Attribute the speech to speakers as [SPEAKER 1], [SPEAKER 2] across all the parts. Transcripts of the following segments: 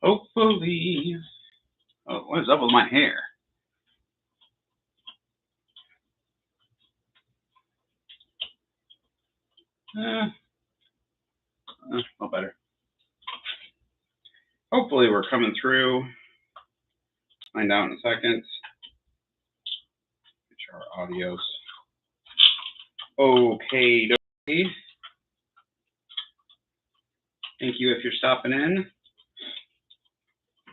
[SPEAKER 1] Hopefully. Oh, what is up with my hair? No better. Hopefully we're coming through. Find out in a second. Make sure our audio's okay. Thank you if you're stopping in,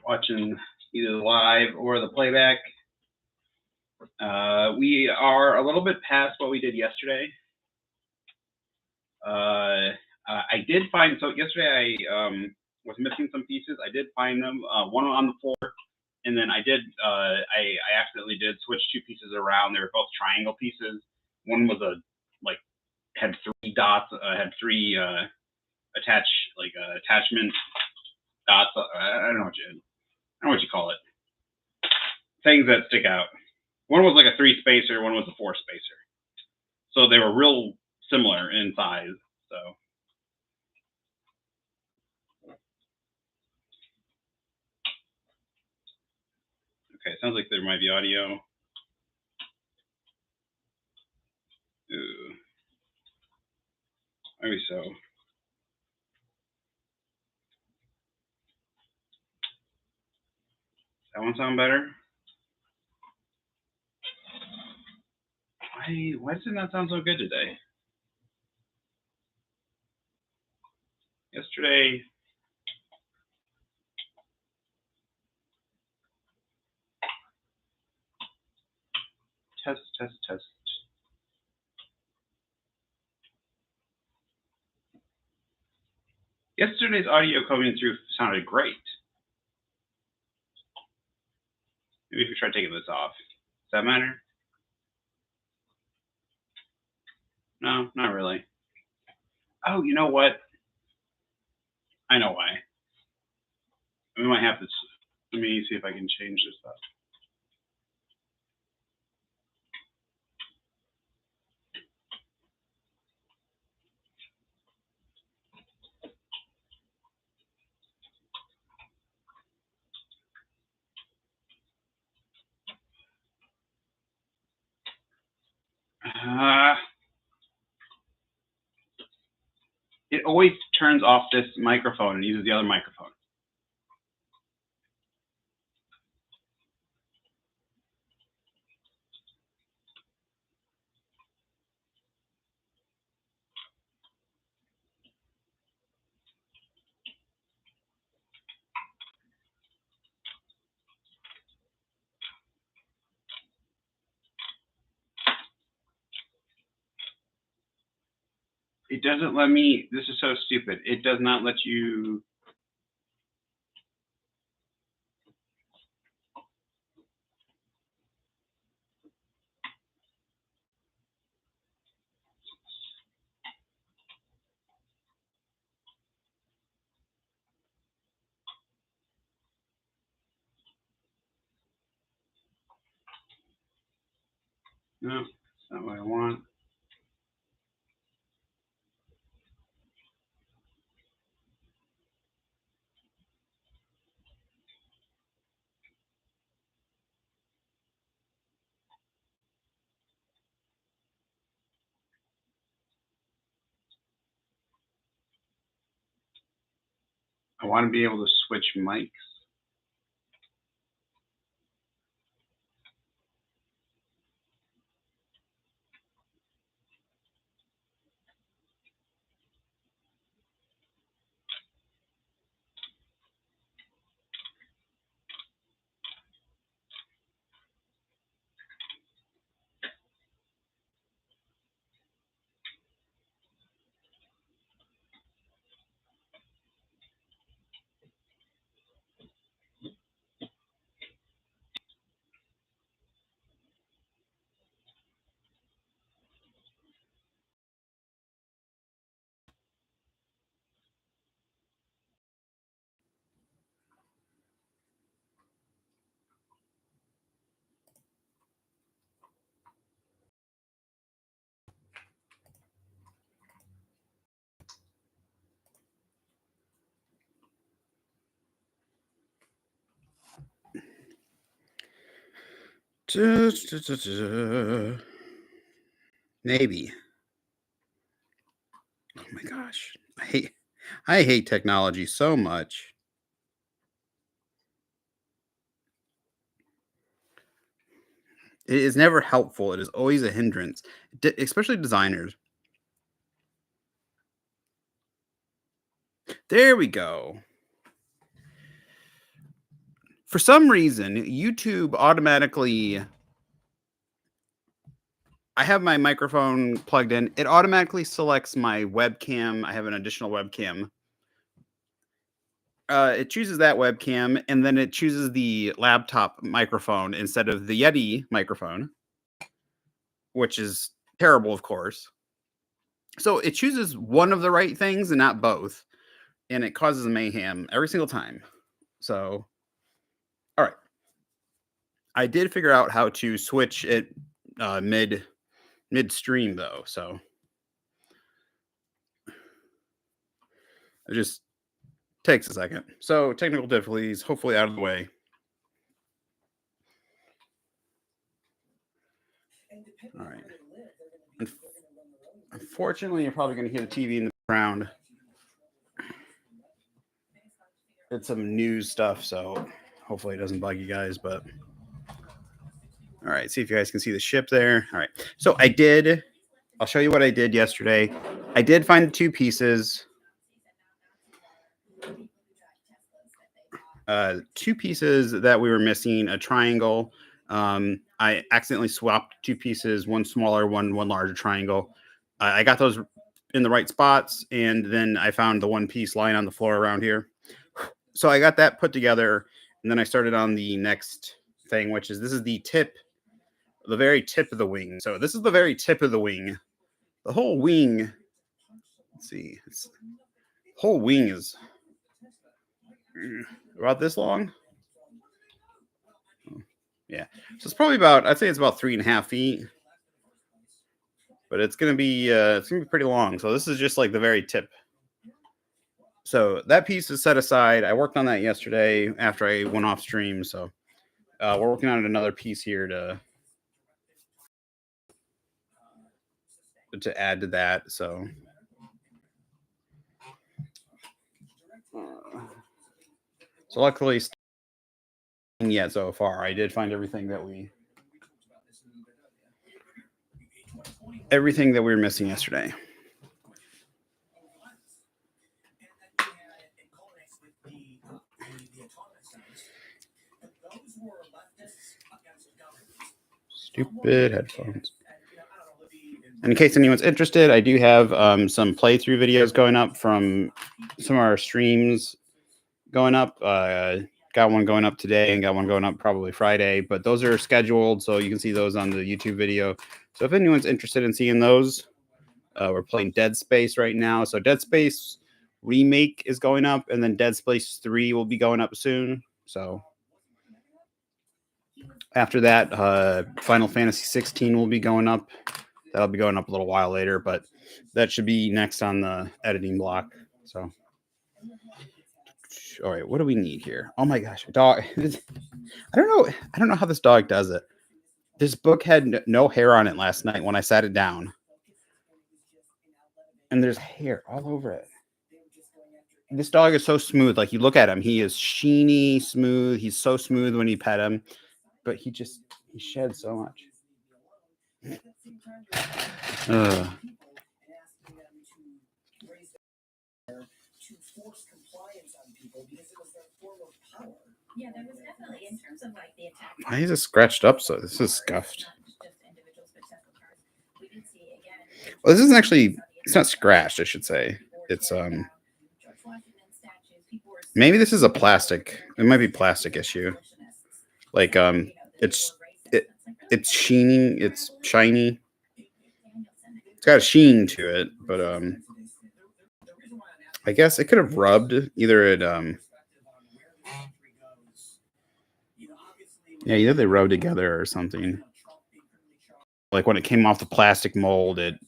[SPEAKER 1] watching either the live or the playback. We are a little bit past what we did yesterday. I did find, so yesterday I was missing some pieces. I did find them, one on the floor, and then I accidentally did switch two pieces around. They were both triangle pieces. One was had three dots, had three attachment dots. I don't know what you call it. Things that stick out. One was like a 3 spacer, one was a 4 spacer. So they were real similar in size. So okay, sounds like there might be audio. Ooh. Maybe so. That one sound better? Why does it not sound so good today? Yesterday, test. Yesterday's audio coming through sounded great. Maybe if we try taking this off. Does that matter? No, not really. Oh, you know what? I know why. We might have to. Let me see if I can change this up. It always turns off this microphone and uses the other microphone. It doesn't let me. This is so stupid. It does not let you. No, that's not what I want. I want to be able to switch mics.
[SPEAKER 2] Maybe. Oh my gosh. I hate technology so much. It is never helpful. It is always a hindrance, especially designers. There we go. For some reason, YouTube automatically. I have my microphone plugged in. It automatically selects my webcam. I have an additional webcam. It chooses that webcam, and then it chooses the laptop microphone instead of the Yeti microphone, which is terrible, of course. So it chooses one of the right things and not both, and it causes mayhem every single time. So, all right. I did figure out how to switch it midstream though, so it just takes a second. So technical difficulties, hopefully out of the way. All right. Unfortunately, you're probably going to hear the TV in the background. It's some news stuff, so hopefully it doesn't bug you guys. But all right, see if you guys can see the ship there. All right, so I'll show you what I did yesterday. I did find the two pieces. Two pieces that we were missing, a triangle. I accidentally swapped two pieces, one smaller, one larger triangle. I got those in the right spots, and then I found the one piece lying on the floor around here. So I got that put together, and then I started on the next thing, which is this is the very tip of the wing. So this is the very tip of the wing. The whole wing, let's see, the whole wing is about this long. Yeah, so it's probably I'd say it's about 3.5 feet, but it's gonna be pretty long. So this is just like the very tip. So that piece is set aside. I worked on that yesterday after I went off stream. So we're working on another piece here to add to that. So luckily, yet so far, I did find everything that we were missing yesterday. Stupid headphones. And in case anyone's interested, I do have some playthrough videos going up from some of our streams going up. Got one going up today and got one going up probably Friday, but those are scheduled, so you can see those on the YouTube video. So if anyone's interested in seeing those, we're playing Dead Space right now. So Dead Space Remake is going up, and then Dead Space 3 will be going up soon. So after that, Final Fantasy 16 will be going up. That'll be going up a little while later, but that should be next on the editing block. So, all right, what do we need here? Oh my gosh, dog! I don't know how this dog does it. This book had no hair on it last night when I sat it down, and there's hair all over it. This dog is so smooth. Like you look at him, he is sheeny, smooth. He's so smooth when you pet him, but he sheds so much. Yeah, there was definitely in terms of like the attack. Why is it scratched up? So this is scuffed. Well, this isn't actually. It's not scratched. I should say. It's maybe this is a plastic. It might be plastic issue. Like it's sheening. It's shiny. It's got a sheen to it, but I guess it could have rubbed. Either it either they rubbed together or something. Like when it came off the plastic mold, it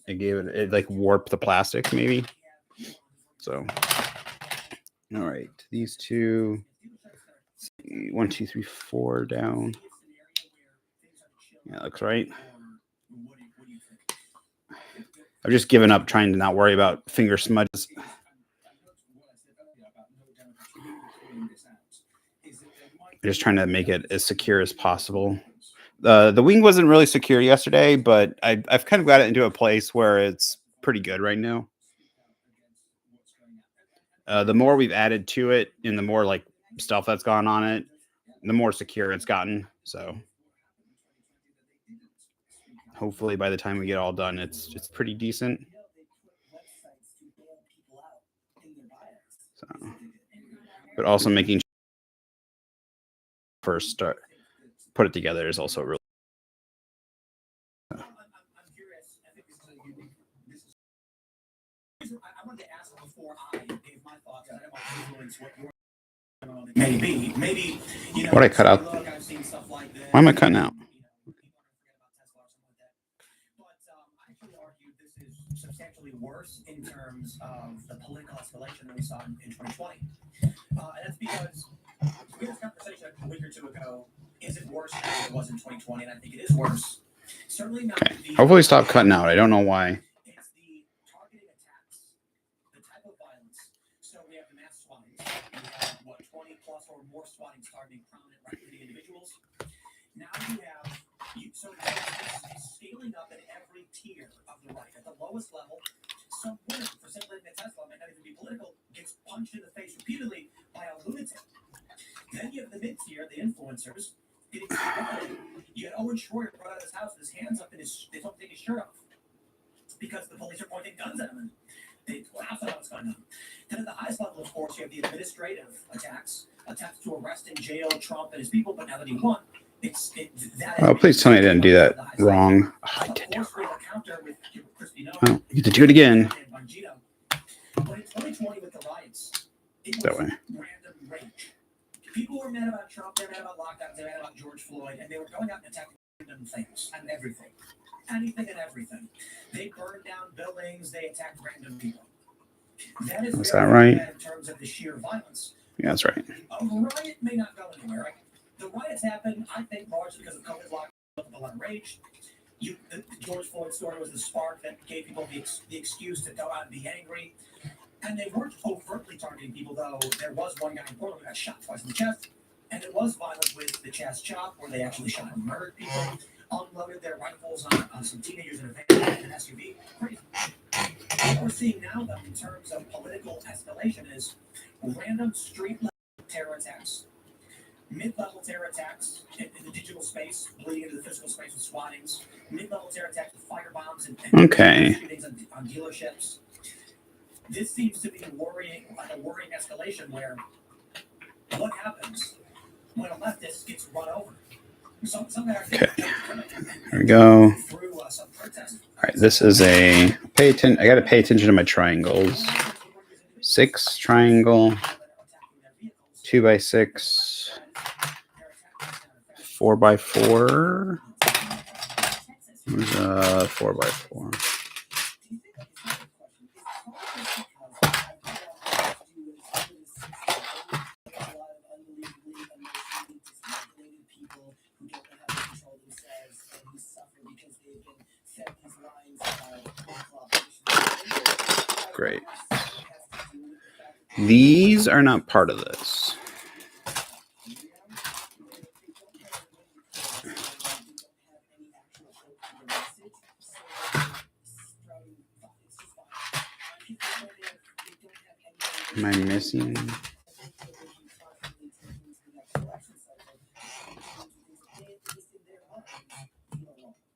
[SPEAKER 2] like warped the plastic maybe. So, all right, these two, 1, 2, 3, 4 down. Yeah, that looks right. I've just given up trying to not worry about finger smudges. I'm just trying to make it as secure as possible. The wing wasn't really secure yesterday, but I've kind of got it into a place where it's pretty good right now. The more we've added to it and the more like stuff that's gone on it, the more secure it's gotten. So hopefully by the time we get all done, it's pretty decent. So, but also making first start put it together is also really.
[SPEAKER 3] Maybe
[SPEAKER 2] What I cut out? Why am I cutting out?
[SPEAKER 3] Substantially worse in terms of the political escalation that we saw in 2020. And that's because we had this conversation a week or two ago. Is it worse than it was in 2020? And I think it is worse. Certainly not.
[SPEAKER 2] Okay. Hopefully stop cutting out. I don't know why.
[SPEAKER 3] It's the targeting attacks, the type of violence. So we have the mass swattings. We have, 20 plus or more swattings targeting prominent right-wing individuals. Now you have, so it's scaling up at every tier of the right. At the lowest level, some woman, for simply a Tesla, might not even be political, gets punched in the face repeatedly by a lunatic. Then you have the mid-tier, the influencers, getting spotted. You had Owen Schroyer brought out of his house with his hands up and they don't take his shirt off because the police are pointing guns at him. And that's not what's going on. Then at the highest level, of course, you have the administrative attacks to arrest and jail Trump and his people, but now that he won, oh,
[SPEAKER 2] please tell me I didn't do that wrong. Oh, I did do it wrong. Oh, you get to do it again. That way.
[SPEAKER 3] People were mad about Trump, they were mad about lockdowns, they were mad about George Floyd, and they were going out and attacking random things and everything. Anything and everything. They burned down buildings, they attacked random people.
[SPEAKER 2] Is that right?
[SPEAKER 3] In terms of the sheer violence.
[SPEAKER 2] Yeah, that's right.
[SPEAKER 3] A riot may not go anywhere, right? The riots happened, I think, largely because of COVID lockdown, a lot of rage. The George Floyd story was the spark that gave people the excuse to go out and be angry. And they weren't overtly targeting people, though. There was one guy in Portland who got shot twice in the chest. And it was violent with the chest chop, where they actually shot and murdered people, unloaded their rifles on some teenagers in a van and an SUV. Crazy. What we're seeing now, though, in terms of political escalation is random street-level terror attacks. Mid-level terror attacks in the digital space, bleeding into the physical space with swattings. Mid-level terror attacks with firebombs and shootings on dealerships. This seems to be a worrying escalation where what happens when a leftist gets run over?
[SPEAKER 2] Okay, there we go. All right, this is I got to pay attention to my triangles. 6 triangle, 2x6, 4x4. There's a 4x4. Great. These are not part of this. Am I missing?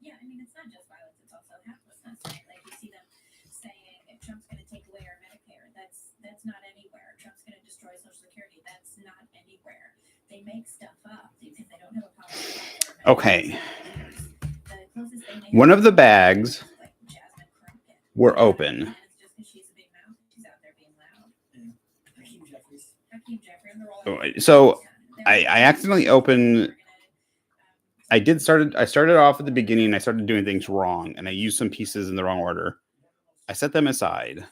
[SPEAKER 4] Yeah, I mean, it's not just violence, it's also helplessness, right? Like, you see them saying, if Trump's going to take away our Medicare, that's not anywhere. Trump's going to destroy Social Security, that's not anywhere. They make stuff up because they don't have a policy.
[SPEAKER 2] Okay. One of the bags were open. So I accidentally opened. I started off at the beginning. I started doing things wrong, and I used some pieces in the wrong order. I set them aside.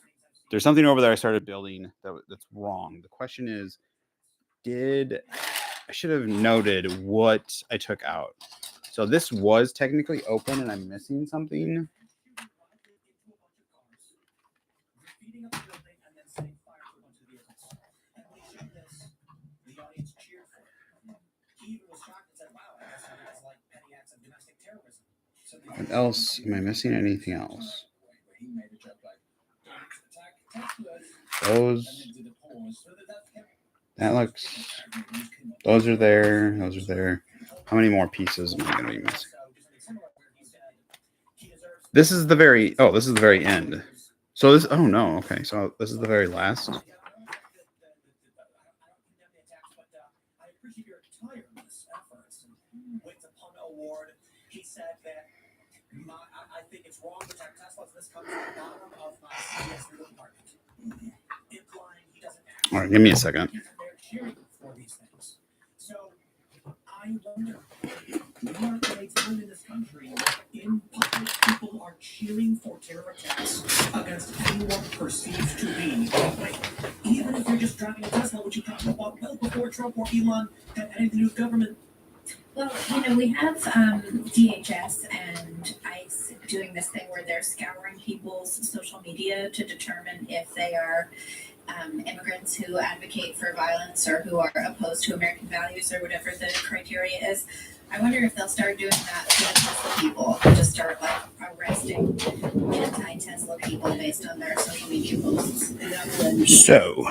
[SPEAKER 2] There's something over there I started building that's wrong. The question is, I should have noted what I took out. So this was technically open, and I'm missing something.
[SPEAKER 3] Beating up the building and then setting fire to a bunch of vehicles. And when he showed this, the audience cheered for it. He even was shocked and said, wow, I guess you guys like petty acts of domestic terrorism. So
[SPEAKER 2] What else? Am I missing anything else? Those. That looks. Those are there. Those are there. How many more pieces am I going to be missing? This is the very. Oh, this is the very end. So this. Oh no. Okay. So this is the very last.
[SPEAKER 3] He said that I think it's wrong to attack Tesla. This comes from the bottom of my CBS legal department. Implying he doesn't act.
[SPEAKER 2] All right, give me a second.
[SPEAKER 3] They're cheering for these things. So I wonder, more than a time in this country, in public, people are cheering for terror attacks against anyone perceived to be right. Even if you're just driving a Tesla, which you probably bought well before Trump or Elon had anything to do with government.
[SPEAKER 4] Well, we have DHS and ICE doing this thing where they're scouring people's social media to determine if they are immigrants who advocate for violence or who are opposed to American values or whatever the criteria is. I wonder if they'll start doing that to Tesla people, just start arresting anti-Tesla people based on their social media posts.
[SPEAKER 2] So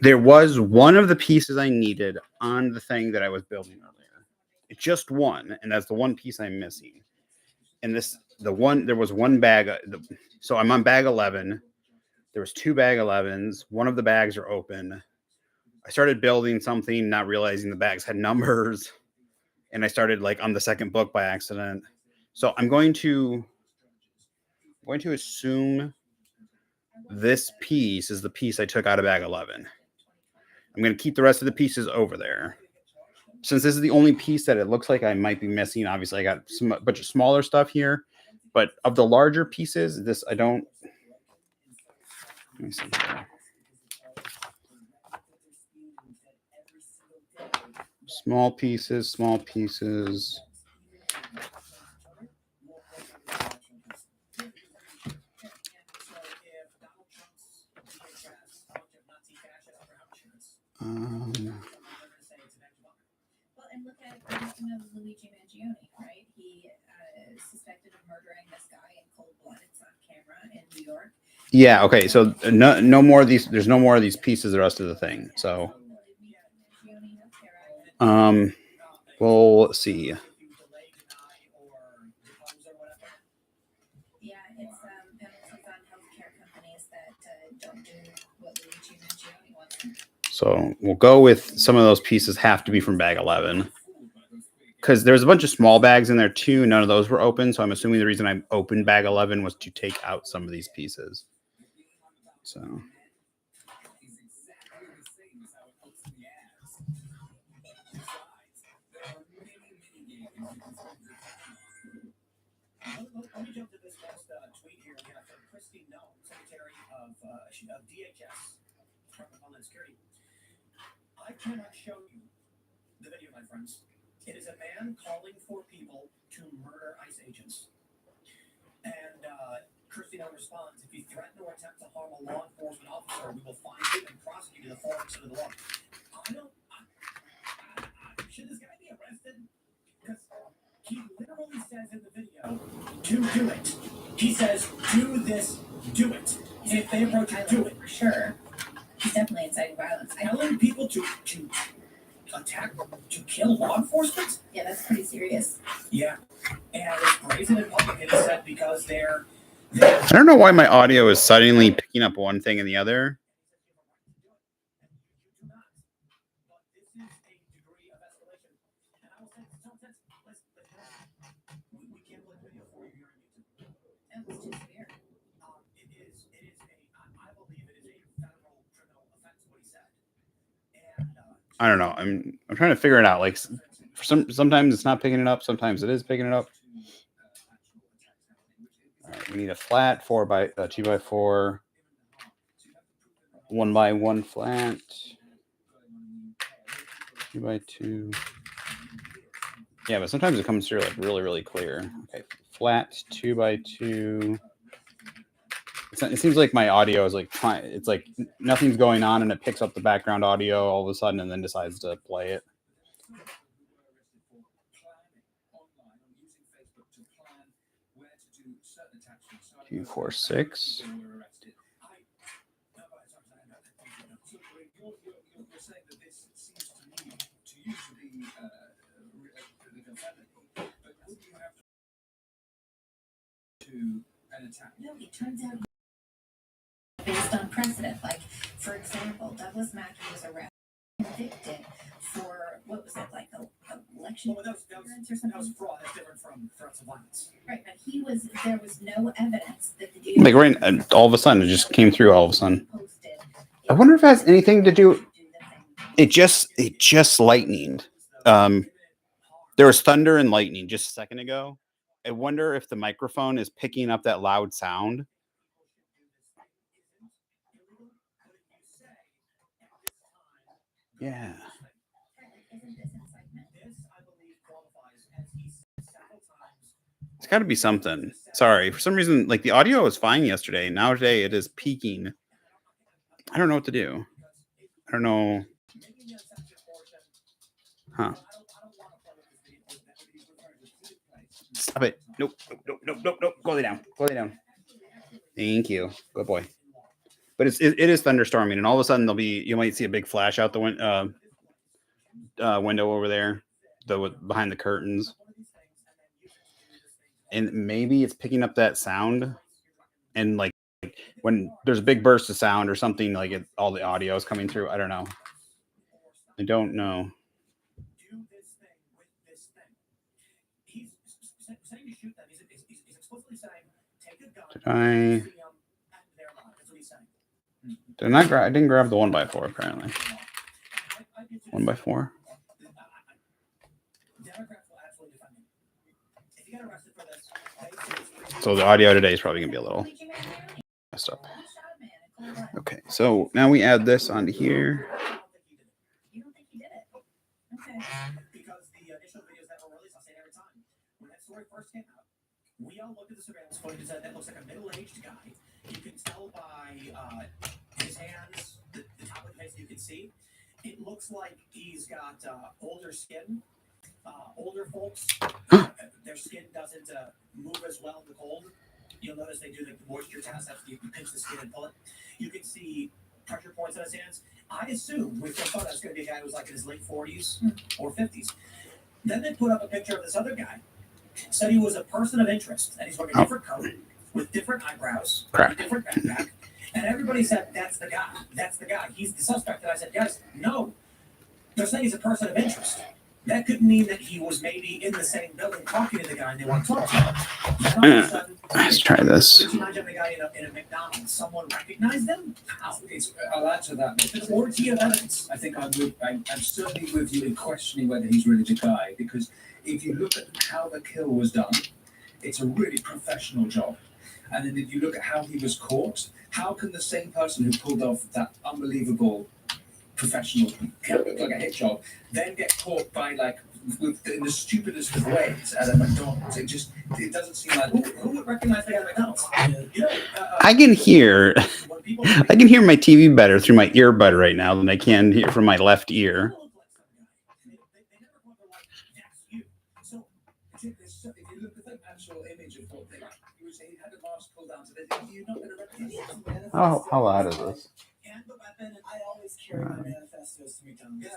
[SPEAKER 2] there was one of the pieces I needed on the thing that I was building earlier. It's just one, and that's the one piece I'm missing. And there was one bag. So I'm on bag 11. There was 2 bag 11s. One of the bags are open. I started building something, not realizing the bags had numbers. And I started on the second book by accident. So I'm going to assume this piece is the piece I took out of bag 11. I'm going to keep the rest of the pieces over there. Since this is the only piece that it looks like I might be missing, obviously I got a bunch of smaller stuff here. But of the larger pieces, this I don't. Let me see here. Small pieces, small pieces.
[SPEAKER 4] Well, and look at Luigi Mangione, right? He suspected of murdering this guy in cold blood. It's on camera in New York.
[SPEAKER 2] Yeah. Okay. So no more of these. There's no more of these pieces. The rest of the thing. So, well, let's see.
[SPEAKER 4] Yeah, it's penalties on healthcare companies that don't do what Luigi Mangione wants.
[SPEAKER 2] So we'll go with some of those pieces have to be from bag 11. Because there's a bunch of small bags in there too. None of those were open. So I'm assuming the reason I opened bag 11 was to take out some of these pieces. So.
[SPEAKER 3] Let me jump to this last tweet here. We have from Christine Nell, Secretary of DHS, Department of Homeland Security. I cannot show you the video, my friends. It is a man calling for people to murder ICE agents. And Christine Nell responds, if you threaten or attempt to harm a law enforcement officer, we will find you and prosecute you in the full extent of the law. Should this guy be arrested? Because he literally says in the video, to do it. He says, do this, do it. If they approach you, do it.
[SPEAKER 4] Sure. He's definitely inciting violence.
[SPEAKER 3] Telling people to attack, to kill law enforcement?
[SPEAKER 4] Yeah, that's pretty serious.
[SPEAKER 3] Yeah. And it's brazen in public, it is said, because they're
[SPEAKER 2] I don't know why my audio is suddenly picking up one thing and the other. I don't know. I'm trying to figure it out. Sometimes it's not picking it up. Sometimes it is picking it up. All right, we need a flat 2x4, 1x1 flat, 2x2. Yeah, but sometimes it comes through like really, really clear. Okay, flat 2x2. It seems like my audio is like trying. It's like nothing's going on, and it picks up the background audio all of a sudden, and then decides to play it. 2, 4, 6.
[SPEAKER 4] No, it turns out based on precedent. Like, for example, Douglas Mackey was arrested, convicted for what was it, like election interference or something?
[SPEAKER 3] That was fraud. That's different from threats of violence.
[SPEAKER 4] Right, but there was no evidence that the dude
[SPEAKER 2] Like right, all of a sudden, it just came through. All of a sudden, I wonder if it has anything to do. It just lightninged. There was thunder and lightning just a second ago. I wonder if the microphone is picking up that loud sound. Yeah. It's got to be something. Sorry. For some reason, like the audio was fine yesterday. Now today it is peaking. I don't know what to do. I don't know. Huh. Stop it. Nope. Go lay down. Thank you. Good boy. But it is thunderstorming, and all of a sudden you might see a big flash out the window over there, behind the curtains, and maybe it's picking up that sound, and like when there's a big burst of sound or something, like all the audio is coming through. I don't know. I didn't grab the 1x4 apparently. 1x4. So the audio today is probably gonna be a little messed up. Okay, so now we add this onto here.
[SPEAKER 4] You don't think he did it? Okay.
[SPEAKER 3] Because the initial videos that were released, I'll say it every time, when that story first came out, we all looked at the surveillance footage and said that looks like a middle-aged guy. You can tell by his hands, the top of the face you can see. It looks like he's got older skin. Older folks, their skin doesn't move as well in the cold. You'll notice they do the moisture test after you pinch the skin and pull it. You can see pressure points on his hands. I assume we thought that's going to be a guy who was like in his late 40s or 50s. Then they put up a picture of this other guy. Said he was a person of interest, and he's wearing a different coat with different eyebrows, a different backpack. And everybody said, that's the guy. That's the guy. He's the suspect. And I said, guys, no. They're saying he's a person of interest. That could mean that he was maybe in the same building talking to the guy and they want to talk to him.
[SPEAKER 2] Let's try this.
[SPEAKER 3] Did you imagine the guy in a McDonald's? Someone recognized them? How? I'll add to that. The orgy of evidence. I think I'm certainly with you in questioning whether he's really the guy, because if you look at how the kill was done, it's a really professional job. And then if you look at how he was caught, how can the same person who pulled off that unbelievable professional, look like a hit job, then get caught by in the stupidest of ways at a McDonald's? It doesn't seem like who would recognize the guy at McDonald's?
[SPEAKER 2] I can hear my TV better through my earbud right now than I can hear from my left ear.
[SPEAKER 3] So if you look at the actual image of what they you say he had a mask pulled down to this, you're not going to recognize him.
[SPEAKER 2] How loud is this?
[SPEAKER 3] I always carry my manifestos to McDonald's.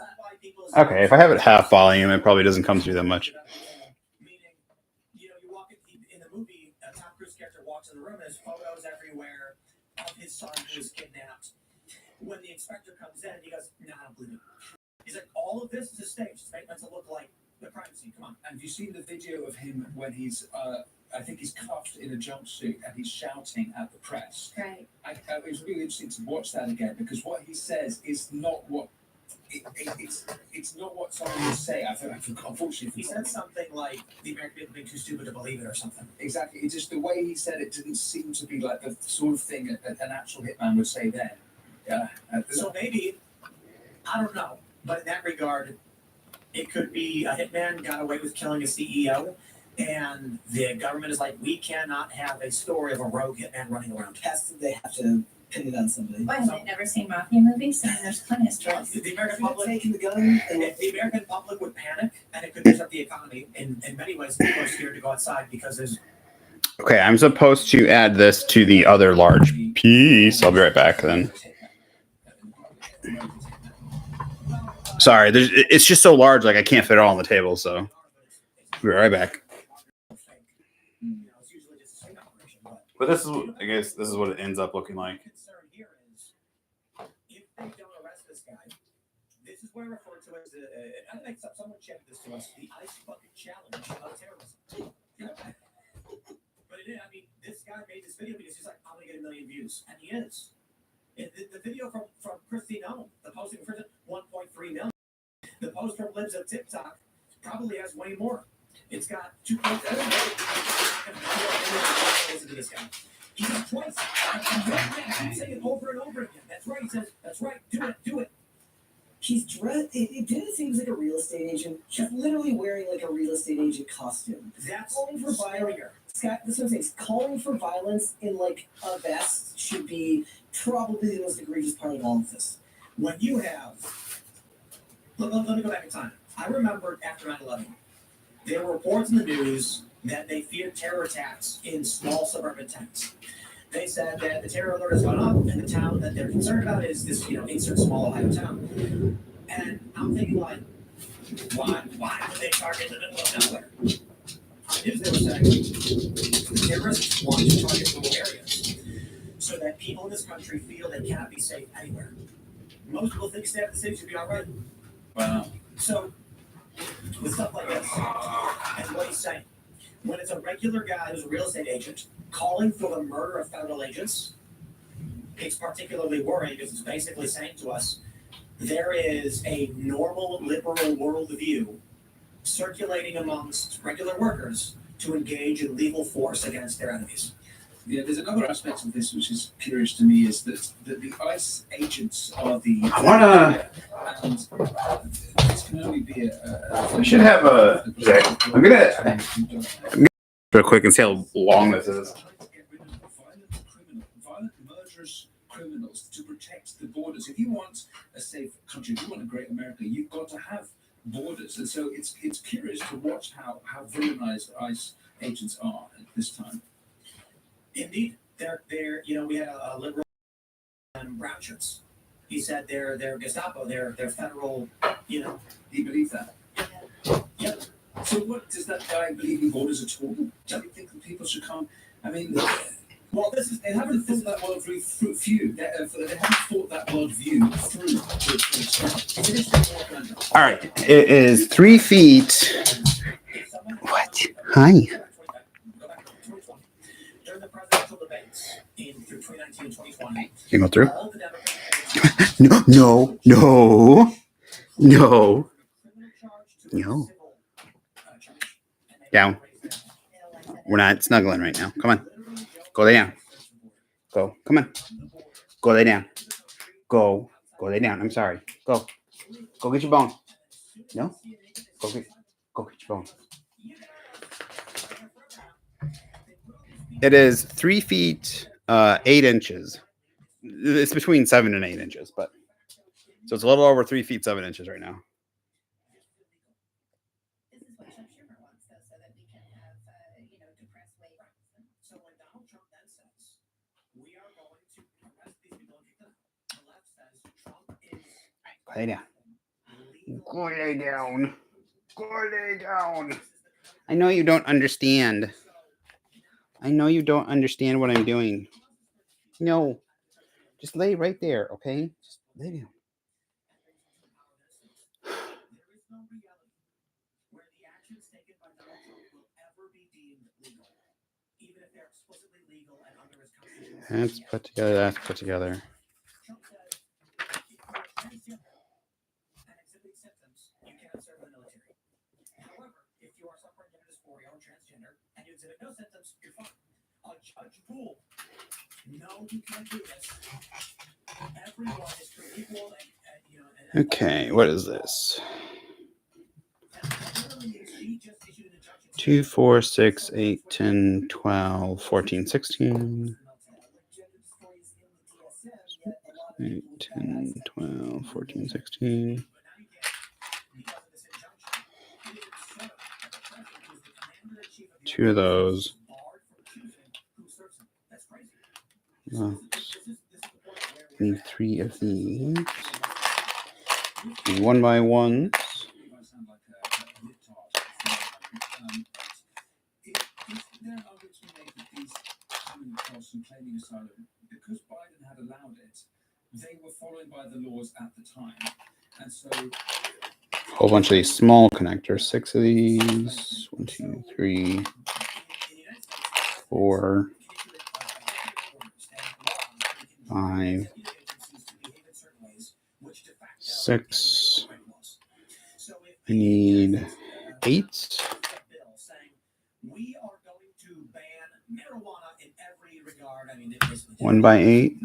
[SPEAKER 2] Okay, if I have it half volume, it probably doesn't come through that much.
[SPEAKER 3] Meaning, you walk in the movie, Tom Cruise character walks in the room, there's photos everywhere of his son who was kidnapped. When the inspector comes in, he goes, "No, I don't believe it." He's like, "All of this is a stage. It's meant to look like the crime scene. Come on." And have you seen the video of him when he's I think he's cuffed in a jumpsuit and he's shouting at the press.
[SPEAKER 4] Right.
[SPEAKER 3] It was really interesting to watch that again, because what he says is not what it's not what someone would say. Unfortunately, he said something like the American people being too stupid to believe it or something. Exactly. It's just the way he said it didn't seem to be like the sort of thing an actual hitman would say then. Yeah. So maybe, I don't know, but in that regard, It could be a hitman got away with killing a CEO, and the government is like, we cannot have a story of a rogue hitman running around.
[SPEAKER 5] They have to pin it on somebody.
[SPEAKER 4] Why have they never seen mafia movies? I mean, there's plenty of stories.
[SPEAKER 3] The American public,
[SPEAKER 5] taking the gun.
[SPEAKER 3] the American public would panic, and it could disrupt the economy. In many ways, people are scared to go outside because there's.
[SPEAKER 2] Okay, I'm supposed to add this to the other large piece. I'll be right back then. Sorry, it's just so large, like I can't fit it all on the table, so I'll be right back. But this is, I guess, this is what it ends up looking like.
[SPEAKER 3] Concern here is, if they don't arrest this guy, this is what I refer to as I think someone checked this to us, the ice bucket challenge of terrorism. But it is, I mean, this guy made this video because he's like, I'm gonna get 1 million views, and he is. The video from Christine Ohm, the posting for 1.3 million. The post from Libs of TikTok probably has way more. It's got 2.7 million. Listen to this guy. He says twice. I'm saying it over and over again. That's right. He says, that's right. Do it.
[SPEAKER 5] He's dressed. It didn't seem like a real estate agent. He's literally wearing like a real estate agent costume.
[SPEAKER 3] That's
[SPEAKER 5] Calling for violence.
[SPEAKER 3] scarier.
[SPEAKER 5] Scott, this is what I'm saying. Calling for violence in like a vest should be probably the most egregious part of all of this.
[SPEAKER 3] When you have, let me go back in time. I remember after 9/11, there were reports in the news that they feared terror attacks in small suburban towns. They said that the terror alert has gone up, and the town that they're concerned about is this, insert small Ohio town. And I'm thinking, like, why would they target the middle of nowhere? On the news, they were saying the terrorists want to target rural areas so that people in this country feel they cannot be safe anywhere. Most people think stay out of the city should be all right.
[SPEAKER 2] Wow.
[SPEAKER 3] So, with stuff like this, and what he's saying, when it's a regular guy who's a real estate agent calling for the murder of federal agents, it's particularly worrying because it's basically saying to us, there is a normal liberal worldview circulating amongst regular workers to engage in legal force against their enemies.
[SPEAKER 6] Yeah, there's another aspect of this which is curious to me is that the ICE agents are the.
[SPEAKER 2] I wanna.
[SPEAKER 6] And this can only be
[SPEAKER 2] I should have a. I'm gonna real quick and see how long this is.
[SPEAKER 6] Get rid of violent murderous criminals to protect the borders. If you want a safe country, if you want a great America, you've got to have borders. And so it's curious to watch how villainized ICE agents are at this time.
[SPEAKER 3] Indeed, they're we had a liberal and brown shirts. He said they're Gestapo, they're federal,
[SPEAKER 6] He believed that.
[SPEAKER 3] Yeah.
[SPEAKER 6] So what does that guy believe in borders at all? Do you think that people should come? I mean,
[SPEAKER 3] Well,
[SPEAKER 6] they haven't thought that worldview through. They haven't thought that worldview through.
[SPEAKER 2] All right, it is 3 feet. What? Hi.
[SPEAKER 3] During the presidential debates in 2019 and 2020,
[SPEAKER 2] You go through?
[SPEAKER 3] all the Democrats
[SPEAKER 2] No. Down. We're not snuggling right now. Come on. Go lay down. Go. Come on. Go lay down. Go lay down. I'm sorry. Go get your bone. No? Go get your bone. It is 3 feet 8 inches. It's between 7 and 8 inches, but so it's a little over 3 feet 7 inches right now.
[SPEAKER 4] This is what Chuck Schumer wants, though, so that we can have, depressed weight.
[SPEAKER 3] So when Donald Trump then says, we are going to arrest these people and kick them, the left says Trump is.
[SPEAKER 2] Go lay down. Go lay down. Go lay down. I know you don't understand. I know you don't understand what I'm doing. No. Just lay right there, okay? Just lay down.
[SPEAKER 3] There is no reality where the actions taken by Donald Trump will ever be deemed legal, even if they're explicitly legal and under his constitution.
[SPEAKER 2] That's put together. That's put together.
[SPEAKER 3] Trump says, if you are transgender and exhibit symptoms, you cannot serve in the military. However, if you are suffering from dysphoria or transgender and you exhibit no symptoms, you're fine. A judge ruled, no, you can't do this. Everyone is created equal and
[SPEAKER 2] Okay, what is this? 2, 4, 6, 8, 10, 12, 14, 16. 8, 10, 12, 14, 16. 2 of those. Need 3 of these. And 1 by 1s.
[SPEAKER 6] Because Biden had allowed it, they were followed by the laws at the time. And so
[SPEAKER 2] A whole bunch of these small connectors. 6 of these. 1, 2, 3, 4, 5, 6. I need 8.
[SPEAKER 3] We are going to ban marijuana in every regard. I mean,
[SPEAKER 2] 1 by 8.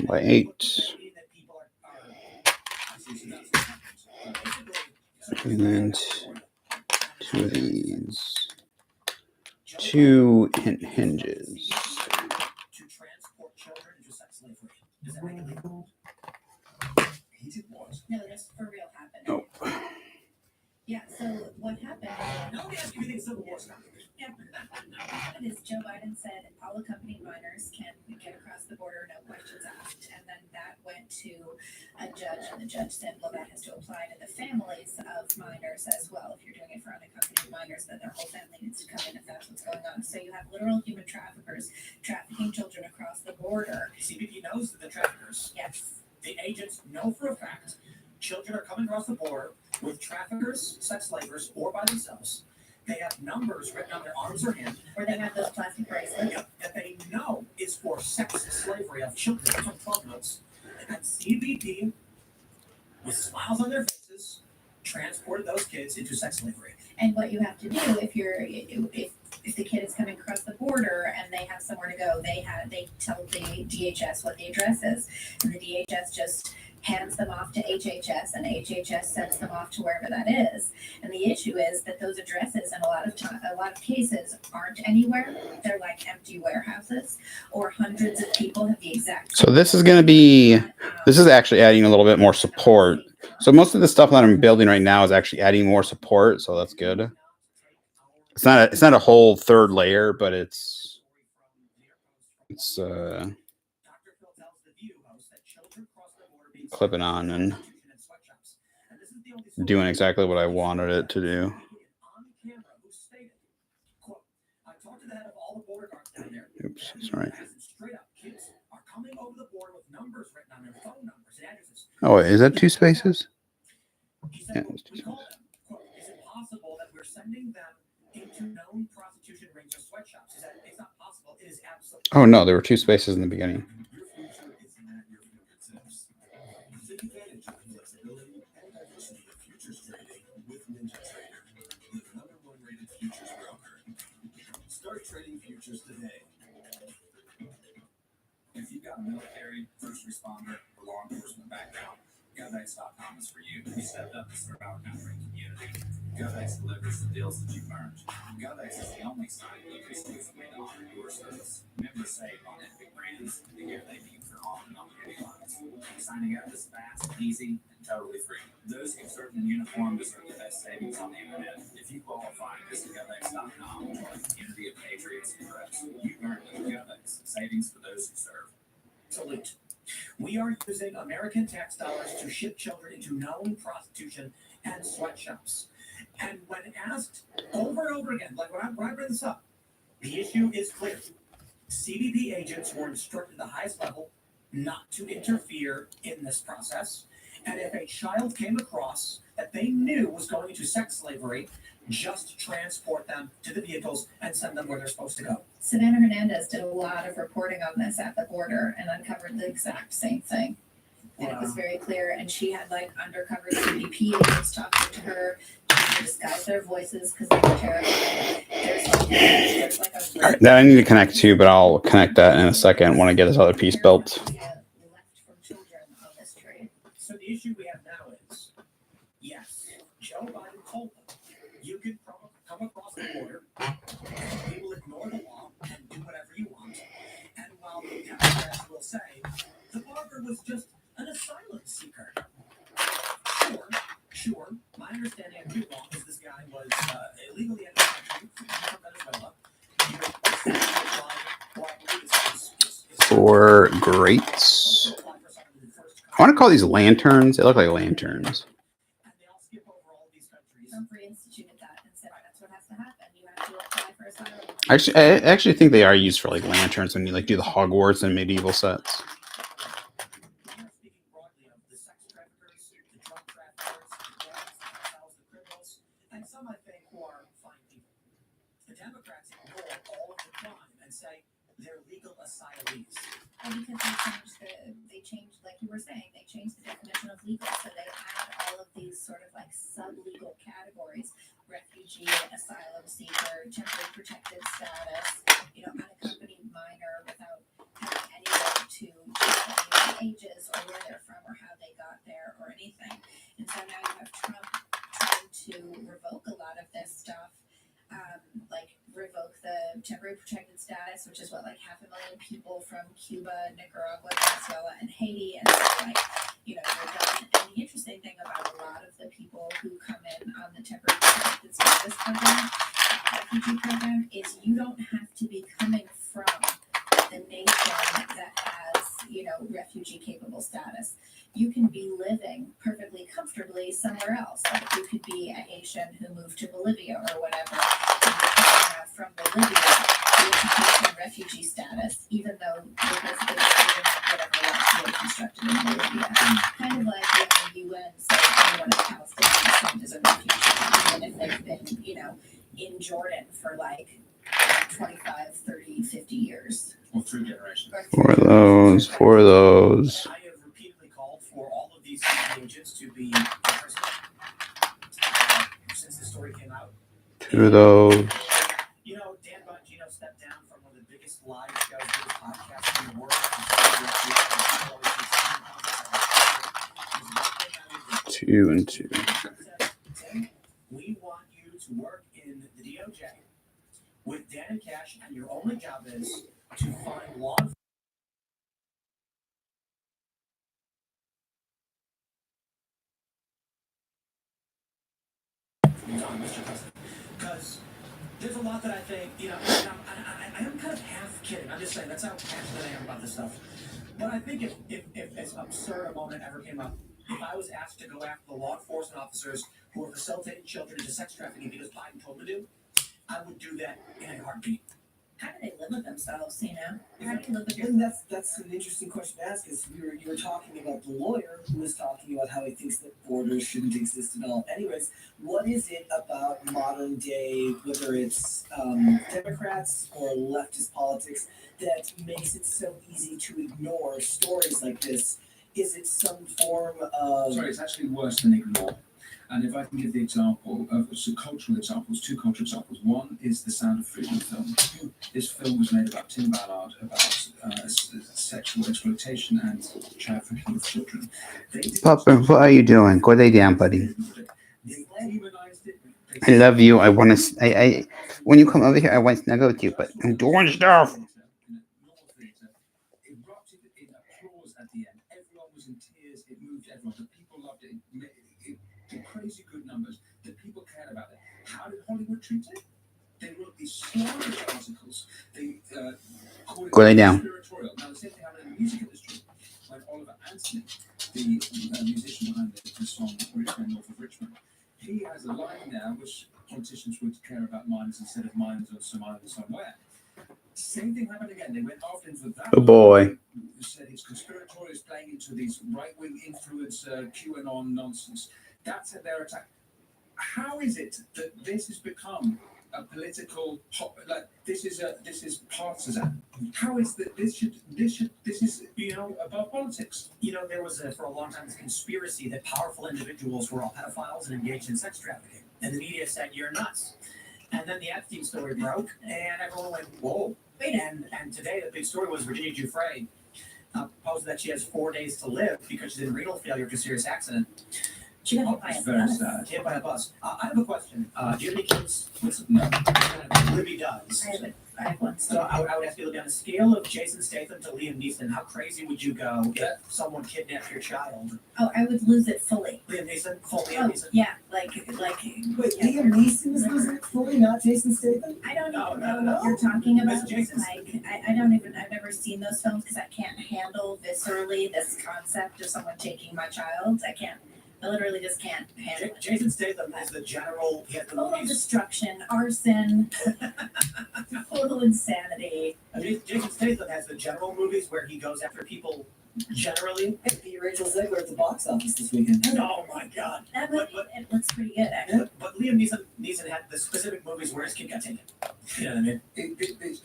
[SPEAKER 2] By 8. And then 2 of these. 2 hinges.
[SPEAKER 3] To transport children into sex slavery. Does that make it legal?
[SPEAKER 4] No, this for real happened.
[SPEAKER 2] Oh.
[SPEAKER 4] Yeah, so what happened?
[SPEAKER 3] Nobody asked you if you think Civil War stuff.
[SPEAKER 4] Yeah, what happened is Joe Biden said all accompanying minors can get across the border, no questions asked. And then that went to a judge, and the judge said, well, that has to apply to the families of minors as well. If you're doing it for unaccompanied minors, then their whole family needs to come in if that's what's going on. So you have literal human traffickers trafficking children across the border.
[SPEAKER 3] CBP knows that the traffickers,
[SPEAKER 4] Yes.
[SPEAKER 3] the agents know for a fact, children are coming across the border with traffickers, sex slavers, or by themselves. They have numbers written on their arms or hands.
[SPEAKER 4] Or they have those plastic bracelets.
[SPEAKER 3] That they know is for sex slavery of children from 12 months. And CBP, with smiles on their faces, transported those kids into sex slavery.
[SPEAKER 4] And what you have to do if the kid is coming across the border and they have somewhere to go, they tell the DHS what the address is, and the DHS just hands them off to HHS, and HHS sends them off to wherever that is. And the issue is that those addresses, in a lot of cases, aren't anywhere. They're like empty warehouses, or hundreds of people have the exact.
[SPEAKER 2] So this is going to be. This is actually adding a little bit more support. So most of the stuff that I'm building right now is actually adding more support. So that's good. It's not a whole third layer, but it's clipping on and doing exactly what I wanted it to do. Oops, sorry. Oh, wait, is that 2 spaces? Yeah, it's 2 spaces.
[SPEAKER 3] Is it possible that we're sending them into known prostitution rings or sweatshops? It's not possible. It is absolutely.
[SPEAKER 2] Oh no, there were 2 spaces in the beginning.
[SPEAKER 6] Start trading futures today. If you've got a military, first responder, or law enforcement background, GovX.com is for you. We stepped up to serve our country and community. GovX delivers the deals that you've earned. GovX is the only site that exclusively to honor your service. Members save on epic brands, the gear they need for on and off-duty lines. Signing up is fast, easy, and totally free. Those who serve in uniform deserve the best savings on the internet. If you qualify, visit GovX.com and join the community of patriots and pros. You've earned with GovX. Savings for those who serve.
[SPEAKER 3] Salute. We are using American tax dollars to ship children into known prostitution and sweatshops. And when asked over and over again, like when I bring this up, the issue is clear. CBP agents were instructed at the highest level not to interfere in this process. And if a child came across that they knew was going into sex slavery, just transport them to the vehicles and send them where they're supposed to go.
[SPEAKER 4] Savannah Hernandez did a lot of reporting on this at the border and uncovered the exact same thing. And it was very clear. And she had like undercover CBP agents talking to her, to disguise their voices because they're terrified. There's like a
[SPEAKER 2] All right, that I need to connect to, but I'll connect that in a second when I get this other piece built.
[SPEAKER 4] left from children on this trade.
[SPEAKER 3] So the issue we have now is, yes, Joe Biden told them, you can come across the border, we will ignore the law and do whatever you want. And while the Democrats will say, the barber was just an asylum seeker. Sure. My understanding, I could be wrong, is this guy was illegally entered the country from Venezuela. He was or I believe it's
[SPEAKER 2] For grates. I want to call these lanterns. They look like lanterns.
[SPEAKER 3] and they all skip over all of these countries.
[SPEAKER 4] Trump reinstituted that and said that's what has to happen. You have to apply for asylum.
[SPEAKER 2] I actually think they are used for like lanterns when you like do the Hogwarts and medieval sets.
[SPEAKER 3] We are speaking broadly of the sex traffickers, the drug traffickers, the gangs, themselves, the criminals, and some I think who are fine people. The Democrats ignore all of the crime and say they're legal asylees.
[SPEAKER 4] And because they changed, like you were saying, they changed the definition of legal, so they add all of these sort of like sub-legal categories: refugee, asylum seeker, temporary protected status, unaccompanied minor without having any way to check any ages or where they're from or how they got there or anything. And so now you have Trump trying to revoke a lot of this stuff. Like revoke the temporary protected status, which is what, like 500,000 people from Cuba, Nicaragua, Venezuela, and Haiti, and so like, you're done. And the interesting thing about a lot of the people who come in on the temporary protected status program, refugee program, is you don't have to be coming from the nation that has, refugee capable status. You can be living perfectly comfortably somewhere else. Like you could be a Haitian who moved to Bolivia or whatever, and you're coming out from Bolivia, you have refugee status, even though because they whatever laws were constructed in Bolivia. Kind of like when the UN says anyone in Palestine is a refugee, even if they've been, in Jordan for like 25, 30, 50 years.
[SPEAKER 6] Or 3 generations.
[SPEAKER 2] For those.
[SPEAKER 3] I have repeatedly called for all of these agents to be imprisoned since the story came out.
[SPEAKER 2] To those.
[SPEAKER 3] Dan Bongino stepped down from one of the biggest live shows, biggest podcasts in the world.
[SPEAKER 2] 2 and 2.
[SPEAKER 3] Tim, we want you to work in the DOJ with Dan and Cash, and your only job is to find law enforcement. Mr. President, because there's a lot that I think, I'm kind of half kidding. I'm just saying that's how passionate I am about this stuff. But I think if as absurd a moment ever came up, if I was asked to go after the law enforcement officers who are facilitating children into sex trafficking because Biden told me to, I would do that in a heartbeat.
[SPEAKER 4] How do they live with themselves, How do you live with
[SPEAKER 5] And that's an interesting question to ask, is you were talking about the lawyer who was talking about how he thinks that borders shouldn't exist at all. Anyways, what is it about modern day, whether it's Democrats or leftist politics, that makes it so easy to ignore stories like this? Is it some form of...
[SPEAKER 6] Sorry, it's actually worse than ignore. And if I can give the example of some cultural examples, 2 cultural examples. One is the Sound of Freedom film. This film was made about Tim Ballard, about sexual exploitation and trafficking of children.
[SPEAKER 2] Papa, what are you doing? Go lay down, buddy.
[SPEAKER 6] They demonized it.
[SPEAKER 2] I love you. I want to. I when you come over here, I want to snuggle with you, but I'm doing stuff.
[SPEAKER 6] Erupted in applause at the end. Everyone was in tears. It moved everyone. The people loved it. It did crazy good numbers. The people cared about it. How did Hollywood treat it? They wrote these slanderous articles. They called it conspiratorial. Now the same thing happened in the music industry when Oliver Anthony, the musician behind the song "Richmond North of Richmond," he has a line now which politicians would care about minors instead of minors on some island somewhere. Same thing happened again. They went after him for that.
[SPEAKER 2] Oh boy.
[SPEAKER 6] Said it's conspiratorial, it's playing into these right-wing influencer QAnon nonsense. That's their attack. How is it that this has become a political this is partisan? How is that this is above politics?
[SPEAKER 3] There was for a long time this conspiracy that powerful individuals were all pedophiles and engaged in sex trafficking. and the media said, "You're nuts." And then the Epstein story broke, and everyone went, "Whoa!" And today the big story was Virginia Giuffre posted that she has 4 days to live because she's in renal failure after a serious accident.
[SPEAKER 4] She got hit by a bus.
[SPEAKER 3] Hit by a bus. I have a question. Do you have any kids?
[SPEAKER 6] No.
[SPEAKER 3] Libby does.
[SPEAKER 4] I have one.
[SPEAKER 3] So I would ask you, Libby, on a scale of Jason Statham to Liam Neeson, how crazy would you go if someone kidnapped your child?
[SPEAKER 4] Oh, I would lose it fully.
[SPEAKER 3] Liam Neeson, full Liam Neeson.
[SPEAKER 4] Yeah, like.
[SPEAKER 5] Wait, Liam Neeson is losing it fully, not Jason Statham?
[SPEAKER 4] I don't
[SPEAKER 3] No,
[SPEAKER 4] even
[SPEAKER 3] no,
[SPEAKER 4] know
[SPEAKER 3] no.
[SPEAKER 4] what you're talking about.
[SPEAKER 3] It's Jason
[SPEAKER 4] Like, I don't even. I've never seen those films because I can't handle viscerally this concept of someone taking my child. I can't. I literally just can't handle it.
[SPEAKER 3] Jason Statham is the general. He has the
[SPEAKER 4] Total
[SPEAKER 3] movies.
[SPEAKER 4] destruction, arson, total insanity.
[SPEAKER 3] I mean, Jason Statham has the general movies where he goes after people generally.
[SPEAKER 5] The Rachel Zegler at the box office this weekend.
[SPEAKER 3] Oh my God!
[SPEAKER 4] That movie, it looks pretty good actually.
[SPEAKER 3] But Liam Neeson had the specific movies where his kid got taken. You know what I mean?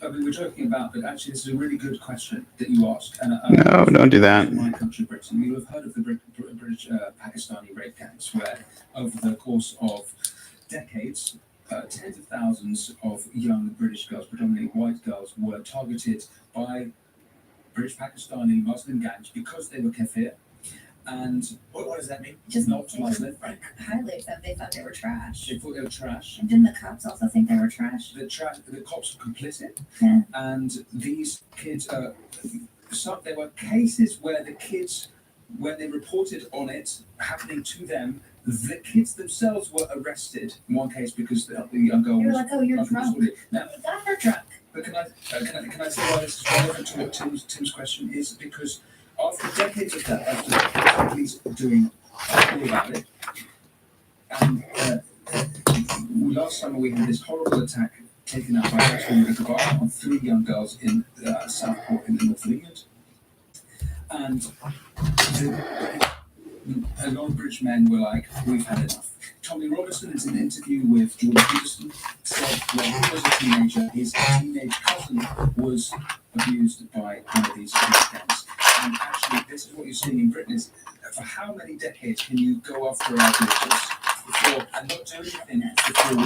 [SPEAKER 6] I mean, we're joking about, but actually, this is a really good question that you ask. And,
[SPEAKER 2] No, don't do that.
[SPEAKER 6] In my country, Britain, you have heard of the British Pakistani rape gangs, where over the course of decades, tens of thousands of young British girls, predominantly white girls, were targeted by British Pakistani Muslim gangs because they were kafir. And
[SPEAKER 3] What does that mean?
[SPEAKER 4] Just
[SPEAKER 6] not
[SPEAKER 4] they
[SPEAKER 6] Muslim.
[SPEAKER 4] think highly of them. They thought they were trash.
[SPEAKER 6] They thought they were trash.
[SPEAKER 4] And didn't the cops also think they were trash?
[SPEAKER 6] The cops were complicit,
[SPEAKER 4] Yeah.
[SPEAKER 6] and these kids. There were cases where the kids, when they reported on it happening to them, the kids themselves were arrested. In one case, because the young girl
[SPEAKER 4] You're
[SPEAKER 6] was.
[SPEAKER 4] like, oh, you're drunk.
[SPEAKER 6] Now,
[SPEAKER 4] You got her drunk.
[SPEAKER 6] but can I say why this is relevant to what Tim's question is? Because after decades of that, after the police doing all about it, and last summer we had this horrible attack taken out by Ashton Rickabara on 3 young girls in Southport in the north of England. And a lot of British men were like, we've had enough. Tommy Robertson, in an interview with Jordan Peterson, said when he was a teenager, his teenage cousin was abused by one of these gangs. And actually, this is what you're seeing in Britain is, for how many decades can you go after our daughters and not do anything before we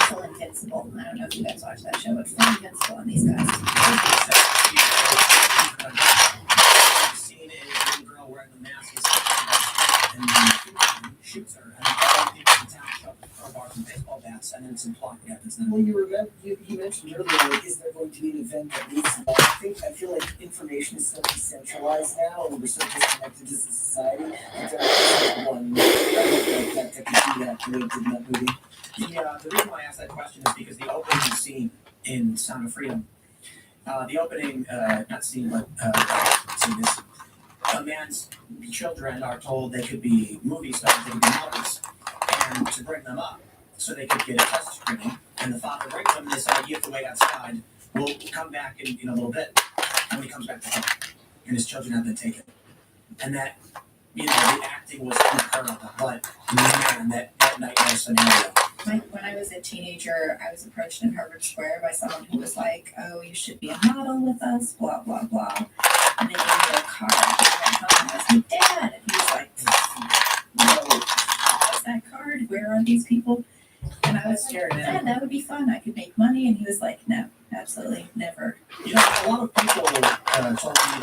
[SPEAKER 4] Full Invincible. I don't know if you guys watch that show, but Full Invincible on these guys.
[SPEAKER 3] Scene is a little girl wearing the mask and then shoots her. And all the people in town show up at bars and baseball bats, and then some plot happens.
[SPEAKER 5] Well, you mentioned earlier, like, is there going to be an event that leads to that? I feel like information is so decentralized now, and we're so disconnected as a society. That there is one that could do that the way it did in that movie.
[SPEAKER 3] The reason why I asked that question is because the opening scene in Sound of Freedom, the opening, not scene, but scene is a man's children are told they could be movie stars, they could be models, and to bring them up so they could get a test screening. And the father brings them and they say, you have to wait outside. We'll come back in a little bit. And when he comes back to home, and his children have been taken. And that, the acting was incredible. But man, that nightmare scenario.
[SPEAKER 4] When I was a teenager, I was approached in Harvard Square by someone who was like, oh, you should be a model with us, blah, blah, blah. And they gave me a card. And I went home and I was like, Dad. And he was like, no, what's that card? Where are these people? And I was like, Dad, that would be fun. I could make money. And he was like, no, absolutely never.
[SPEAKER 3] A lot of people told me that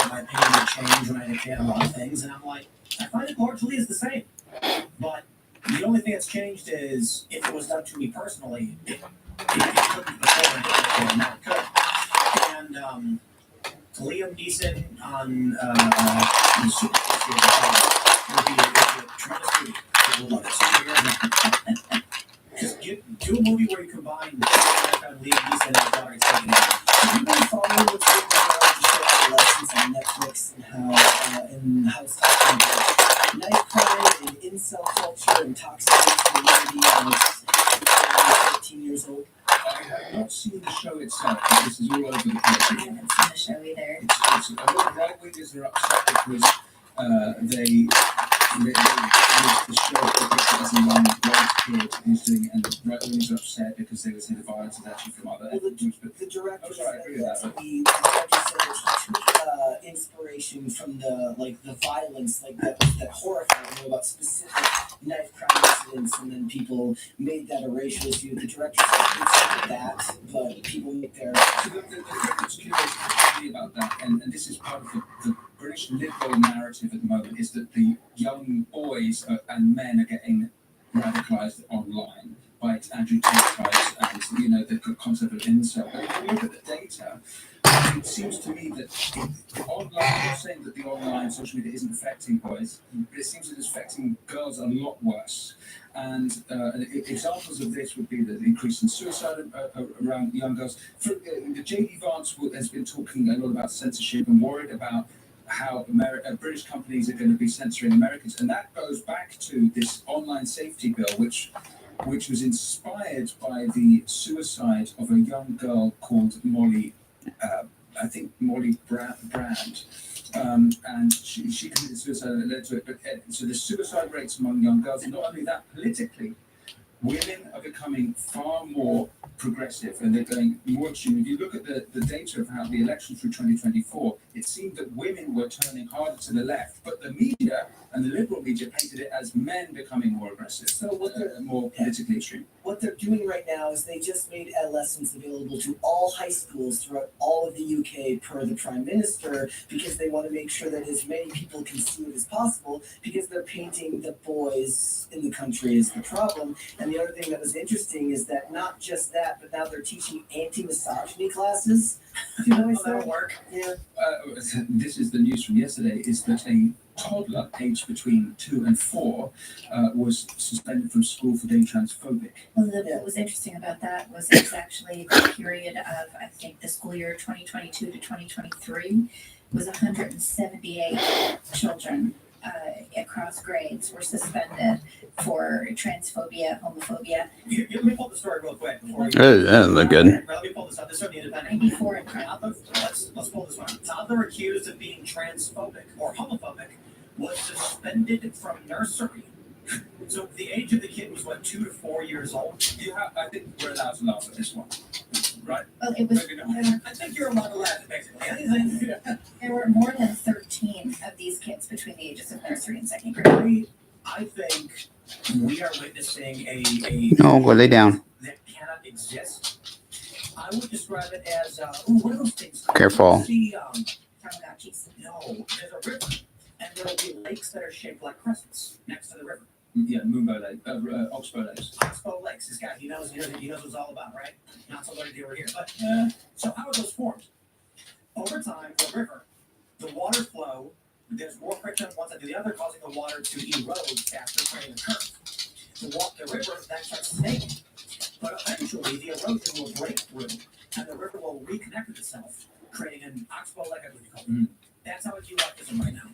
[SPEAKER 3] my opinion would change when I understand a lot of things. And I'm like, I find it largely is the same. But the only thing that's changed is if it was done to me personally, it couldn't before and now it could. And Liam Neeson on the Super would be a tremendous movie. People love it. Just do a movie where you combine Liam Neeson and his daughter taking it.
[SPEAKER 5] Have you been following what's going on with the show Lessons on Netflix and how it's talking about knife crime and incel culture and toxic masculinity and it's 13 years old?
[SPEAKER 6] I have not seen the show itself, but this is all over the place.
[SPEAKER 4] I haven't seen the show either.
[SPEAKER 6] It's a lot of right wingers are upset because they the show as a young white kid who's doing it, and the right wingers are upset because they would say the violence is actually from other groups. But
[SPEAKER 5] The director
[SPEAKER 6] sorry, I
[SPEAKER 5] said
[SPEAKER 6] agree with that,
[SPEAKER 5] that the director said that he took inspiration from the violence that horrified him about specific knife crime incidents, and then and people made that a racial issue. The director said that, but people make their.
[SPEAKER 6] So the thing that's curious to me about that, and this is part of the British liberal narrative at the moment, is that the young boys and men are getting radicalized online by Andrew Tate types and the concept of incel. But if you look at the data, it seems to me that the online, I'm not saying that the online social media isn't affecting boys, but it seems that it's affecting girls a lot worse. And examples of this would be the increase in suicide around young girls. J.D. Vance has been talking a lot about censorship and worried about how British companies are going to be censoring Americans. And that goes back to this online safety bill, which was inspired by the suicide of a young girl called Molly, I think Molly Brand. And she committed suicide and it led to it. But so the suicide rates among young girls, and not only that, politically, women are becoming far more progressive and they're going more extreme. If you look at the data of how the election through 2024, it seemed that women were turning harder to the left, but the media and the liberal media painted it as men becoming more aggressive, so what they're more politically extreme.
[SPEAKER 5] What they're doing right now is they just made adolescents available to all high schools throughout all of the UK per the Prime Minister, because they want to make sure that as many people can see it as possible, because they're painting the boys in the country as the problem. And the other thing that was interesting is that not just that, but now they're teaching anti-misogyny classes. Do you know what that'll work? Yeah.
[SPEAKER 6] This is the news from yesterday, is that a toddler aged between 2 and 4 was suspended from school for being transphobic.
[SPEAKER 4] Well, what was interesting about that was it was actually the period of, I think, the school year 2022 to 2023 was 178 children across grades were suspended for transphobia, homophobia.
[SPEAKER 3] Let me pull the story real quick before we
[SPEAKER 2] That look good.
[SPEAKER 3] Let me pull this up. This is from the Independent.
[SPEAKER 4] 94 in crime.
[SPEAKER 3] Let's pull this one up. Toddler accused of being transphobic or homophobic was suspended from nursery. So the age of the kid was what, 2 to 4 years old?
[SPEAKER 6] I think we're allowed to laugh at this one, right?
[SPEAKER 4] Well, it was.
[SPEAKER 3] I think you're allowed to laugh at basically anything.
[SPEAKER 4] There were more than 13 of these kids between the ages of nursery and second grade.
[SPEAKER 3] I think we are witnessing a
[SPEAKER 2] No, go lay down.
[SPEAKER 3] that cannot exist. I would describe it as what are those things?
[SPEAKER 2] Careful.
[SPEAKER 3] See,
[SPEAKER 4] Tamagotchis.
[SPEAKER 3] no, there's a river, and there will be lakes that are shaped like crescents next to the river.
[SPEAKER 6] Yeah, Moonbow Lake, Oxbow Lakes.
[SPEAKER 3] Oxbow Lakes. This guy, he knows what it's all about, right? Not so learned over here. But so how are those formed? Over time, the river, the water flow, there's more friction on one side to the other, causing the water to erode faster, creating a curve. The river then starts snaking, but eventually the erosion will break through, and the river will reconnect with itself, creating an oxbow lake, I believe you call it.
[SPEAKER 6] Mm-hmm.
[SPEAKER 3] That's how it's electism right now.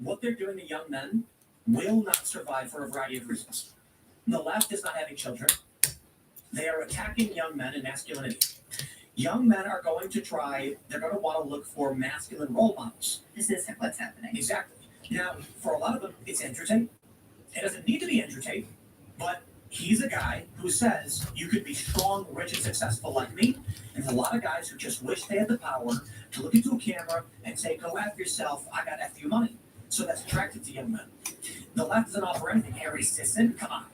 [SPEAKER 3] What they're doing to young men will not survive for a variety of reasons. The left is not having children. They are attacking young men and masculinity. Young men are going to they're going to want to look for masculine role models.
[SPEAKER 4] This is what's happening.
[SPEAKER 3] Exactly. Now, for a lot of them, it's Andrew Tate. It doesn't need to be Andrew Tate, but he's a guy who says you could be strong, rich, and successful like me. And there's a lot of guys who just wish they had the power to look into a camera and say, go after yourself, I got after you money. So that's attractive to young men. The left doesn't offer anything. Harry Sisson, come on.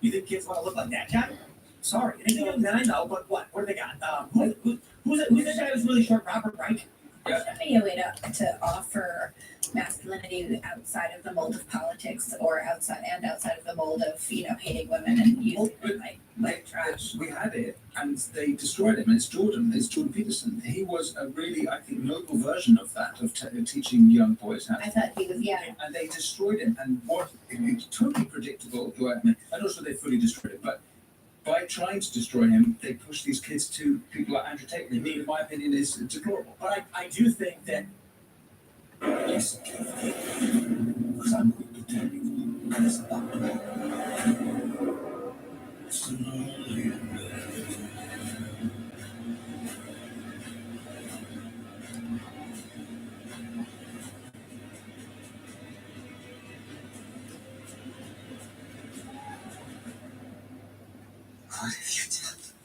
[SPEAKER 3] You think kids want to look like that guy? Sorry. Any young men I know, but what? What do they got? Who's the guy who's really short? Robert Reich?
[SPEAKER 4] There should be a way to offer masculinity outside of the mold of politics, or outside of the mold of hating women and using them like trash.
[SPEAKER 6] We had it, and they destroyed him. And it's Jordan Peterson. He was a really, I think, noble version of that, of teaching young boys how.
[SPEAKER 4] I thought he was, yeah.
[SPEAKER 6] And they destroyed him, and it's totally predictable. I mean, I'm not sure they fully destroyed him, but by trying to destroy him, they push these kids to people like Andrew Tate, who, in my opinion, is deplorable.
[SPEAKER 3] But I do think that. Yes. Because I'm going to tell you this about what have you done?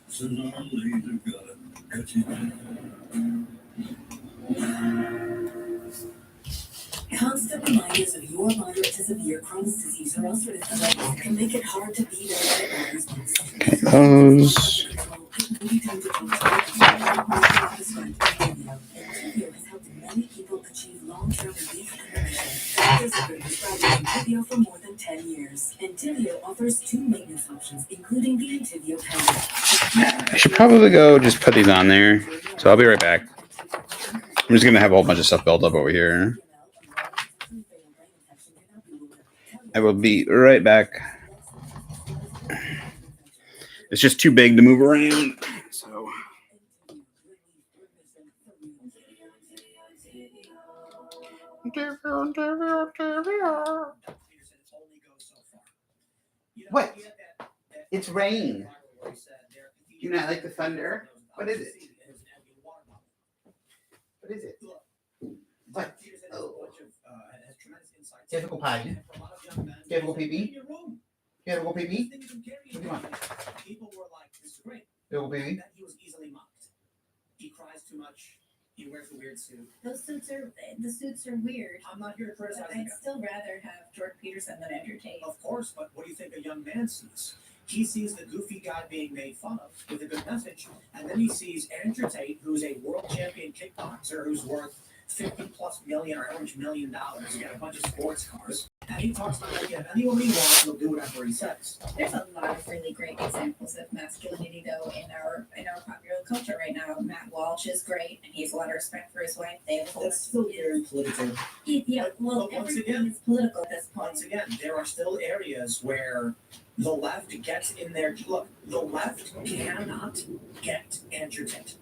[SPEAKER 3] Sooner or later, gotta cut you down.
[SPEAKER 7] Constantly reminders of your moderate to severe Crohn's disease or ulcerative colitis can make it hard to be there when it matters most.
[SPEAKER 2] Those.
[SPEAKER 7] Entyvio has helped many people achieve long-term relief and remission. Doctors have been prescribing Entyvio for more than 10 years. Entyvio offers 2 maintenance options, including the Entyvio powder.
[SPEAKER 2] I should probably go just put these on there. So I'll be right back. I'm just going to have a whole bunch of stuff built up over here. I will be right back. It's just too big to move around. So. What? It's rain. Do you not like the thunder? What is it? What is it? What? Oh. You have to go potty? You have to go pee-pee? You have to go pee-pee? What do you want?
[SPEAKER 3] People were like, "This is great."
[SPEAKER 2] You have to go pee-pee?
[SPEAKER 3] That he was easily mocked. He cries too much. He wears a weird suit.
[SPEAKER 4] The suits are weird.
[SPEAKER 3] I'm not here to criticize the
[SPEAKER 4] I'd
[SPEAKER 3] guy.
[SPEAKER 4] still rather have Jordan Peterson than Andrew Tate.
[SPEAKER 3] Of course, but what do you think a young man sees? He sees the goofy guy being made fun of with a good message, and then he sees Andrew Tate, who's a world champion kickboxer who's worth $50+ million or $100 million. He got a bunch of sports cars, and he talks about like, yeah, any woman he wants, he'll do whatever he says.
[SPEAKER 4] There's a lot of really great examples of masculinity though in our popular culture right now. Matt Walsh is great, and he has a lot of respect for his wife. They have
[SPEAKER 5] That's still very political.
[SPEAKER 4] well,
[SPEAKER 3] But once
[SPEAKER 4] everything
[SPEAKER 3] again-
[SPEAKER 4] is political at this point.
[SPEAKER 3] Once again, there are still areas where the left gets in there. Look, the left cannot get Andrew Tate.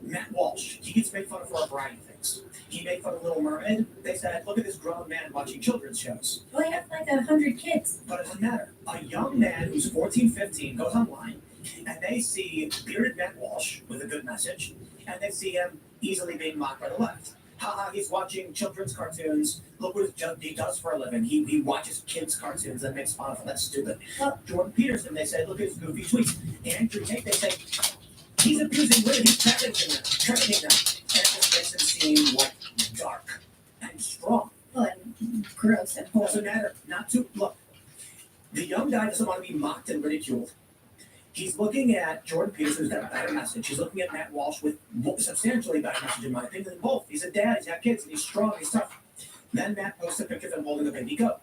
[SPEAKER 3] Matt Walsh, he gets made fun of for a variety of things. He made fun of Little Mermaid. They said, look at this grown man watching children's shows.
[SPEAKER 4] Well, they have like 100 kids.
[SPEAKER 3] But it doesn't matter. A young man who's 14, 15 goes online, and they see bearded Matt Walsh with a good message, and they see him easily being mocked by the left. Haha, he's watching children's cartoons. Look what he does for a living. He watches kids' cartoons and makes fun of them. That's stupid. Well, Jordan Peterson, they said, look at his goofy tweets. Andrew Tate, they say, he's abusing women. He's trafficking them. And it just makes him seem like dark and strong.
[SPEAKER 4] Well, and gross and horrible.
[SPEAKER 3] Doesn't matter. Not to look. The young guy doesn't want to be mocked and ridiculed. He's looking at Jordan Peterson, who's got a better message. He's looking at Matt Walsh with substantially better message, in my opinion, than both. He's a dad, he's got kids, and he's strong, he's tough. Then Matt posts a picture of him holding a baby goat,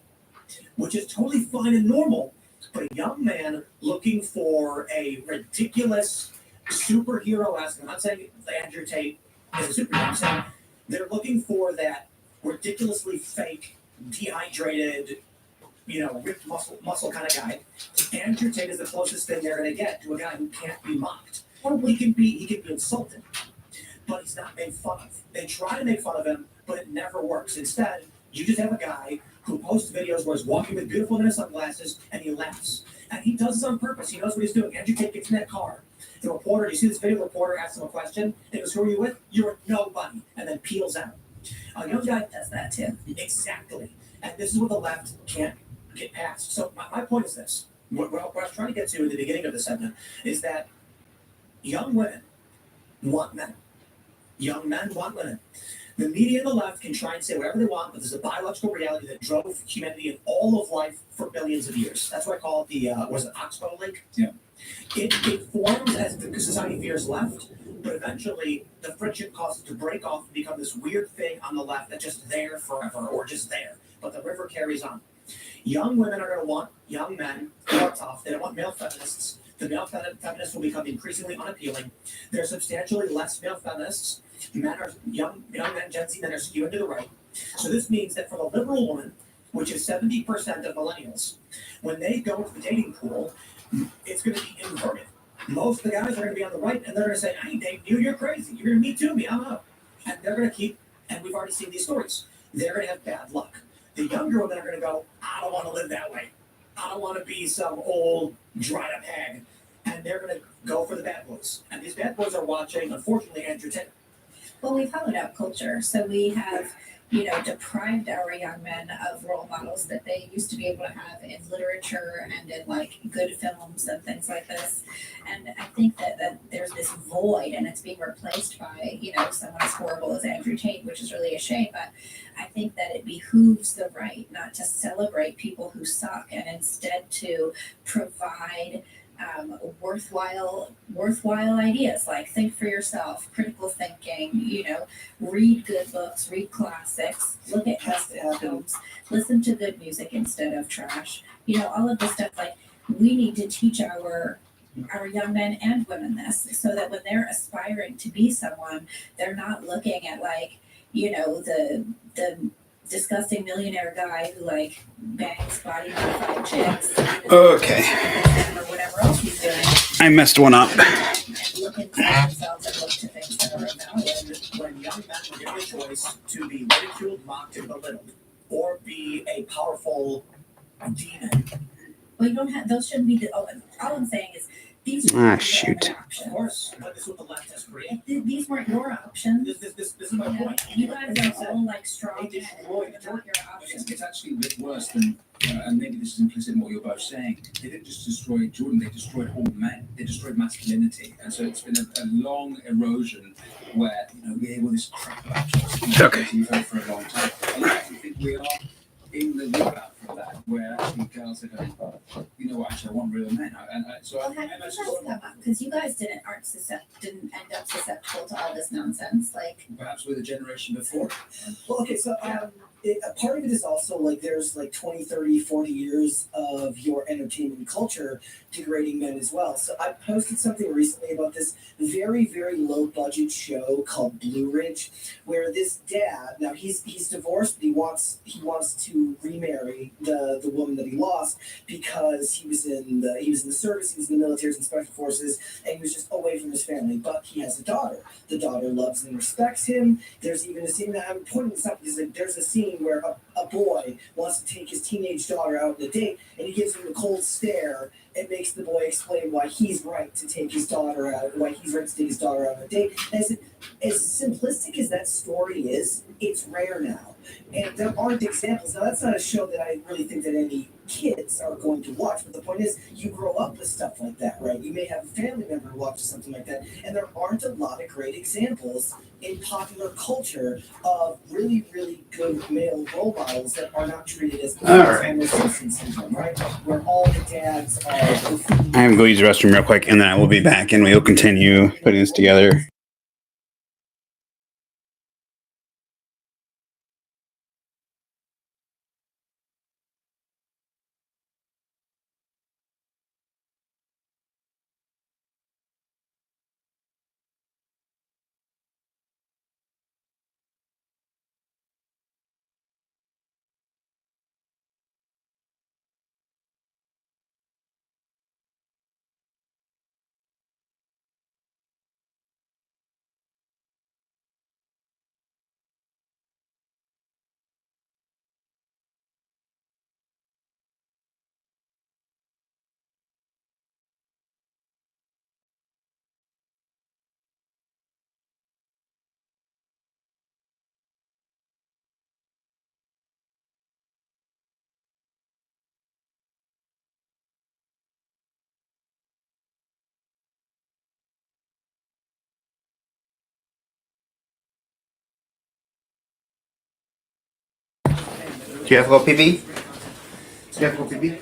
[SPEAKER 3] which is totally fine and normal. But a young man looking for a ridiculous superhero-esque, I'm not saying Andrew Tate is a superhero, I'm saying they're looking for that ridiculously fake, dehydrated, ripped muscle kind of guy. Andrew Tate is the closest thing they're going to get to a guy who can't be mocked. Or he can be insulted, but he's not made fun of. They try to make fun of him, but it never works. Instead, you just have a guy who posts videos where he's walking with beautiful women in sunglasses, and he laughs. And he does this on purpose. He knows what he's doing. Andrew Tate gets in that car. The reporter, you see this video, the reporter asks him a question, and he goes, who are you with? You're with nobody, and then peels out. A young guy
[SPEAKER 4] does that too.
[SPEAKER 3] Exactly. And this is what the left can't get past. So my point is this. What I was trying to get to in the beginning of the segment is that young women want men. Young men want women. The media and the left can try and say whatever they want, but there's a biological reality that drove humanity in all of life for billions of years. That's why I call it the, was it Oxbow link?
[SPEAKER 6] Yeah.
[SPEAKER 3] It forms as the society veers left, but eventually the friction causes it to break off and become this weird thing on the left that's just there forever or just there. But the river carries on. Young women are going to want young men who are tough. They don't want male feminists. The male feminists will become increasingly unappealing. There are substantially less male feminists. Men are young men, Gen Z men are skewing to the right. So this means that for the liberal woman, which is 70% of millennials, when they go to the dating pool, it's going to be inverted. Most of the guys are going to be on the right, and they're going to say, I ain't dating you, you're crazy. You're going to me too, me, I'm out. And they're going to keep, and we've already seen these stories, they're going to have bad luck. The younger women are going to go, I don't want to live that way. I don't want to be some old, dried-up hag. And they're going to go for the bad boys. And these bad boys are watching, unfortunately, Andrew Tate.
[SPEAKER 4] Well, we've hollowed out culture. So we have deprived our young men of role models that they used to be able to have in literature and in like good films and things like this. And I think that there's this void, and it's being replaced by, someone as horrible as Andrew Tate, which is really a shame. But I think that it behooves the right not to celebrate people who suck, and instead to provide worthwhile ideas, like think for yourself, critical thinking, read good books, read classics, look at classic films, listen to good music instead of trash, all of this stuff. Like, we need to teach our young men and women this, so that when they're aspiring to be someone, they're not looking at like, the disgusting millionaire guy who like bangs body modified chicks.
[SPEAKER 2] Okay.
[SPEAKER 4] Or whatever else he's doing.
[SPEAKER 2] I messed one up.
[SPEAKER 4] And look into themselves and look to things that are invalid.
[SPEAKER 3] When young men were given a choice to be ridiculed, mocked, and belittled, or be a powerful demon.
[SPEAKER 4] Well, you don't have, those shouldn't be all I'm saying is these
[SPEAKER 2] shoot.
[SPEAKER 3] Of course, but this is what the left has created.
[SPEAKER 4] These weren't your options.
[SPEAKER 3] This is my point.
[SPEAKER 4] You guys are all like strong
[SPEAKER 3] They
[SPEAKER 4] and
[SPEAKER 3] destroyed
[SPEAKER 4] not your options.
[SPEAKER 6] It's actually a bit worse than, and maybe this is implicit in what you're both saying. They didn't just destroy Jordan; they destroyed all men. They destroyed masculinity, and so it's been a long erosion where we hear all this crap about
[SPEAKER 2] Okay.
[SPEAKER 6] you've heard for a long time. And I actually think we are in the rebound from that, where actually girls are going, actually I want real men.
[SPEAKER 4] Well, how did you guys come up? Because you guys didn't end up susceptible to all this nonsense. Like,
[SPEAKER 6] perhaps we're the generation before.
[SPEAKER 5] Well, okay, so a part of it is also like there's like 20, 30, 40 years of your entertainment culture degrading men as well. So I posted something recently about this very, very low budget show called Blue Ridge, where this dad, now he's divorced, but he wants to remarry the woman that he lost because he was in the service, he was in the military, he was in special forces, and he was just away from his family. But he has a daughter. The daughter loves and respects him. There's even a scene that I'm pointing this out because there's a scene where a boy wants to take his teenage daughter out on a date, and he gives him a cold stare. It makes the boy explain why he's right to take his daughter out, on a date. As simplistic as that story is, it's rare now. And there aren't examples. Now, that's not a show that I really think that any kids are going to watch, but the point is, you grow up with stuff like that, right? You may have a family member who watches something like that, and there aren't a lot of great examples in popular culture of really, really good male role models that are not treated as Homer Simpson syndrome, right? Where all the dads are.
[SPEAKER 2] I'm going to go use the restroom real quick, and then I will be back, and we'll continue putting this together. Do you have to go pee-pee? Do you have to go pee-pee?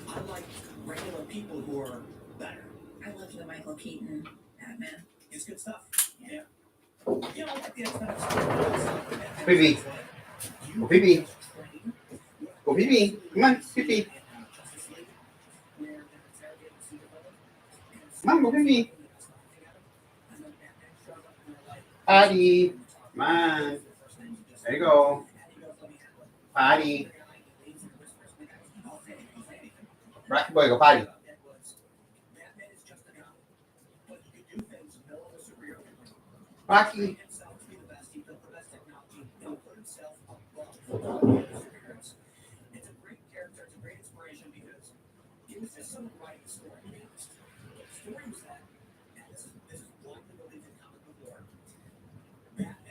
[SPEAKER 3] Unlike regular people who are better.
[SPEAKER 4] I loved the Michael Keaton Batman.
[SPEAKER 3] It's good stuff. Yeah. At the end
[SPEAKER 2] Pee-pee. Go pee-pee. Go pee-pee. Come on, pee-pee. Come on, go pee-pee. Potty. Come on. There you go. Potty. Rocky boy, go potty. Rocky.
[SPEAKER 3] It's a great character, it's a great inspiration because it was just someone writing a story. The story was that, and this is widely believed in comic book lore, Batman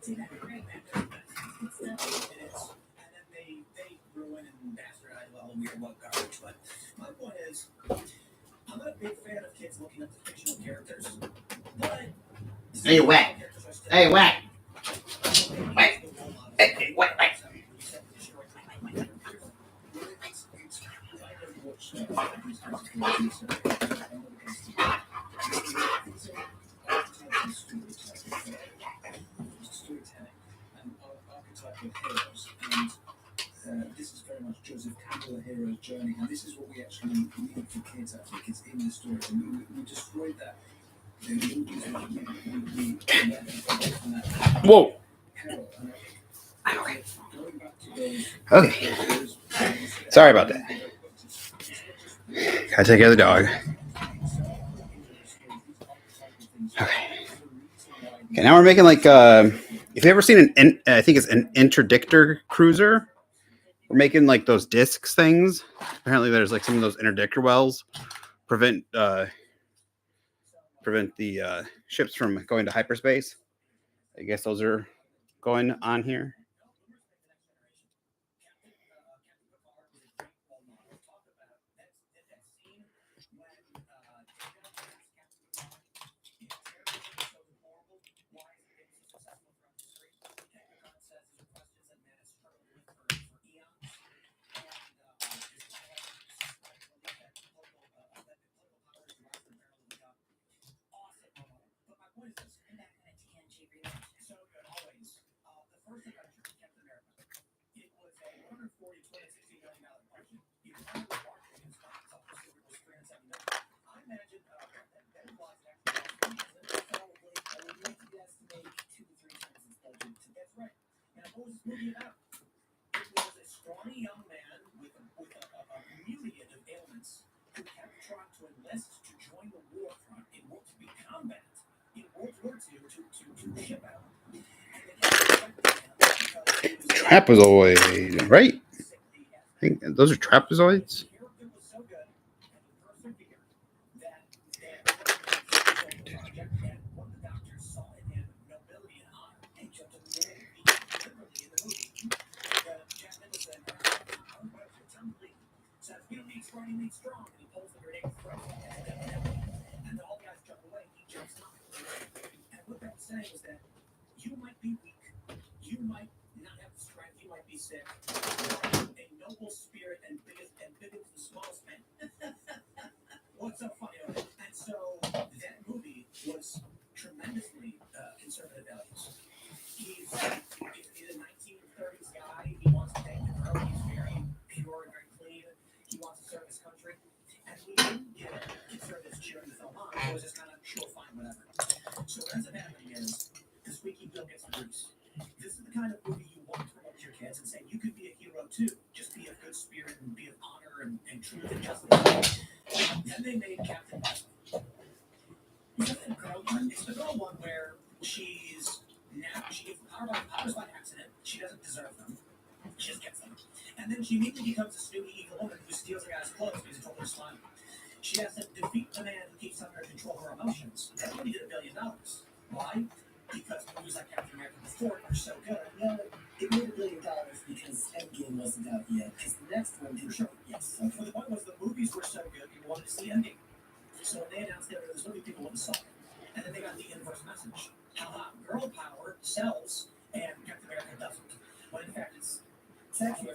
[SPEAKER 3] See, that's great, man. It's good stuff. It is. And then they ruin and bastardize all the weird woke garbage. But my point is, I'm not a big fan of kids looking up to fictional characters. But
[SPEAKER 8] Hey, whack. Hey, whack. Whack. Hey, whack, whack.
[SPEAKER 6] Storytelling and archetypal heroes, and this is very much Joseph Campbell, A Hero's Journey, and this is what we actually need for kids. I think it's in the story, and we destroyed that.
[SPEAKER 2] Whoa.
[SPEAKER 8] Okay. Sorry about that. Gotta take care of the dog. Okay. Now we're making like if you ever seen I think it's an interdictor cruiser. We're making like those discs things. Apparently there's like some of those interdictor wells prevent the ships from going to hyperspace. I guess those are going on here. Trapezoid, right? I think those are trapezoids.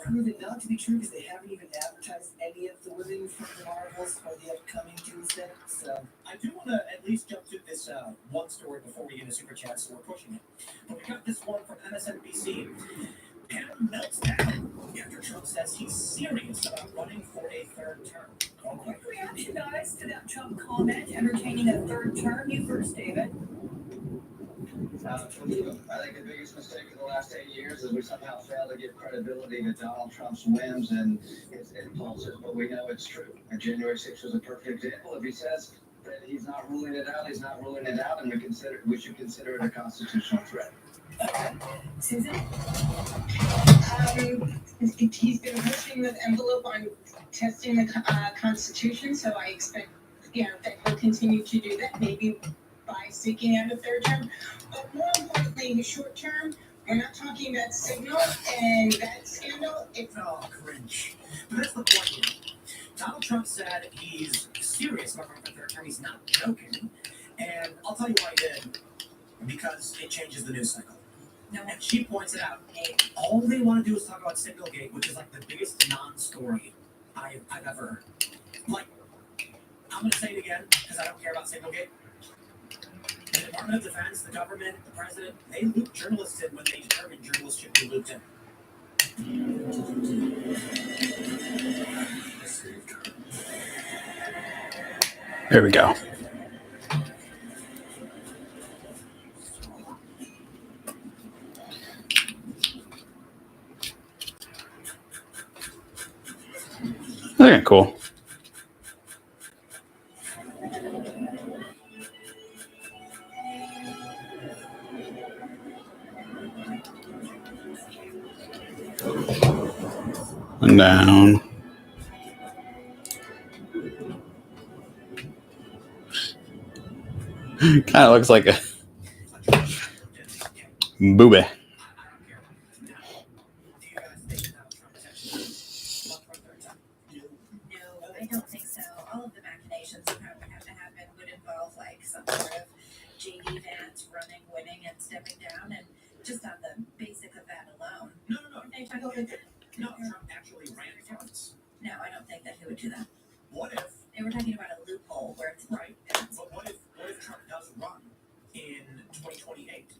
[SPEAKER 5] Proven not to be true because they haven't even advertised any of the women from the Marvels or the upcoming Doomsday. So
[SPEAKER 3] I do want to at least jump to this one story before we get into super chat, so we're pushing it. But we got this one from MSNBC. Pam melts down after Trump says he's serious about running for a third term.
[SPEAKER 9] Quick reaction, guys, to that Trump comment entertaining a third term. You first, David.
[SPEAKER 10] I think the biggest mistake in the last 8 years is we somehow failed to give credibility to Donald Trump's whims and his impulses, but we know it's true. And January 6th was a perfect example. If he says that he's not ruling it out, he's not ruling it out, and we should consider it a constitutional threat.
[SPEAKER 9] Susan?
[SPEAKER 11] He's been pushing the envelope on testing the Constitution, so I expect, that he'll continue to do that. Maybe by seeking out a third term. But more importantly, short term, we're not talking about signal and that scandal. It's
[SPEAKER 3] all cringe. But that's the point here. Donald Trump said he's serious about running for third term. He's not joking. And I'll tell you why he did. Because it changes the news cycle. No, and she points it out. All they want to do is talk about Signalgate, which is like the biggest non-story I've ever heard. Like, I'm going to say it again because I don't care about Signalgate. The Department of Defense, the government, the president, they loop journalists in when they determine journalists should be looped in.
[SPEAKER 8] There we go. Okay, cool. And down. Kind of looks like a booby.
[SPEAKER 4] I don't think so. All of the machinations that would have to happen would involve like some sort of JD Vance running, winning, and stepping down, and just on the basic of that alone.
[SPEAKER 3] No. Trump actually ran once.
[SPEAKER 4] No, I don't think that he would do that.
[SPEAKER 3] What if
[SPEAKER 4] they were talking about a loophole where it's
[SPEAKER 3] right? But what if Trump does run in 2028,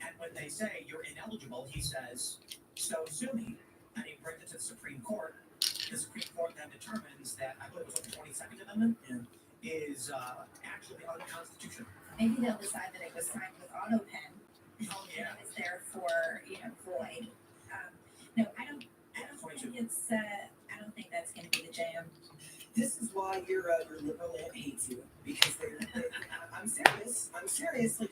[SPEAKER 3] and when they say you're ineligible, he says, "So sue me," and he brings it to the Supreme Court. The Supreme Court then determines that, I believe it was the 22nd Amendment, is actually unconstitutional.
[SPEAKER 4] Maybe they'll decide that it was signed with auto pen.
[SPEAKER 3] Oh, yeah.
[SPEAKER 4] And it's there for, void. No, I don't think it's, I don't think that's going to be the jam.
[SPEAKER 5] This is why your liberal aunt hates you, because I'm serious. Like,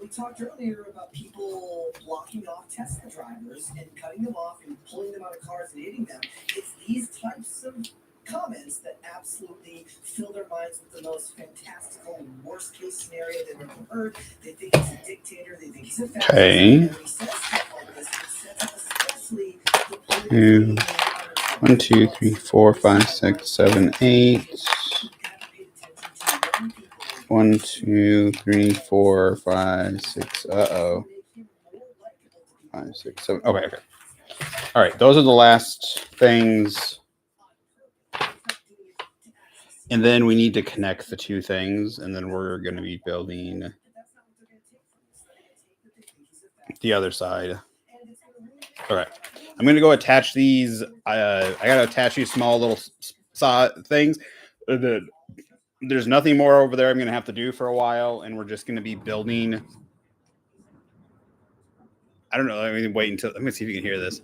[SPEAKER 5] we talked earlier about people blocking off Tesla drivers and cutting them off and pulling them out of cars and hitting them. It's these types of comments that absolutely fill their minds with the most fantastical, worst case scenario they've ever heard. They think he's a dictator. They think he's a fascist.
[SPEAKER 8] Okay.
[SPEAKER 5] And when he says stuff like this, it sets up especially the political
[SPEAKER 8] 1, 2, 3, 4, 5, 6, 7, 8. 1, 2, 3, 4, 5, 6. 5, 6, 7. Okay. All right. Those are the last things. And then we need to connect the two things. And then we're going to be building the other side. All right. I'm going to go attach these. I got to attach these small little saw things. There's nothing more over there I'm going to have to do for a while. And we're just going to be building. I don't know. I'm going to wait until. I'm going to see if you can hear this.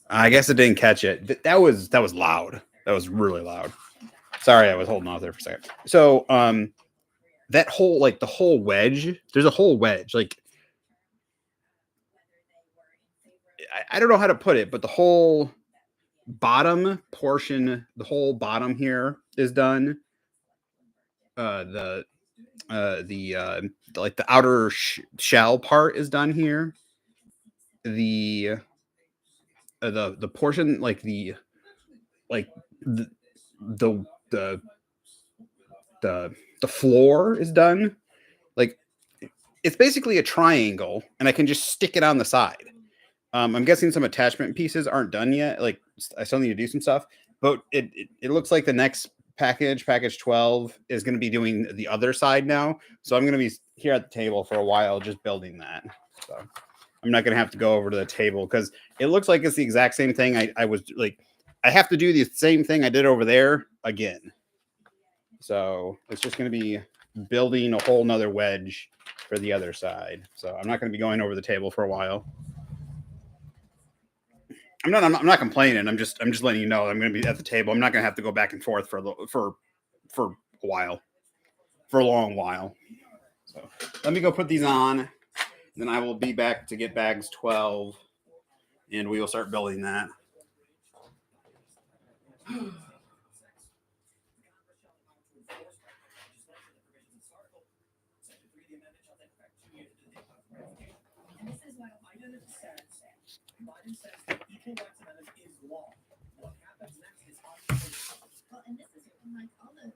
[SPEAKER 8] I guess it didn't catch it. That was loud. That was really loud. Sorry, I was holding off there for a second. So, that whole, like the whole wedge, there's a whole wedge. Like, I don't know how to put it, but the whole bottom portion, the whole bottom here is done. The outer shell part is done here. The portion, like the floor is done. Like, it's basically a triangle, and I can just stick it on the side. I'm guessing some attachment pieces aren't done yet. Like, I still need to do some stuff, but it looks like the next package 12 is going to be doing the other side now. So I'm going to be here at the table for a while, just building that. So I'm not going to have to go over to the table because it looks like it's the exact same thing. I have to do the same thing I did over there again. So it's just going to be building a whole nother wedge for the other side. So I'm not going to be going over the table for a while. I'm not complaining. I'm just letting you know I'm going to be at the table. I'm not going to have to go back and forth for a while, for a long while.
[SPEAKER 2] So let me go put these on. Then I will be back to get bags 12, and we will start building that.
[SPEAKER 3] And this is why Biden says the Equal Rights Amendment is law. What happens next is obviously.
[SPEAKER 4] Well, and this is like all the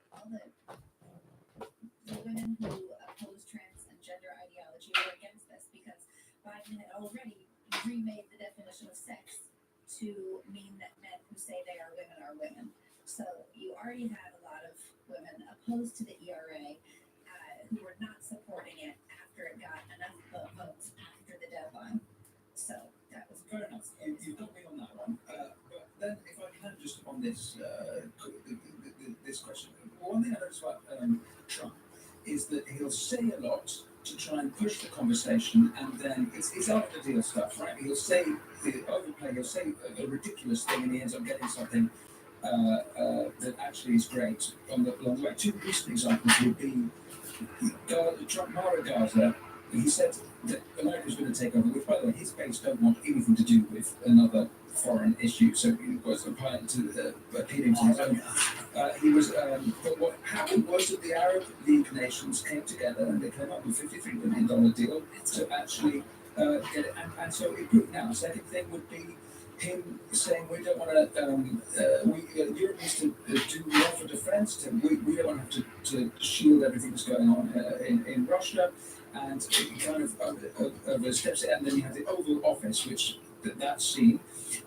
[SPEAKER 4] women who oppose trans and gender ideology were against this because Biden had already remade the definition of sex to mean that men who say they are women. So you already had a lot of women opposed to the ERA who were not supporting it after it got enough votes after the deadline. So that was
[SPEAKER 6] fair enough. You've got me on that one. But then, if I can, just on this this question, one thing I noticed about Trump is that he'll say a lot to try and push the conversation, and then it's out of the deal stuff, right? He'll say he'll say a ridiculous thing, and he ends up getting something that actually is great on the long way. Two recent examples would be Trump Mara Gaza. He said that America's going to take over, which, by the way, his base don't want anything to do with another foreign issue, so he was appealing to his own. He was, but what happened was that the Arab League nations came together and they came up with a $53 million deal to actually get it. And so it grew. Now, the second thing would be him saying we don't want to, Europe needs to do more for defense, we don't want to have to shield everything that's going on in Russia. And it kind of oversteps it, and then you have the Oval Office, which that's seen.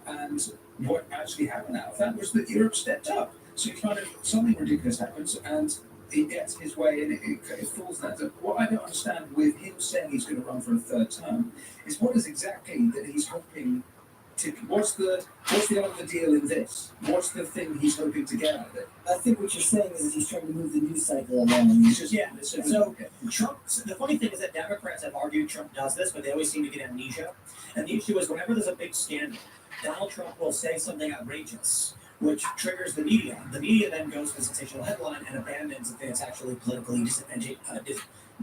[SPEAKER 6] And what actually happened out of that was that Europe stepped up. So kind of something ridiculous happens, and he gets his way, and it falls that. What I don't understand with him saying he's going to run for a third term is what is exactly that he's hoping to. What's the end of the deal in this? What's the thing he's hoping to get out of it?
[SPEAKER 5] I think what you're saying is that he's trying to move the news cycle along.
[SPEAKER 3] So Trump. The funny thing is that Democrats have argued Trump does this, but they always seem to get amnesia. And the issue is whenever there's a big scandal, Donald Trump will say something outrageous, which triggers the media. The media then goes to the sensational headline and abandons the thing that's actually politically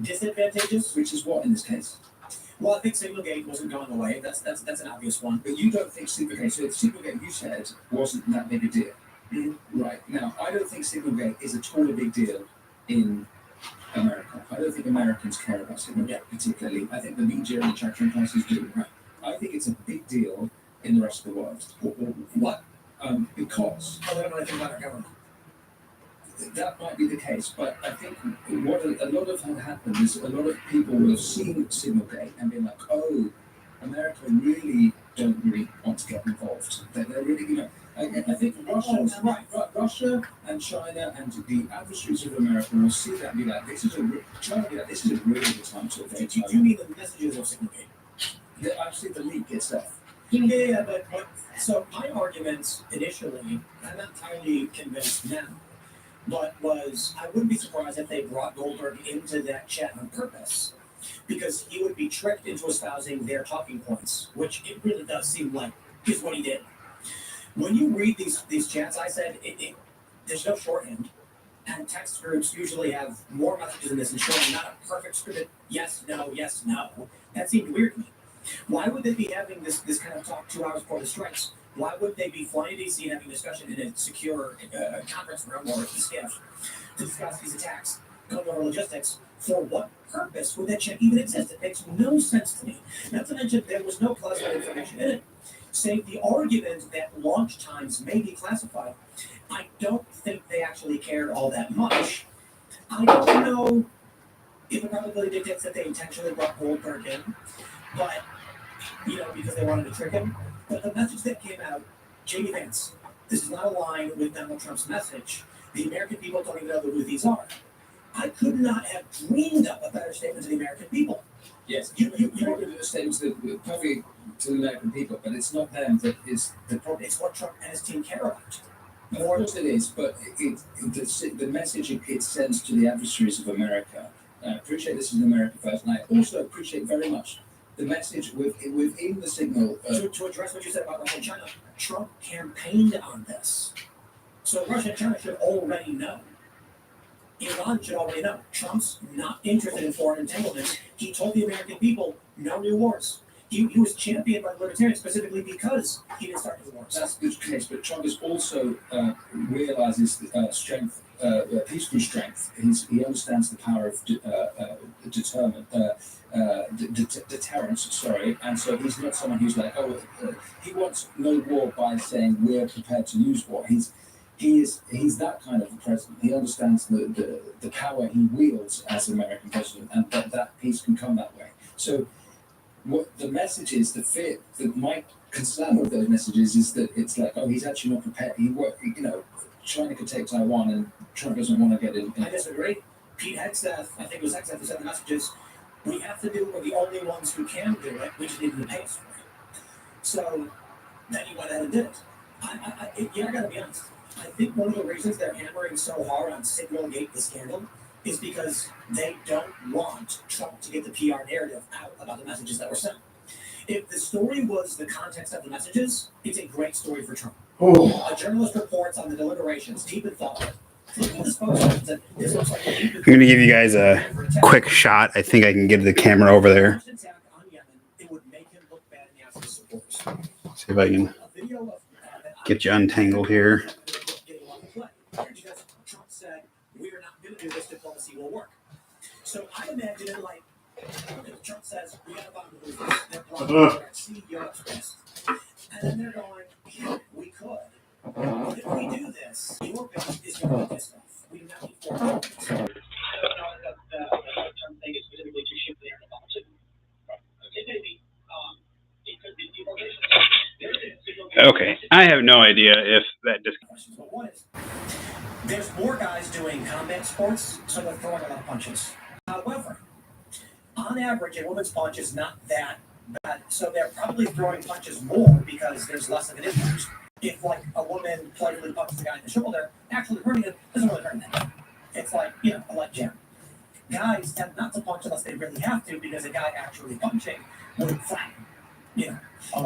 [SPEAKER 3] disadvantageous.
[SPEAKER 6] Which is what in this case?
[SPEAKER 3] Well, I think Signalgate wasn't going away. That's an obvious one.
[SPEAKER 6] But you don't think Signalgate? So Signalgate, you said, wasn't that big a deal. Mm-hmm. Right. Now, I don't think Signalgate is at all a big deal in America. I don't think Americans care about Signalgate particularly. I think the media and the chattering classes do. Right. I think it's a big deal in the rest of the world.
[SPEAKER 3] What?
[SPEAKER 6] Because
[SPEAKER 3] they don't know anything about our government.
[SPEAKER 6] That might be the case, but I think what a lot of had happened is a lot of people will have seen Signalgate and been like, oh, America really don't really want to get involved. They're really, I think Russia and China and the adversaries of America will see that and be like, this is a really good time to
[SPEAKER 3] do you mean the messages of Signalgate?
[SPEAKER 6] Actually, the leak itself.
[SPEAKER 3] Yeah, but so my argument initially, I'm not entirely convinced now, but was I wouldn't be surprised if they brought Goldberg into that chat on purpose, because he would be tricked into espousing their talking points, which it really does seem like is what he did. When you read these chats, I said there's no shorthand, and text groups usually have more messages in this and showing not a perfect scripted yes, no. That seemed weird to me. Why would they be having this kind of talk 2 hours before the strikes? Why would they be flying to DC and having a discussion in a secure conference room or the skiff to discuss these attacks, cover logistics? For what purpose would that chat even exist? It makes no sense to me. Not to mention there was no classified information in it. Save the argument that launch times may be classified. I don't think they actually cared all that much. I don't know if it probably dictates that they intentionally brought Goldberg in, but because they wanted to trick him. But the message that came out, J.D. Vance, this is not aligned with Donald Trump's message. The American people don't even know who these are. I could not have dreamed up a better statement to the American people.
[SPEAKER 6] Yes, you wanted a statement probably to the American people, but it's not them that is the problem.
[SPEAKER 3] It's what Trump and his team care about.
[SPEAKER 6] Of course it is, but the message it sends to the adversaries of America. I appreciate this is America first, and I also appreciate very much the message within the signal.
[SPEAKER 3] To address what you said about Russia and China, Trump campaigned on this. So Russia and China should already know. Iran should already know. Trump's not interested in foreign entanglements. He told the American people, no new wars. He was championed by the libertarians specifically because he didn't start new wars.
[SPEAKER 6] That's the case, but Trump is also realizes strength, peaceful strength. He understands the power of deterrence. Sorry, and so he's not someone who's like, he wants no war by saying we're prepared to use war. He's that kind of a president. He understands the power he wields as American president, and that peace can come that way. So, what the message is, the fear, my concern with those messages is that it's like, he's actually not prepared. China could take Taiwan, and Trump doesn't want to get in.
[SPEAKER 3] I disagree. Pete Hegseth, I think it was Hegseth who said the messages, we have to do it. We're the only ones who can do it. We just need to pay us for it. So then he went ahead and did it. I got to be honest. I think one of the reasons they're hammering so hard on Signalgate, the scandal, is because they don't want Trump to get the PR narrative out about the messages that were sent. If the story was the context of the messages, it's a great story for Trump. A journalist reports on the deliberations, deep in thought. I'm going
[SPEAKER 8] to give you guys a quick shot. I think I can get the camera over there. See if I can get you untangled here.
[SPEAKER 3] Trump said, we're not going to do this, diplomacy will work. So I imagine it like, Trump says, we got to bomb the movement. They're blocking CEO expressed. And then they're going, we could. But if we do this, your base is going to be pissed off. We do not need foreign governments. I don't know that the Trump thing is specifically to shift there in the politics. It may be. It could be deportation.
[SPEAKER 2] Okay, I have no idea if that
[SPEAKER 3] But one is, there's more guys doing combat sports, so they're throwing a lot of punches. However, on average, a woman's punch is not that bad, so they're probably throwing punches more because there's less of an impact. If, like, a woman playfully punches the guy in the shoulder, actually hurting him doesn't really hurt him. It's like, a light jab. Guys tend not to punch unless they really have to because a guy actually punching would flatten. Do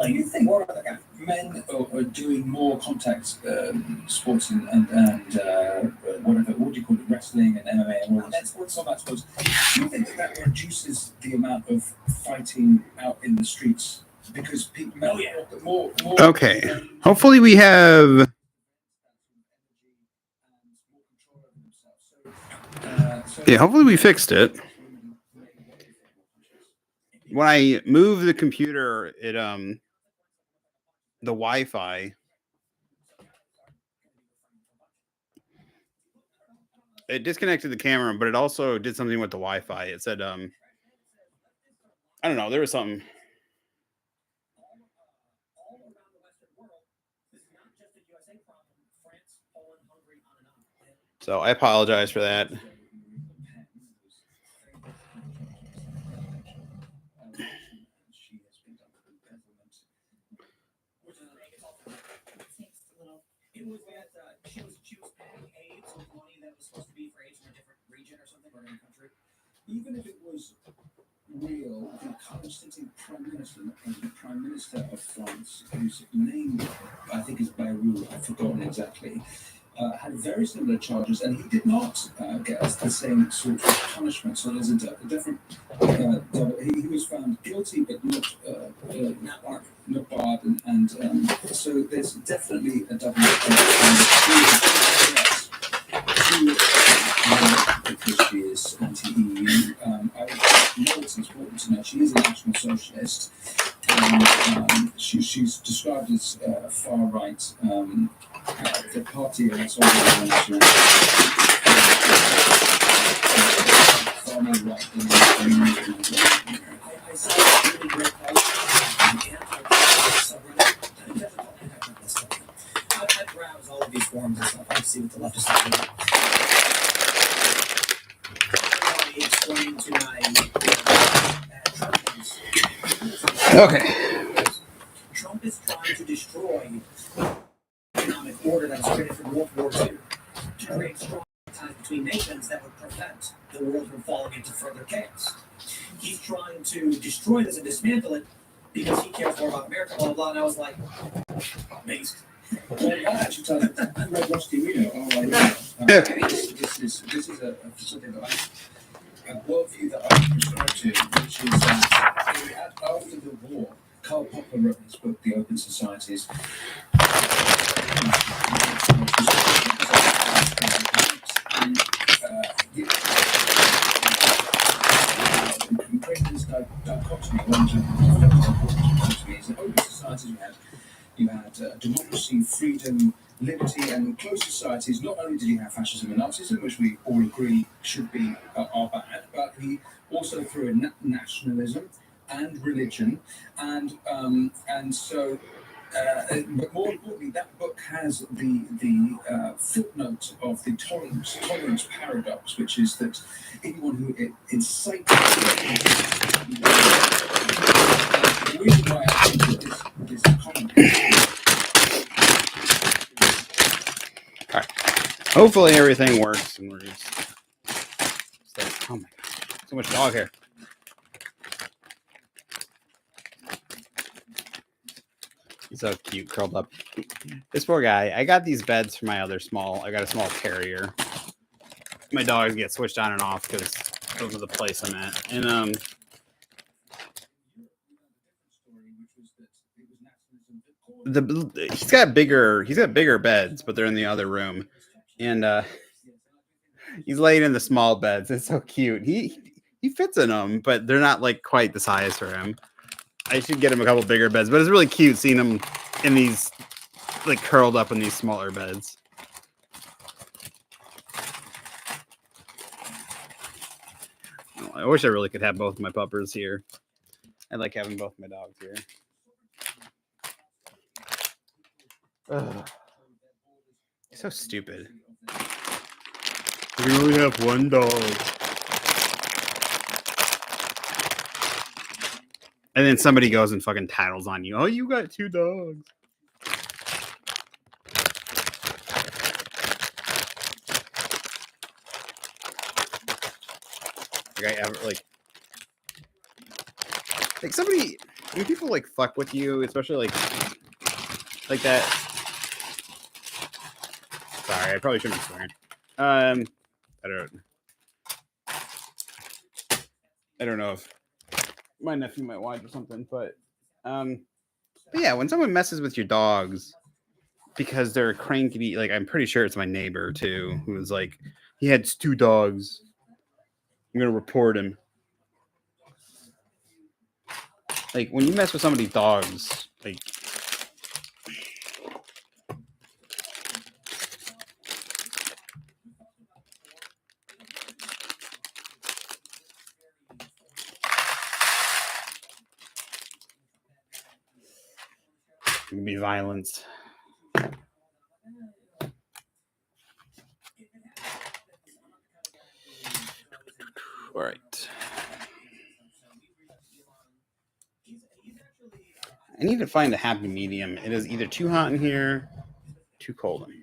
[SPEAKER 3] you think more other guys?
[SPEAKER 6] Men are doing more contact sports and whatever, what do you call it, wrestling and MMA and all that sports, combat sports. Do you think that reduces the amount of fighting out in the streets? Because people, more.
[SPEAKER 8] Okay. Hopefully we have. Yeah, hopefully we fixed it. When I move the computer, it the Wi-Fi, it disconnected the camera, but it also did something with the Wi-Fi. It said I don't know, there was something. So I apologize for that.
[SPEAKER 3] It was that she was paying AIDS with money that was supposed to be for AIDS in a different region or something, or in a country.
[SPEAKER 6] Even if it was real, the current sitting prime minister of France, whose name I think is Bayrou, I've forgotten exactly, had very similar charges, and he did not get the same sort of punishment. So there's a different. He was found guilty, but not barred, and so there's definitely a double because she is anti-EU. I know it's important to know she is a National Socialist. She's described as far right. The party has always far more right than
[SPEAKER 3] I saw a really great I browse all of these forums and stuff. I see what the left is saying. Explain to my
[SPEAKER 8] Okay.
[SPEAKER 3] Trump is trying to destroy the economic order that was created from World War II to create strong ties between nations that would prevent the world from falling into further chaos. He's trying to destroy this and dismantle it because he cares more about America, blah, blah, blah. And I was like, amazed.
[SPEAKER 6] Well, I actually tell you, Red Rusty Reno, this is something that a worldview that I subscribe to, which is that after the war, Karl Popper wrote in his book, The Open Societies. Creating this dichotomy, in open societies you had democracy, freedom, liberty, and closed societies. Not only did you have fascism and Nazism, which we all agree should be are bad, but he also threw in nationalism and religion, and so. But more importantly, that book has the footnote of the tolerance paradox, which is that anyone who incites the reason why I think that this comment.
[SPEAKER 8] All right. Hopefully everything works, and we're just like, oh my god, so much dog hair. He's so cute, curled up. This poor guy. I got these beds for my other I got a small terrier. My dogs get switched on and off because those are the place I'm at. And he's got bigger beds, but they're in the other room. And he's laying in the small beds. It's so cute. He fits in them, but they're not like quite the size for him. I should get him a couple bigger beds, but it's really cute seeing him in these, like, curled up in these smaller beds. Oh, I wish I really could have both my puppers here. I like having both my dogs here. Ugh. So stupid. We only have one dog. And then somebody goes and fucking tattles on you. Oh, you got two dogs. Like somebody, when people like fuck with you, especially like that. Sorry, I probably shouldn't be swearing. I don't know if my nephew might watch or something, but yeah, when someone messes with your dogs because they're cranky, like I'm pretty sure it's my neighbor too, who was like, he had 2 dogs. I'm gonna report him. Like when you mess with somebody's dogs, like it can be violence. All right. I need to find a happy medium. It is either too hot in here, too cold in here.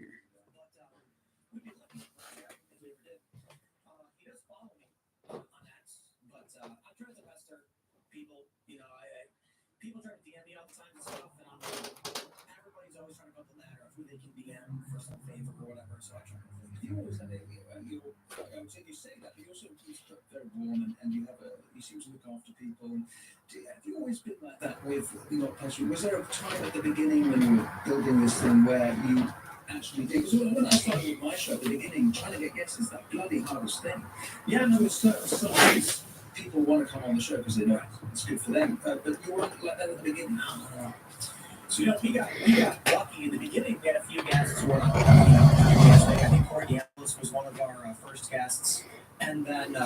[SPEAKER 3] People try to DM me all the time and stuff, and I'm like, everybody's always trying to go up the ladder of who they can DM for some favor or whatever, so I try to.
[SPEAKER 6] You always have you say that, but you also very warm, and you seem to look after people. Have you always been like that with not pleasure? Was there a time at the beginning when you were building this thing where you actually did? Because when I started with my show at the beginning, trying to get guests is that bloody hardest thing. Yeah, no, it's sometimes people want to come on the show because they know it's good for them, but you weren't like that at the beginning. No.
[SPEAKER 3] So, we got lucky in the beginning. We had a few guests who were, I think Corey Gamblis was one of our first guests. And then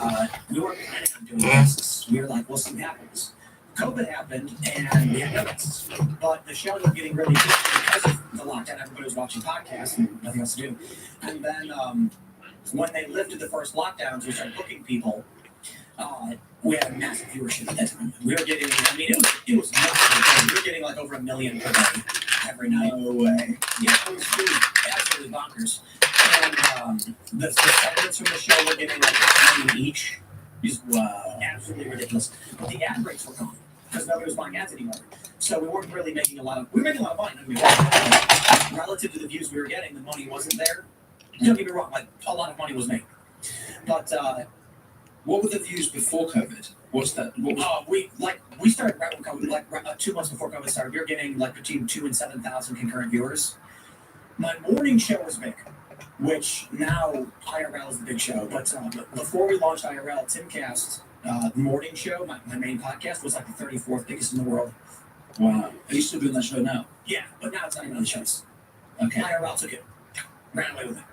[SPEAKER 3] we weren't planning on doing guests. We were like, we'll see what happens. COVID happened, and we had no guests. But the show was getting really good because of the lockdown. Everybody was watching podcasts and nothing else to do. And then when they lifted the first lockdowns, we started booking people. We had a massive viewership at that time. We were getting, it was massive. We were getting like over 1 million per day every night.
[SPEAKER 6] No way.
[SPEAKER 3] Yeah, it was absolutely bonkers. And the segments from the show were getting like 1 million each. Just absolutely ridiculous. But the ad breaks were gone. because nobody was buying ads anymore. So we weren't really making a lot of. We were making a lot of money. Don't get me wrong. Relative to the views we were getting, the money wasn't there. Don't get me wrong. Like a lot of money was made, but
[SPEAKER 6] what were the views before COVID? What's that? What was...
[SPEAKER 3] we started right when COVID, like 2 months before COVID started. We were getting like between 2,000 and 7,000 concurrent viewers. My morning show was big, which now IRL is the big show. But before we launched IRL, Timcast, the morning show, my main podcast, was like the 34th biggest in the world.
[SPEAKER 6] Wow. Are you still doing that show now?
[SPEAKER 3] Yeah, but now it's not even on the shows.
[SPEAKER 6] Okay.
[SPEAKER 3] IRL took it, ran away with it.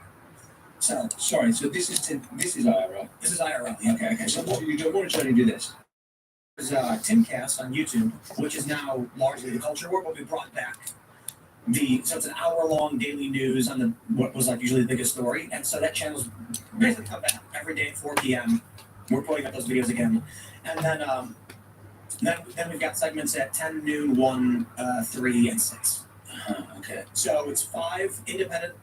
[SPEAKER 3] So
[SPEAKER 6] sorry. So this is IRL.
[SPEAKER 3] This is IRL.
[SPEAKER 6] Yeah. Okay. So what you don't want to try to do this?
[SPEAKER 3] There's Timcast on YouTube, which is now largely the culture war, but we brought back so it's an hour-long daily news on what was like usually the biggest story, and so that channel's basically come back every day at 4 p.m. We're putting up those videos again, and then we've got segments at 10, noon, 1, 3, and 6.
[SPEAKER 6] Okay.
[SPEAKER 3] So it's 5 independent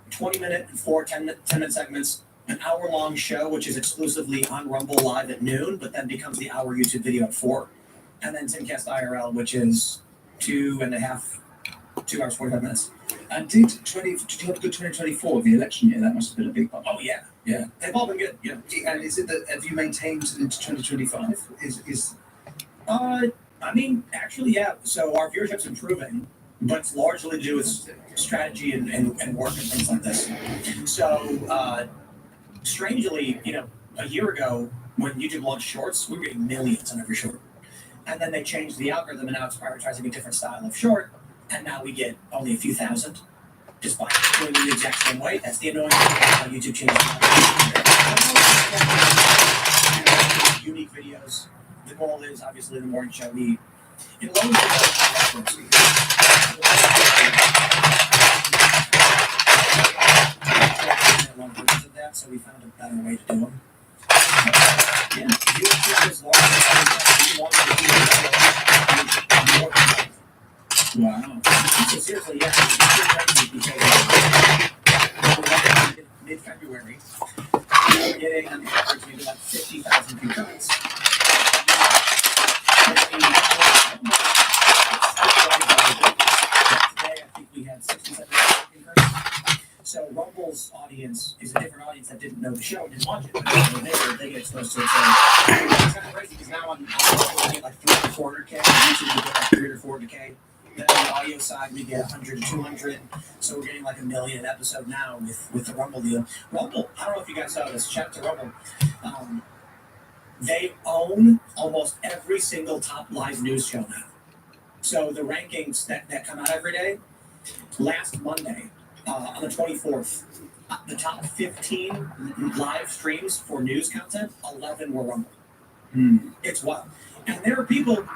[SPEAKER 3] 20-minute and 4 10-minute segments, an hour-long show, which is exclusively on Rumble Live at noon, but then becomes the hour YouTube video at 4. And then Timcast IRL, which is 2 hours, 45 minutes.
[SPEAKER 6] And did you have a good 2024, the election year? That must have been a big one.
[SPEAKER 3] Oh, yeah. Yeah. They've all been good. Yeah.
[SPEAKER 6] And is it that, have you maintained into 2025?
[SPEAKER 3] I mean, actually, yeah. So our viewership's improving, but it's largely to do with strategy and work and things like this. So, strangely, a year ago when YouTube launched Shorts, we were getting millions on every short. And then they changed the algorithm, and now it's prioritizing a different style of short. And now we get only a few thousand, just by doing it the exact same way. That's the annoying thing about how YouTube changes. Unique videos. The goal is obviously the morning show. It alone of that, so we found a better way to do them. Yeah, viewership is Wow. So seriously, yeah, it's because mid-February, we're getting on the average maybe like 50,000 concurrents. Today, I think we had 67,000 concurrents. So Rumble's audience is a different audience that didn't know the show, didn't watch it, but they get exposed to it. So it's kind of crazy because now on Rumble we get like 300 to 400K, on YouTube we get like 300 to 400K. Then on the audio side, we get 100 to 200. So we're getting like 1 million an episode now with the Rumble deal. Rumble, I don't know if you guys saw this. Shout out to Rumble. They own almost every single top live news show now. So the rankings that come out every day, last Monday, on the 24th, the top 15 live streams for news content, 11 were Rumble. It's wild. And there are people...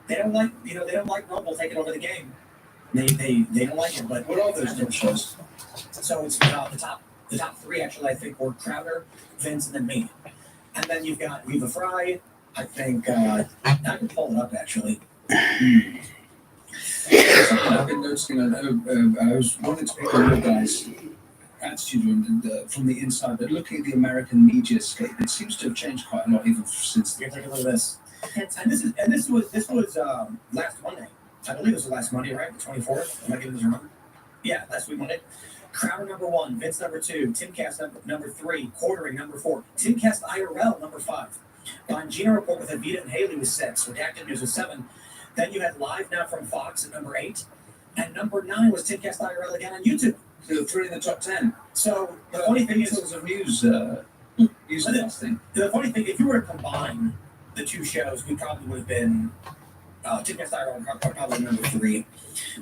[SPEAKER 3] They don't like Rumble taking over the game. They don't like it. But
[SPEAKER 6] what are those different shows?
[SPEAKER 3] So it's the top 3 actually. I think were Crowder, Vince, and then me. And then you've got Viva Fry. I think I can pull it up actually.
[SPEAKER 6] Something I've been noticing. I was wanting to pick on your guys' attitude from the inside, but looking at the American media scape, it seems to have changed quite a lot even since.
[SPEAKER 3] Take a look at this. And this was last Monday. I believe it was the last Monday, right? The 24th. Am I getting this wrong? Yeah, last week Monday. Crowder number 1, Vince number 2, Timcast number 3, Quartering number 4, Timcast IRL number 5. Bongino Report with Avita and Haley was 6. Redacted News was 7. Then you had Live Now from Fox at number 8, and number 9 was Timcast IRL again on YouTube.
[SPEAKER 6] So 3 in the top 10.
[SPEAKER 3] So the funny thing is,
[SPEAKER 6] of news thing.
[SPEAKER 3] The funny thing, if you were to combine the 2 shows, we probably would have been Timcast IRL probably number 3.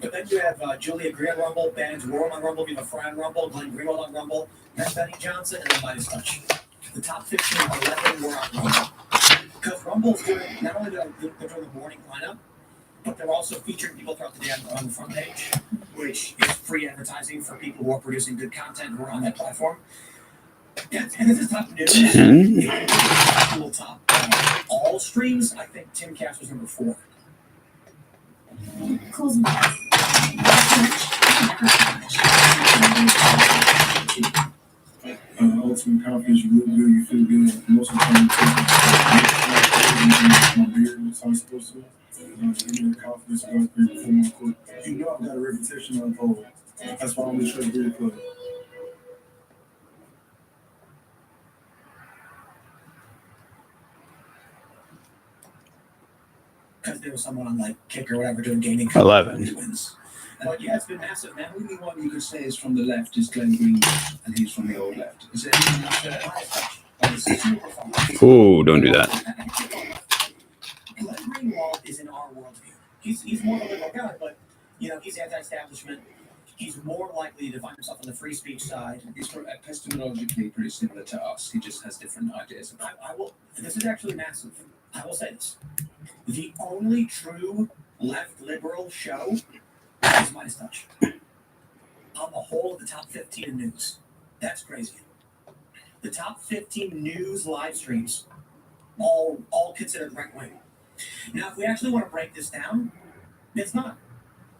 [SPEAKER 3] But then you have Julia Greer on Rumble, Bands Roar on Rumble, Viva Fry on Rumble, Glenn Greenwald on Rumble, then Benny Johnson, and then Midas Touch. The top 15, 11 were on Rumble. Because Rumble's doing, not only they're doing the morning lineup, but they're also featuring people throughout the day on the front page, which is free advertising for people who are producing good content who are on that platform. Yeah, and this is top news. We'll top all streams. I think Timcast was number 4.
[SPEAKER 6] Ultimate confidence, you look good, you feel good. Most of the time, my beard. That's how it's supposed to. Give me the confidence to go out there and perform on court. You know I've got a reputation on pole. That's why I'm the Detroit Beard Club.
[SPEAKER 3] Because there was someone on like kick or whatever doing gaming.
[SPEAKER 8] 11.
[SPEAKER 3] Wins. But yeah, it's been massive, man.
[SPEAKER 6] The only one you could say is from the left is Glenn Greenwald, and he's from the old left. Is there anything else there? Oh, this is super fun.
[SPEAKER 8] Ooh, don't do that.
[SPEAKER 3] Glenn Greenwald is in our worldview. He's more of a liberal guy, but you know he's anti-establishment. He's more likely to find himself on the free speech side.
[SPEAKER 6] He's epistemologically pretty similar to us. He just has different ideas.
[SPEAKER 3] I will. This is actually massive. I will say this: the only true left liberal show is Midas Touch. On the whole of the top 15 in news, that's crazy. The top 15 news live streams, all considered right wing. Now, if we actually want to break this down, it's not.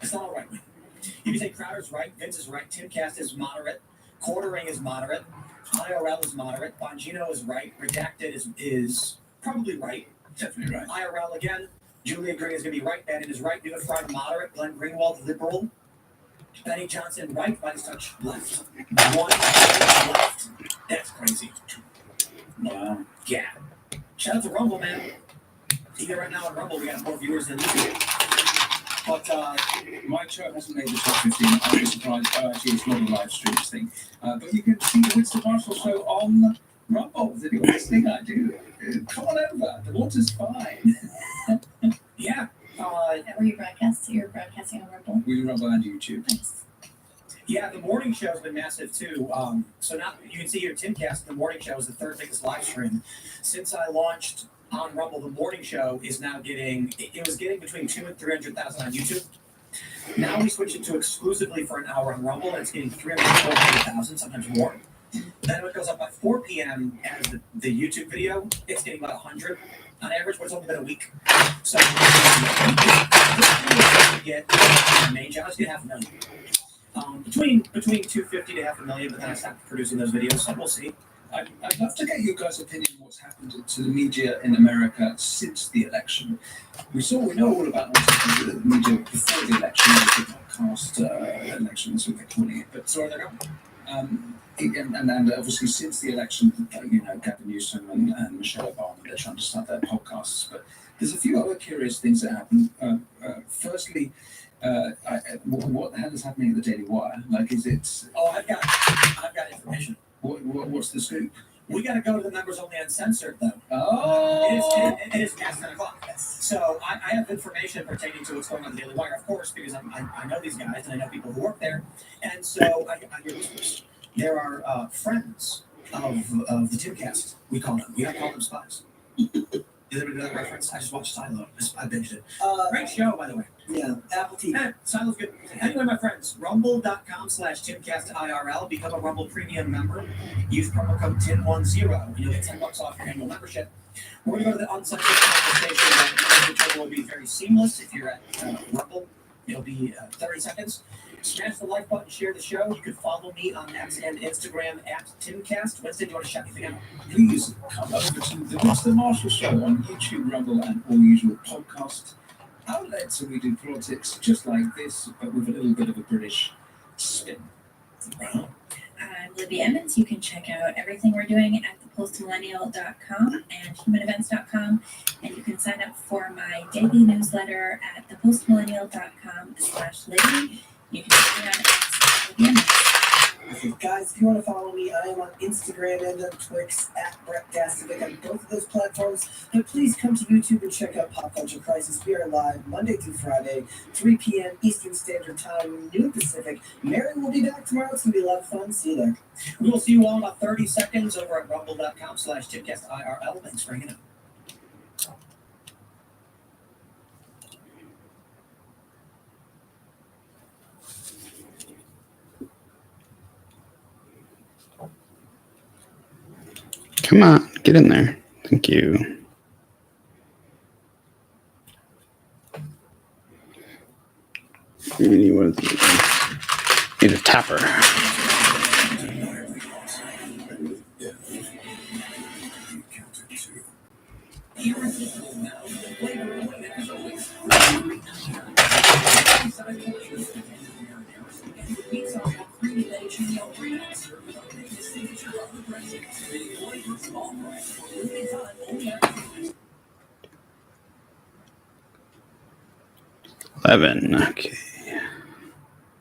[SPEAKER 3] It's not all right wing. If you say Crowder's right, Vince is right, Timcast is moderate, Quartering is moderate, IRL is moderate, Bongino is right, Redacted is probably right.
[SPEAKER 6] Definitely right.
[SPEAKER 3] IRL again, Julia Green is going to be right, Bannon is right, Newt Fry moderate, Glenn Greenwald liberal, Benny Johnson right, Midas Touch left. One left. That's crazy.
[SPEAKER 6] Wow.
[SPEAKER 3] Yeah. Shout out to Rumble, man. Even right now on Rumble, we got more viewers than YouTube. But
[SPEAKER 6] my show hasn't made the top 15. I was surprised. Oh, actually, it's not a live stream thing. But you can see the Winston Marshall show on Rumble. The best thing I do. Come on over. The water's fine.
[SPEAKER 3] yeah.
[SPEAKER 4] Were you broadcasting? You're broadcasting on Rumble?
[SPEAKER 6] We Rumble and YouTube.
[SPEAKER 4] Nice.
[SPEAKER 3] Yeah, the morning show has been massive too. So now you can see here, Timcast, the morning show is the third biggest live stream. Since I launched on Rumble, the morning show is now getting, it was getting between 200,000 and 300,000 on YouTube. Now we switch it to exclusively for an hour on Rumble, and it's getting 300,000, 400,000, sometimes more. Then when it goes up by 4 p.m. as the YouTube video, it's getting about 100 on average, but it's only been a week. So get the main channel, it's get 500,000. Between 250 to 500,000, but then I stopped producing those videos, so we'll see.
[SPEAKER 6] I'd love to get your guys' opinion on what's happened to the media in America since the election. We know all about what's happened to the media before the election, the podcast election, as we're calling it. But
[SPEAKER 3] so are they going?
[SPEAKER 6] And obviously since the election, Gavin Newsom and Michelle Obama, they're trying to start their podcasts. But there's a few other curious things that happen. Firstly, what the hell is happening at the Daily Wire? Like, is it?
[SPEAKER 3] Oh, I've got information.
[SPEAKER 6] What's the scoop?
[SPEAKER 3] We got to go to the members only uncensored though.
[SPEAKER 6] Oh,
[SPEAKER 3] it is past 10 o'clock. So I have information pertaining to what's going on at the Daily Wire, of course, because I know these guys and I know people who work there, and so I hear whispers. There are friends of the Timcast. We call them. We don't call them spies. Is there another reference? I just watched Silo. I binged it. Great show, by the way.
[SPEAKER 5] Yeah, Apple TV.
[SPEAKER 3] Silo's good. Anyway, my friends, rumble.com/TimcastIRL. Become a Rumble Premium member. Use promo code TIM10 and you'll get $10 off your annual membership. We're going to go to the uncensored conversation. That will be very seamless. If you're at Rumble, it'll be 30 seconds. Smash the like button, share the show. You can follow me on X and Instagram at Timcast. Winston, do you want to shout anything out?
[SPEAKER 6] Please come over to the Winston Marshall Show on YouTube, Rumble, and all usual podcast outlets. And we do politics just like this, but with a little bit of a British spin.
[SPEAKER 4] I'm Libby Emmons. You can check out everything we're doing at thepostmillennial.com and humanevents.com. And you can sign up for my daily newsletter at thepostmillennial.com/Libby. You can find me on X, Libby Emmons.
[SPEAKER 5] Guys, if you want to follow me, I am on Instagram and on Twix at Brett Dastovic on both of those platforms. But please come to YouTube and check out Pop Culture Crisis. We are live Monday through Friday, 3 p.m. Eastern Standard Time, noon Pacific. Mary will be back tomorrow. It's going to be a lot of fun. See you there.
[SPEAKER 3] We will see you all in about 30 seconds over at rumble.com/TimcastIRL. Thanks for hanging out.
[SPEAKER 8] Come on, get in there. Thank you. Need a tapper.
[SPEAKER 3] Here are people Small price for a limited time only at
[SPEAKER 8] 11. Okay.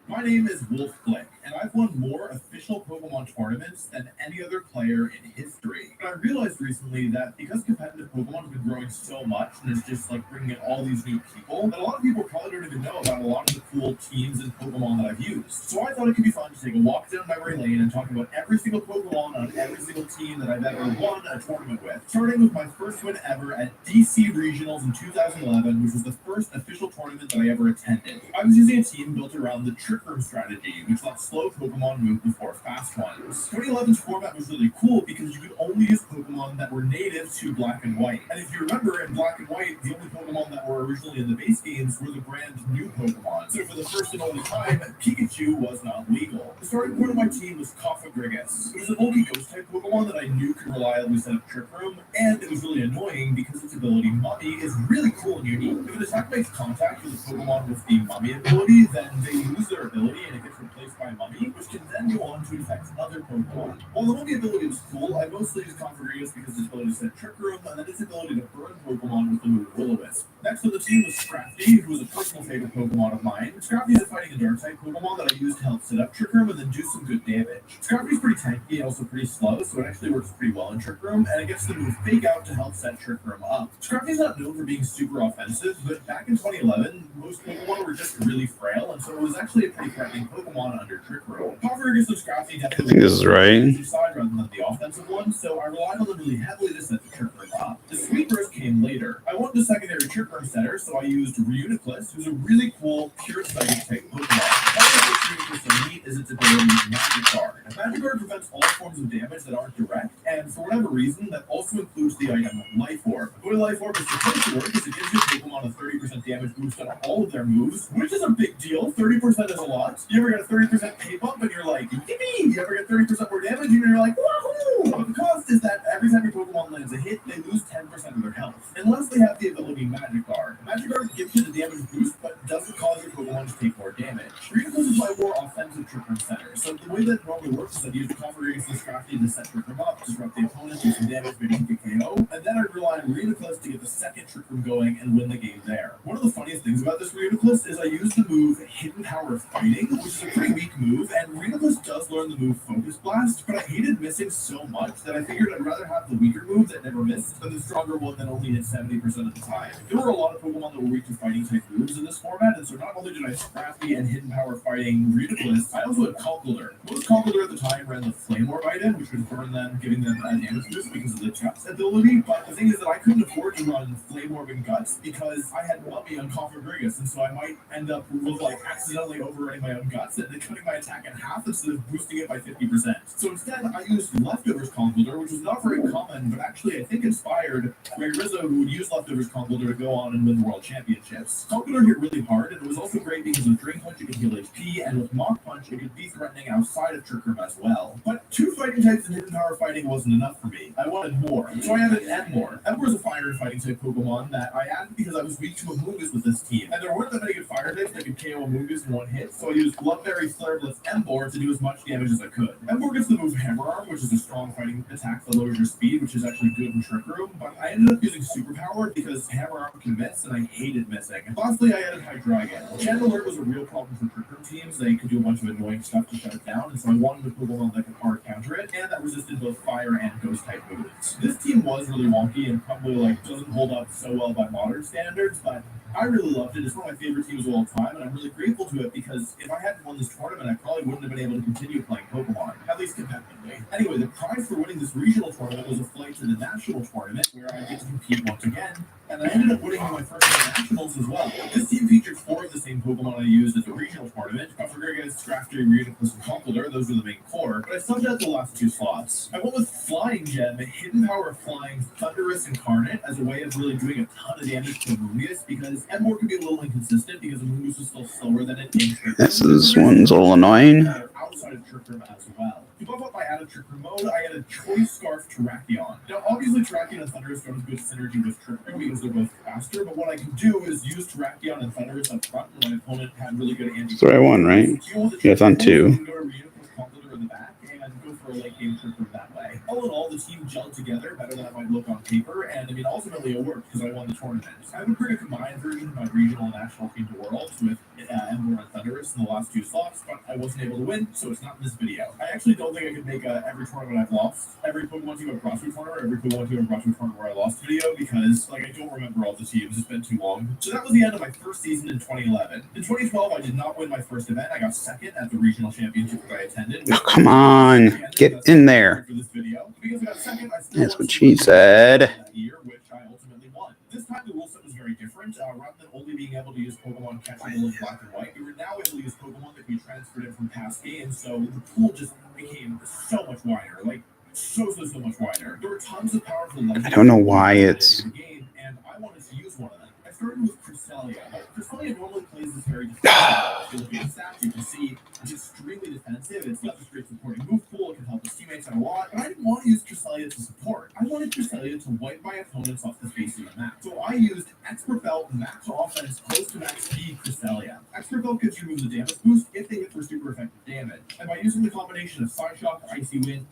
[SPEAKER 12] My name is Wolf Flick, and I've won more official Pokemon tournaments than any other player in history. But I realized recently that because competitive Pokemon have been growing so much, and it's just like bringing in all these new people, that a lot of people probably don't even know about a lot of the cool teams and Pokemon that I've used. So I thought it could be fun to take a walk down memory lane and talk about every single Pokemon on every single team that I've ever won a tournament with. Starting with my first win ever at DC Regionals in 2011, which was the first official tournament that I ever attended. I was using a team built around the Trick Room strategy, which lets slow Pokemon move before fast ones. 2011's format was really cool because you could only use Pokemon that were native to Black and White. And if you remember, in Black and White, the only Pokemon that were originally in the base games were the brand new Pokemon. So for the first and only time, Pikachu was not legal. The starting point of my team was Cofagrigus. It was a bulky ghost-type Pokemon that I knew could reliably set up Trick Room, and it was really annoying because its ability Mummy is really cool and unique. If an attack makes contact with a Pokemon with the Mummy ability, then they lose their ability and it gets replaced by Mummy, which can then go on to infect other Pokemon. While the Mummy ability was cool, I mostly used Cofagrigus because its ability to set Trick Room, and then its ability to burn Pokemon with the move Will-O-Wisp. Next on the team was Scrafty, who was a personal favorite Pokemon of mine. Scrafty is a fighting and dark type Pokemon that I use to help set up Trick Room and then do some good damage. Scrafty's pretty tanky and also pretty slow, so it actually works pretty well in Trick Room, and it gets the move Fake Out to help set Trick Room up. Scrafty's not known for being super offensive, but back in 2011, most Pokemon were just really frail, and so it was actually a pretty threatening Pokemon under Trick Room. Cofagrigus and Scrafty definitely
[SPEAKER 8] I think this is right.
[SPEAKER 12] side rather than the offensive one, so I relied on them really heavily to set the Trick Room up. The Sweepers came later. I wanted a secondary Trick Room setter, so I used Eclipse, who's a really cool pure psychic type Pokemon. What makes so neat is its ability Magic Guard. Magic Guard prevents all forms of damage that aren't direct, and for whatever reason, that also includes the item Life Orb. The way Life Orb is supposed to work is it gives your Pokemon a 30% damage boost on all of their moves, which is a big deal. 30% is a lot. You ever get a 30% pay bump and you're like, yippee! You ever get 30% more damage and you're like, woohoo! But the cost is that every time your Pokemon lands a hit, they lose 10% of their health, unless they have the ability Magic Guard. Magic Guard gives you the damage boost, but doesn't cause your Pokemon to take more damage. Eclipse is my more offensive Trick Room center. So the way that it normally works is that you use Cofagrigus and Scrafty to set Trick Room up, disrupt the opponent, do some damage, maybe take a KO, and then I'd rely on Eclipse to get the second Trick Room going and win the game there. One of the funniest things about this Eclipse is I use the move Hidden Power Fighting, which is a pretty weak move, and Eclipse does learn the move Focus Blast, but I hated missing so much that I figured I'd rather have the weaker move that never missed than the stronger one that only hit 70% of the time. There were a lot of Pokemon that were weak to fighting type moves in this format, and so not only did I Scrafty and Hidden Power Fighting Eclipse, I also had Conkeldurr. Most Conkeldurr at the time ran the Flame Orb item, which would burn them, giving them a damage boost because of the Guts ability, but the thing is that I couldn't afford to run Flame Orb and Guts because I had Mummy on Cofagrigus, and so I might end up with like accidentally overrunning my own Guts and then cutting my attack in half instead of boosting it by 50%. So instead, I used Leftovers Conkeldurr, which is not very common, but actually I think inspired Ray Rizzo, who would use Leftovers Conkeldurr to go on and win the World Championships. Conkeldurr hit really hard, and it was also great because with Drain Punch it could heal HP, and with Mach Punch it could be threatening outside of Trick Room as well. But two fighting types in Hidden Power Fighting wasn't enough for me. I wanted more, so I added Emboar. Emboar is a fire and fighting type Pokemon that I added because I was weak to Amoonguss with this team, and there weren't that many good fire types that could KO Amoonguss in one hit, so I used Bloodberry Flare Blitz Emboar to do as much damage as I could. Emboar gets the move Hammer Arm, which is a strong fighting attack that lowers your speed, which is actually good in Trick Room, but I ended up using Superpower because Hammer Arm can miss, and I hated missing. And lastly, I added Hydreigon. Channel Alert was a real problem for Trick Room teams. They could do a bunch of annoying stuff to shut it down, and so I wanted a Pokemon that could hard counter it, and that resisted both fire and ghost type moves. This team was really wonky and probably doesn't hold up so well by modern standards, but I really loved it. It's one of my favorite teams of all time, and I'm really grateful to it because if I hadn't won this tournament, I probably wouldn't have been able to continue playing Pokemon, at least competitively. Anyway, the prize for winning this regional tournament was a flight to the national tournament, where I get to compete once again, and I ended up winning my first nationals as well. This team featured 4 of the same Pokemon I used at the regional tournament: Cofagrigus, Scrafty, Eclipse, and Conkeldurr. Those were the main 4, but I subbed out the last 2 slots. I went with Flying Gem, Hidden Power Flying, Thunderous Incarnate as a way of really doing a ton of damage to Amoonguss, because Emboar can be a little inconsistent because Amoonguss is still slower than it in Trick Room.
[SPEAKER 8] This one's a little annoying.
[SPEAKER 12] Outside of Trick Room as well. To buff up my added Trick Room mode, I added Choice Scarf Terrakion. Now, obviously, Terrakion and Thunderous don't have good synergy with Trick Room because they're both faster, but what I can do is use Terrakion and Thunderous up front when my opponent had really good anti.
[SPEAKER 8] That's the right one, right? Yeah, it's on 2.
[SPEAKER 12] Go to Eclipse, Conkeldurr in the back and go for a late game Trick Room that way. All in all, the team gelled together together better than it might look on paper, and I mean, ultimately it worked because I won the tournament. I would bring a combined version of my regional and national team to Worlds with Ember and Thunderous in the last 2 slots, but I wasn't able to win, so it's not in this video. I actually don't think I could make every tournament I've lost, every Pokemon team I've brought to a tournament, every Pokemon team I've brought to a tournament where I lost video, because like I don't remember all the teams, it's been too long. So that was the end of my first season in 2011. In 2012, I did not win my first event. I got second at the regional championship that I attended.
[SPEAKER 8] Oh, come on, get in there.
[SPEAKER 12] For this video. Because I got second, I still
[SPEAKER 8] That's
[SPEAKER 12] won
[SPEAKER 8] what she said.
[SPEAKER 12] that year, which I ultimately won. This time the rule set was very different. Rather than only being able to use Pokemon catchable in black and white, we were now able to use Pokemon that we transferred in from past games, so the pool just became so much wider. Like, so much wider. There were tons of powerful legends.
[SPEAKER 8] I don't know why it's...
[SPEAKER 12] in the game, and I wanted to use one of them. I started with Cresselia. Cresselia normally plays this very defensive. If you look at the stats, you can see it's extremely defensive. It's not just great supporting move pool. It can help its teammates out a lot. But I didn't want to use Cresselia to support. I wanted Cresselia to wipe my opponents off the face of the map. So I used Expert Belt Max Offense close to max speed Cresselia. Expert Belt gives you the damage boost if they hit for super effective damage. And by using the combination of Side Shock, Icy Wind,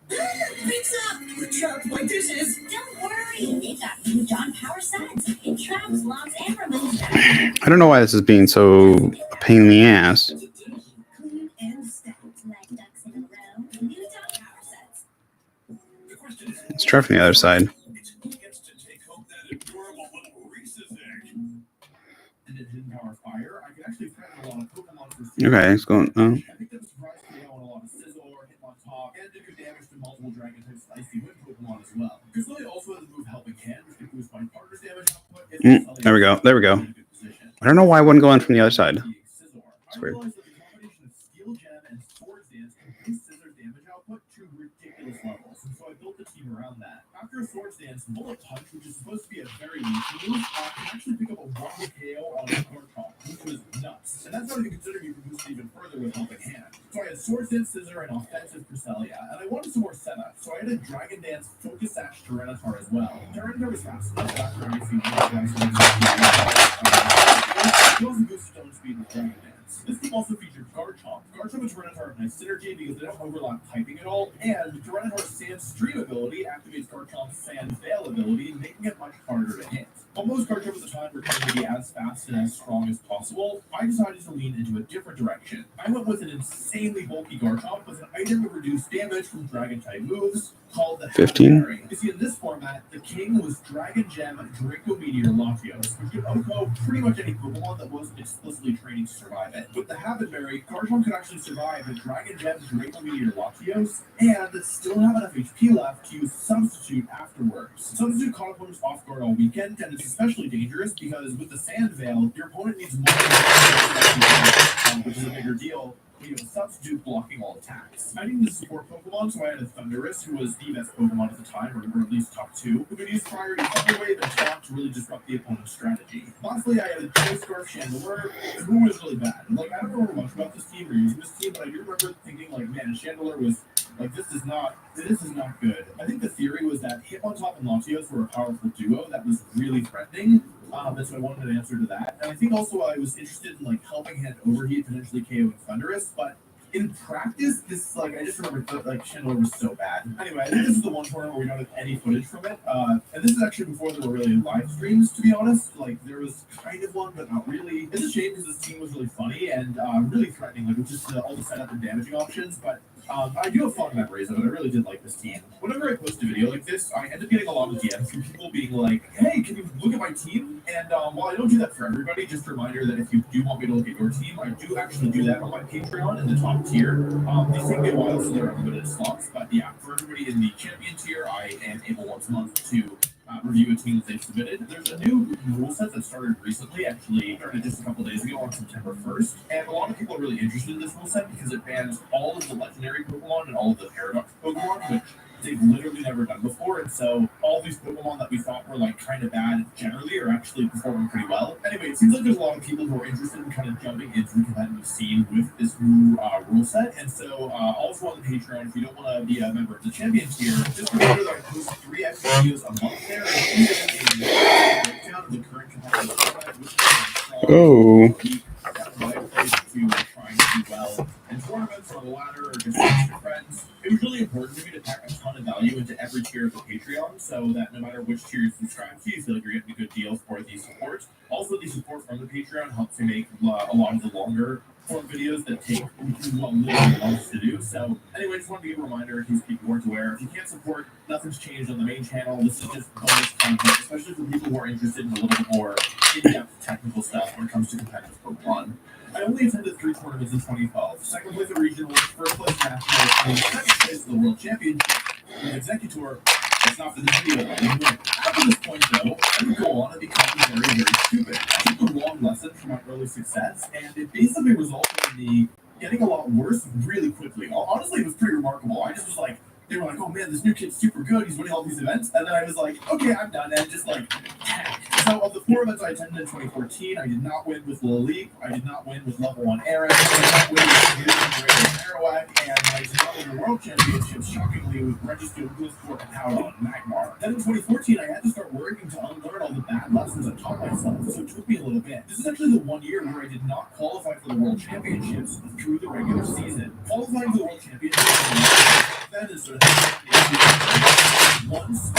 [SPEAKER 9] Pizza! We're trapped by dishes!
[SPEAKER 4] Don't worry, they've got new John Power sets. It traps, locks, and removes them.
[SPEAKER 8] I don't know why this is being so a pain in the ass.
[SPEAKER 4] Clean and stacked like ducks in a row. New John Power sets.
[SPEAKER 8] Let's try from the other side.
[SPEAKER 12] who gets to take home that adorable little Reese's egg? And it didn't power fire. I could actually threaten a lot of Pokemon for
[SPEAKER 8] Okay, it's going. Oh.
[SPEAKER 12] I think that was surprised to on a lot of Sizzle or Hitmontop, and to do damage to multiple Dragon types Icy Wind Pokemon as well. Cresselia also has a move Helping Hand, which can boost my partner's damage output.
[SPEAKER 8] There we go. There we go. I don't know why I wouldn't go in from the other side. It's weird.
[SPEAKER 12] I realized that the combination of Steel Gem and Swords Dance can boost Scissor's damage output to ridiculous levels, and so I built the team around that. After a Swords Dance, Bullet Punch, which is supposed to be a very weak move, can actually pick up a 1 KO on a Garchomp, which was nuts. And that's not even considering you can boost it even further with Helping Hand. So I had Swords Dance, Scissor, and Offensive Cresselia, and I wanted some more setup, so I added Dragon Dance, Focus Sash, Tyranitar as well. Tyranitar was fast enough after I see he also boosts stone speed with Dragon Dance. This team also featured Garchomp. Garchomp and Tyranitar have nice synergy because they don't overlap typing at all, and Tyranitar's Sand Stream ability activates Garchomp's Sand Veil ability, making it much harder to hit. While most Garchomp at the time were trying to be as fast and as strong as possible, I decided to lean into a different direction. I went with an insanely bulky Garchomp with an item to reduce damage from Dragon-type moves called the
[SPEAKER 8] 15.
[SPEAKER 12] You see, in this format, the king was Dragon Gem, Draco Meteor, Latios, which could outgo pretty much any Pokemon that wasn't explicitly training to survive it. With the Habit Berry, Garchomp could actually survive the Dragon Gem, Draco Meteor, Latios, and still have enough HP left to use Substitute afterwards. Substitute caught opponents off guard all weekend, and it's especially dangerous because with the Sand Veil, your opponent needs more which is a bigger deal. You have a Substitute blocking all attacks. I needed to support Pokemon, so I had a Thunderous, who was the best Pokemon at the time, or at least top 2, who could use Priority Thunder Wave and Shock to really disrupt the opponent's strategy. Lastly, I had a Choice Scarf Chandelure, who was really bad. Like, I don't remember much about this team or using this team, but I do remember thinking, like, man, Chandelure was, like, this is not good. I think the theory was that Hitmontop and Latios were a powerful duo that was really threatening. And so I wanted an answer to that. And I think also I was interested in like Helping Hand Overheat, potentially KOing Thunderous, but in practice, this I just remember like Chandelure was so bad. Anyway, I think this is the one tournament where we don't have any footage from it. And this is actually before there were really live streams, to be honest. Like there was kind of one, but not really. It's a shame because this team was really funny and really threatening. Like with just all the setup and damaging options, but I do have fond memories of it. I really did like this team. Whenever I post a video like this, I end up getting a lot of DMs from people being like, hey, can you look at my team? And while I don't do that for everybody, just a reminder that if you do want me to look at your team, I do actually do that on my Patreon in the top tier. These take me a while, so they're limited slots. But yeah, for everybody in the champion tier, I am able once a month to review a team that they've submitted. There's a new rule set that started recently, actually started just a couple days ago on September 1st. And a lot of people are really interested in this rule set because it bans all of the legendary Pokemon and all of the Paradox Pokemon, which they've literally never done before. And so all these Pokemon that we thought were like kind of bad generally are actually performing pretty well. Anyway, it seems like there's a lot of people who are interested in kind of jumping into the competitive scene with this new rule set. And so also on the Patreon, if you don't want to be a member of the champion tier, just remember that I post 3 extra videos a month there. And a breakdown of the current competitive format,
[SPEAKER 8] Oh.
[SPEAKER 12] To trying to do well in tournaments or the ladder or just with your friends. It was really important to me to pack a ton of value into every tier of the Patreon. Patreon, so that no matter which tier you subscribe to, you feel like you're getting a good deal for the support. Also, the support from the Patreon helps me make a lot of the longer form videos that take literally months to do. So anyway, just wanted to give a reminder in case people weren't aware. If you can't support, nothing's changed on the main channel. This is just bonus content, especially for people who are interested in a little bit more in-depth technical stuff when it comes to competitive Pokemon. I only attended 3 tournaments in 2012. Second place at regionals, first place nationals, and second place at the World Championship. With Executor, that's not for this video. After this point, though, I would go on and become very, very stupid. I took the wrong lesson from my early success, and it basically resulted in me getting a lot worse really quickly. Honestly, it was pretty remarkable. I just was like, they were like, oh man, this new kid's super good. He's winning all these events. And then I was like, okay, I'm done. And just like, so of the 4 events I attended in 2014, I did not win with Lily. I did not win with level 1 Aaron. I did not win with Marowak. And I did not win the World Championships, shockingly, with registered Blitzport and Howard and Magmar. Then in 2014, I had to start working to unlearn all the bad lessons I taught myself. So it took me a little bit. This is actually the 1 year where I did not qualify for the World Championships through the regular season. Qualifying for the World Championships then is sort of once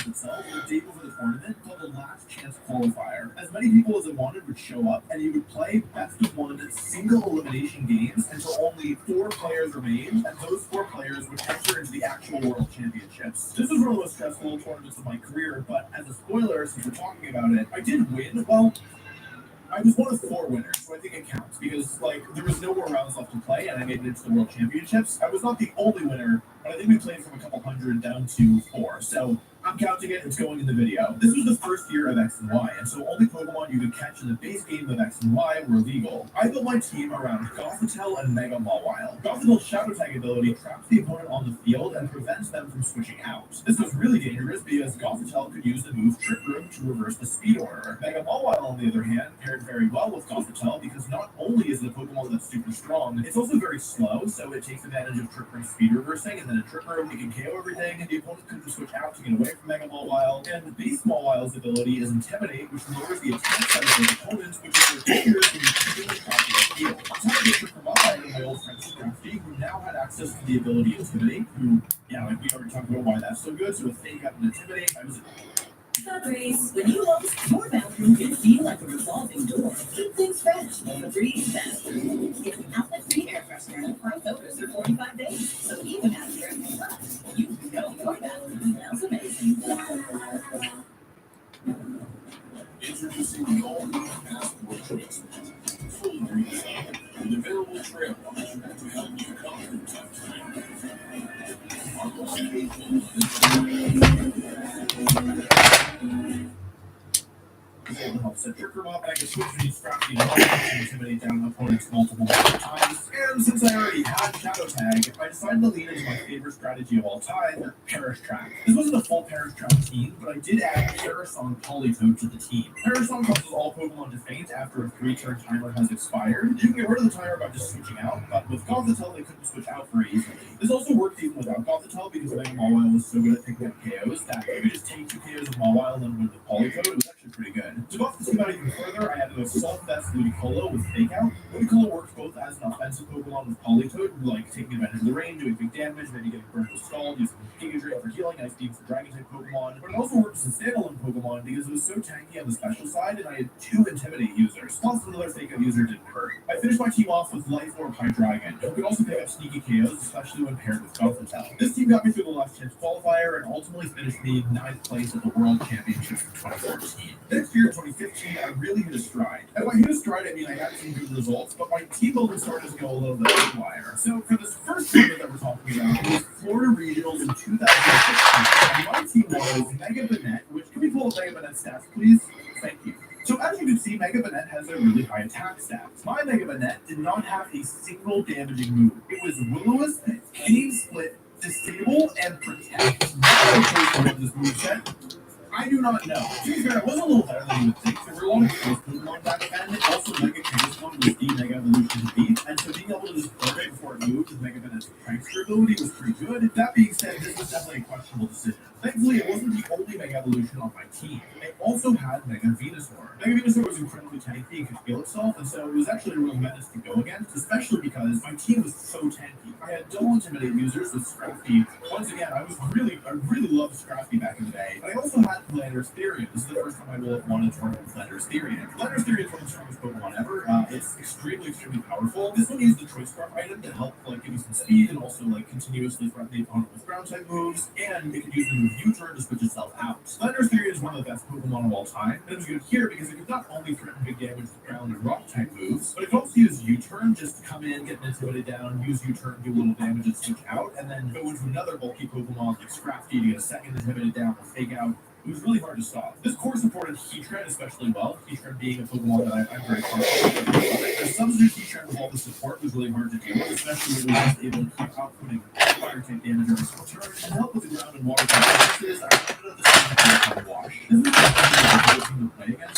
[SPEAKER 12] itself, the day before the tournament, called the last chance qualifier. As many people as I wanted would show up, and you would play best of 1 single elimination games until only 4 players remained, and those 4 players would enter into the actual World Championships. This was one of the most stressful tournaments of my career, but as a spoiler, since we're talking about it, I did win. Well, I was one of 4 winners, so I think it counts because like there was no more rounds left to play, and I made it into the World Championships. I was not the only winner, but I think we played from a couple hundred down to 4. So I'm counting it. It's going in the video. This was the first year of X and Y, and so only Pokemon you could catch in the base game of X and Y were legal. I built my team around Gothitelle and Mega Mawile. Gothitelle's Shadow Tag ability traps the opponent on the field and prevents them from switching out. This was really dangerous because Gothitelle could use the move Trick Room to reverse the speed order. Mega Mawile, on the other hand, paired very well with Gothitelle because not only is it a Pokemon that's super strong, it's also very slow, so it takes advantage of Trick Room speed reversing, and then in Trick Room, it can KO everything, and the opponent can just switch out to get away from Mega Mawile. And the base Mawile's ability is Intimidate, which lowers the attack side of the opponent, which is their triggers when you completely copy the field. On top of this, I had my old friend Scrafty, who now had access to the ability Intimidate, who, yeah, like we already talked about why that's so good, so if they got an Intimidate, I was
[SPEAKER 7] Padres, when you host, your bathroom can feel like a revolving door. Keep things fresh and breathe faster. Get an outlet-free air freshener and prime filters for 45 days. So even after every flush, you know your bathroom smells amazing.
[SPEAKER 12] introducing the all-new Passport Choice. Fully redesigned with available trail lines to help you conquer tough times. Able to help set your curve up, and I can switch these strategies to intimidate down opponents multiple times. And since I already had Shadow Tag, I decided to lean into my favorite strategy of all time, Perish Track. This wasn't a full Perish Track team, but I did add Parasong Polytoad to the team. Parasong causes all Pokemon to faint after a 3-turn timer has expired. You can get rid of the timer by just switching out, but with Gothitelle, they couldn't switch out very easily. This also worked even without Gothitelle because Mega Mawile was so good at picking up KOs that you could just take 2 KOs of Mawile and then win with Polytoad. It was actually pretty good. To buff this team out even further, I added a Assault Vest Ludicolo with Fake Out. Ludicolo works both as an offensive Pokemon with Polytoad, like taking advantage of the rain, doing big damage, maybe getting burned with Scald, using Giga Drain for healing, Ice Beam for Dragon-type Pokemon. But it also works as a standalone Pokemon because it was so tanky on the special side, and I had 2 Intimidate users, plus another Fake Out user didn't hurt. I finished my team off with Life Orb Hydreigon, who could also pick up sneaky KOs, especially when paired with Gothitelle. This team got me through the last chance qualifier and ultimately finished me 9th place at the World Championships in 2014. Next year, 2015, I really hit a stride. And by hit a stride, I mean I had some good results, but my team building started to go a little bit haywire. So for this first tournament that we're talking about, it was Florida Regionals in 2016. And my team was Mega Banette, which can we pull up Mega Banette stats, please? Thank you. So as you can see, Mega Banette has a really high attack stats. My Mega Banette did not have a single damaging move. It was Will-O-Wisp, Cave Split, Disable, and Protect. What this move set? I do not know. To be fair, it was a little better than you would think. There were a lot of close Pokemon back then. Also, Mega Chaos-One was the Mega Evolution to beat, and so being able to just burn it before it moved with Mega Banette's prankster ability was pretty good. That being said, this was definitely a questionable decision. Thankfully, it wasn't the only Mega Evolution on my team. I also had Mega Venusaur. Mega Venusaur was incredibly tanky and could heal itself, and so it was actually a real menace to go against, especially because my team was so tanky. I had double intimidate users with Scrafty. Once again, I really loved Scrafty back in the day. But I also had Flanders Therian. This is the first time I will have wanted to work with Flanders Therian. Flanders Therian is one of the strongest Pokemon ever. It's extremely powerful. This one used the Choice Scarf item to help like give you some speed and also like continuously threaten the opponent with ground type moves, and it could use the move U-turn to switch itself out. Flanders Therian is one of the best Pokemon of all time, and it was good here because it could not only threaten big damage with ground and rock type moves, but it could also use U-turn just to come in, get an Intimidate down, use U-turn, do a little damage and switch out, and then go into another bulky Pokemon like Scrafty to get a second Intimidate down or Fake Out. It was really hard to stop. This core supported Heatran especially well, Heatran being a Pokemon that I'm very comfortable with. The substitute Heatran with all the support was really hard to deal with, especially when it was able to keep outputting fire type damage every single turn, and help with the ground and water type weaknesses. I wanted the same kind of wash. This is the team to play against.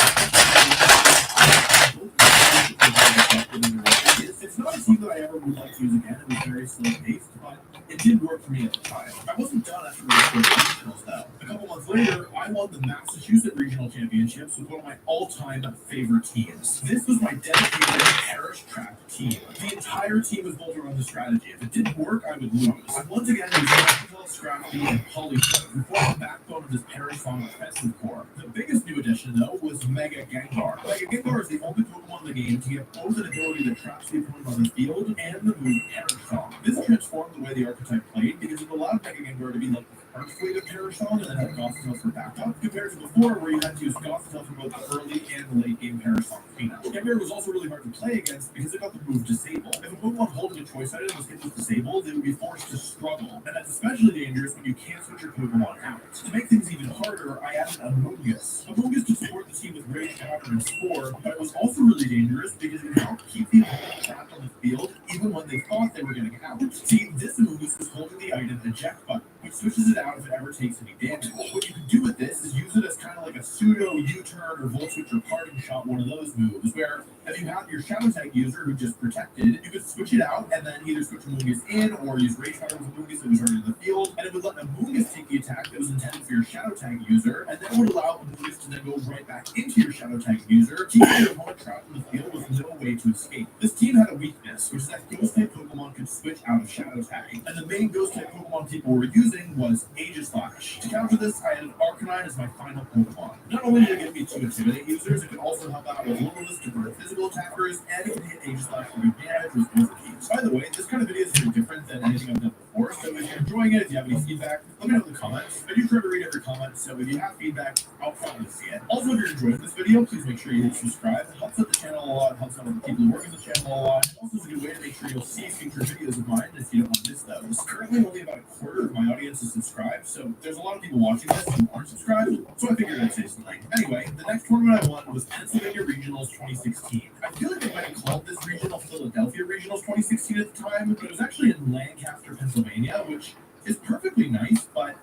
[SPEAKER 12] It's not a team that I ever would like to use again. It was very slow paced, but it did work for me at the time. I wasn't done after the regionals though. A couple months later, I won the Massachusetts Regional Championships with one of my all-time favorite teams. This was my dedicated Parish Trap team. The entire team was built around the strategy. If it didn't work, I would lose. I once again used Tactical, Scrafty, and Polytone, who formed the backbone of this Parish Song offensive core. The biggest new addition, though, was Mega Gengar. Mega Gengar is the only Pokemon in the game to get both an ability that traps the opponent on the field and the move Parish Song. This transformed the way the archetype played because it allowed Mega Gengar to be like the first wave of Parish Song and then have Gothitelle for backup, compared to before where you had to use Gothitelle for both the early and the late game Parish Song cleanup. Gengar was also really hard to play against because it got the move Disable. If a Pokemon holding a choice item was hit with Disable, they would be forced to struggle, and that's especially dangerous when you can't switch your Pokemon out. To make things even harder, I added Amoonguss. Amoonguss could support the team with Rage, Powder, and Spore, but it was also really dangerous because it helped keep the opponent trapped on the field even when they thought they were getting out. See, this Amoonguss was holding the item Eject button, which switches it out if it ever takes any damage. What you can do with this is use it as kind of like a pseudo U-turn or Volt Switch or Parting Shot, one of those moves, where if you have your Shadow Tag user who just protected, you could switch it out and then either switch Amoonguss in or use Rage Powder with Amoonguss that was already in the field, and it would let Amoonguss take the attack that was intended for your Shadow Tag user, and then would allow Amoonguss to then go right back into your Shadow Tag user, keeping your opponent trapped in the field with no way to escape. This team had a weakness, which is that Ghost-type Pokemon could switch out of Shadow Tag, and the main Ghost-type Pokemon people were using was Aegislash. To counter this, I added Arcanine as my final Pokemon. Not only did it give me 2 Intimidate users, it could also help out with Limitless to burn physical attackers, and it can hit Aegislash for good damage with Overkeys. By the way, this kind of video is very different than anything I've done before, so if you're enjoying it, if you have any feedback, let me know in the comments. I do try to read every comment, so if you have feedback, I'll probably see it. Also, if you're enjoying this video, please make sure you hit subscribe. It helps out the channel a lot, helps out other people who work on the channel a lot, and also is a good way to make sure you'll see future videos of mine if you don't want to miss those. Currently, only about a quarter of my audience is subscribed, so there's a lot of people watching this who aren't subscribed, so I figured I'd say something. Anyway, the next tournament I won was Pennsylvania Regionals 2016. I feel like they might have called this regional Philadelphia Regionals 2016 at the time, but it was actually in Lancaster, Pennsylvania, which is perfectly nice, but